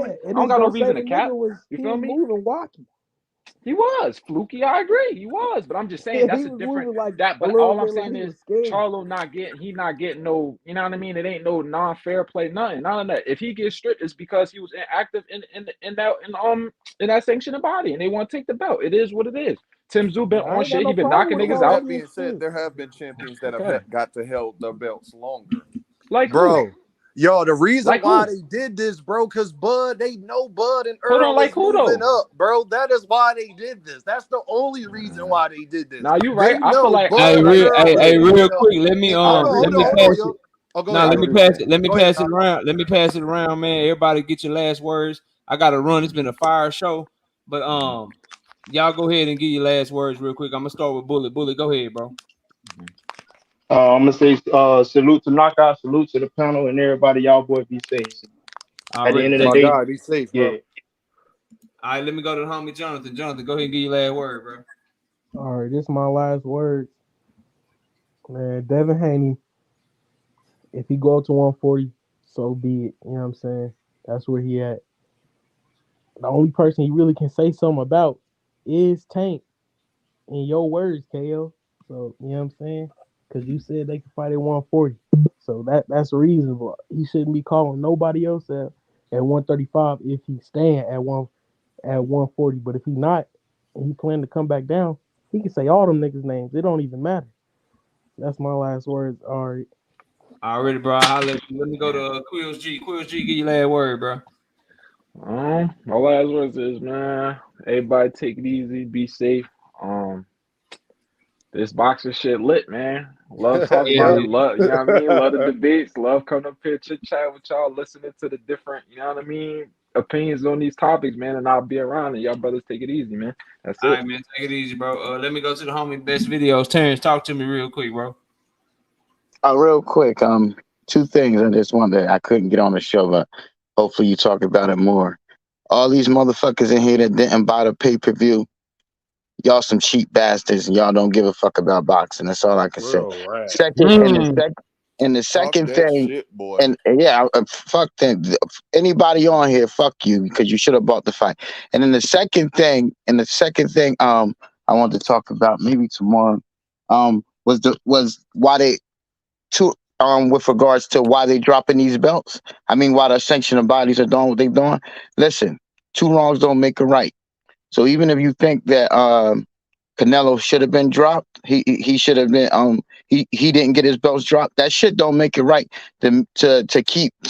feel me? Yeah, I and don't it's got no gonna say reason the to cap. nigga was You he feel was me? moving wacky. He was fluky. I agree. He was, but I'm just saying Yeah, that's he a was different moving like that. a But little all I'm bit like saying he is was scared. Charlo not getting no. You know what I mean? It ain't no non-fair play, nothing, none of that. If he gets stripped, it's because he was inactive in that sanctioning body, and they want to take the belt. It is what it is. Tim Tszyu been I on ain't got shit. He no been problem knocking with him niggas But out. that already being in said, shape. there have been champions that have Okay, got to held their belts longer. like who? Bro. Yo, the reason Like why who? they did this, bro, because they know Bud and Hold on, Earl like is who moving though? up, bro. That is why they did this. That's the only reason why they did this. Now you They right. know I Bud feel and like Earl is Real moving up. quick. Let me And hold on, let hold me on, hold on, pass it. yo. Oh, go No, ahead, let me Brody. pass it. Let me Go ahead, pass it Doc. around. Let me pass it around, man. Everybody get your last words. I gotta run. It's been a fire show. But y'all go ahead and give your last words real quick. I'm gonna start with Bullet. Bullet, go ahead, bro. I'm gonna say salute to Knockout, salute to the panel and everybody. Y'all boys be safe. At the Already. end of the My Thank you. day, guy, be safe, yeah. bro. All right, let me go to the homie Jonathan. Jonathan, go ahead and give your last word, bro. All right, this is my last words, man. Devin Haney, if he go up to 140, so be it. You know what I'm saying? That's where he at. The only person he really can say something about is Tank. In your words, KO. So you know what I'm saying? Because you said they could fight at 140. So that's reasonable. He shouldn't be calling nobody else at 135 if he's staying at 140. But if he not and he plan to come back down, he can say all them niggas' names. It don't even matter. That's my last words. All right. Already, bro. Let me go to Quills G. Quills G, give your last word, bro. My last words is, man, everybody take it easy, be safe. This boxing shit lit, man. Love talking Yeah, about it. Yep. Love, you know what I mean? Love the debates. Love coming up here, chit chat with y'all, listening to the different, you know what I mean, opinions on these topics, man. And I'll be around and y'all brothers take it easy, man. That's all it. right, man. Take it easy, bro. Let me go to the homie best videos. Terrence, talk to me real quick, bro. Real quick, two things. I just wanted I couldn't get on the show, but hopefully you talk about it more. All these motherfuckers in here that didn't buy the pay-per-view, y'all some cheap bastards, and y'all don't give a fuck about boxing. That's all I can say. Real rap. Second, Mm. and the Talk second that thing, shit, boy. and yeah, fuck them. Anybody on here, fuck you because you should have bought the fight. And then the second thing, I wanted to talk about maybe tomorrow, was why they with regards to why they dropping these belts. I mean, why the sanctioning bodies are doing what they're doing. Listen, two wrongs don't make a right. So even if you think that Canelo should have been dropped, he should have been he didn't get his belts dropped. That shit don't make it right to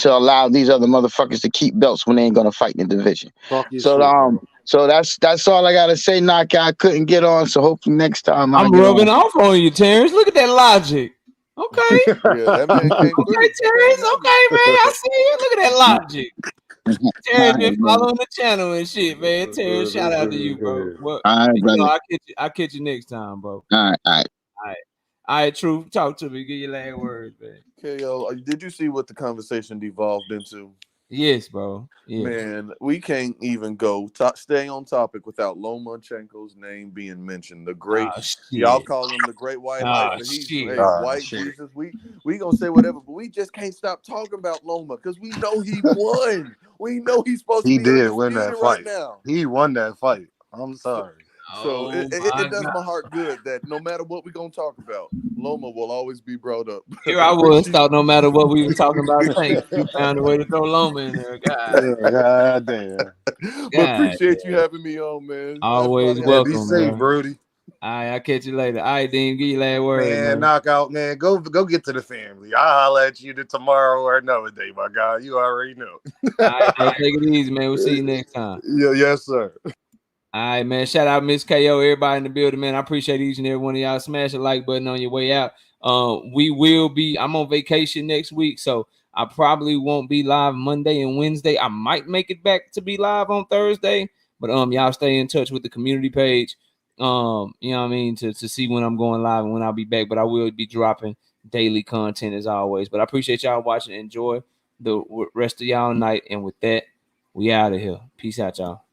allow these other motherfuckers to keep belts when they ain't gonna fight in the division. Talk your So shit, bro. so that's all I gotta say. Knockout, I couldn't get on, so hopefully next time I I'm get rubbing on. off on you, Terrence. Look at that logic. Okay. Yeah, that man came Okay, through. He came Terrence. at him. Okay, man. I see you. Look at that logic. All Terrence been right, man. following the channel and shit, man. Terrence, shout out to you, bro. What? All right, You know, brother. I'll catch you next time, bro. All right, all right. All right. All right, Truth. Talk to me. Give your last words, man. KO, did you see what the conversation devolved into? Yes, bro. Yes. Man, we can't even stay on topic without Lomachenko's name being mentioned. The great, Oh y'all shit. call him the Great White Oh Heifer. He's shit. hey, White Jesus. We gonna say whatever, but we just can't stop talking about Loma because we know he won. We know he's supposed to He be did win undisputed that right fight. now. He won that fight. I'm So, sorry. so Oh it my does god. my heart good that no matter what we're gonna talk about, Loma will always be brought up. Here I was Appreciate. thought no matter what we were talking about, Tank, you found a way to throw Loma in there. God, God damn. But God, appreciate you having me on, man. always Everybody have Yeah, a be good welcome, safe, night. bro. Brody. All right, I'll catch you later. All right, Dean, give your last word, Man, man. knockout, man. Go get to the family. I'll holler at you tomorrow or another day, my guy. You already know. All right, bro. Take it easy, man. We'll see you next time. Yeah, yes, sir. All right, man. Shout out Miss KO, everybody in the building, man. I appreciate each and every one of y'all. Smash the like button on your way out. I'm on vacation next week, so I probably won't be live Monday and Wednesday. I might make it back to be live on Thursday, but y'all stay in touch with the community page. You know what I mean, to see when I'm going live and when I'll be back. But I will be dropping daily content as always. But I appreciate y'all watching. Enjoy the rest of y'all night. And with that, we out of here. Peace out, y'all.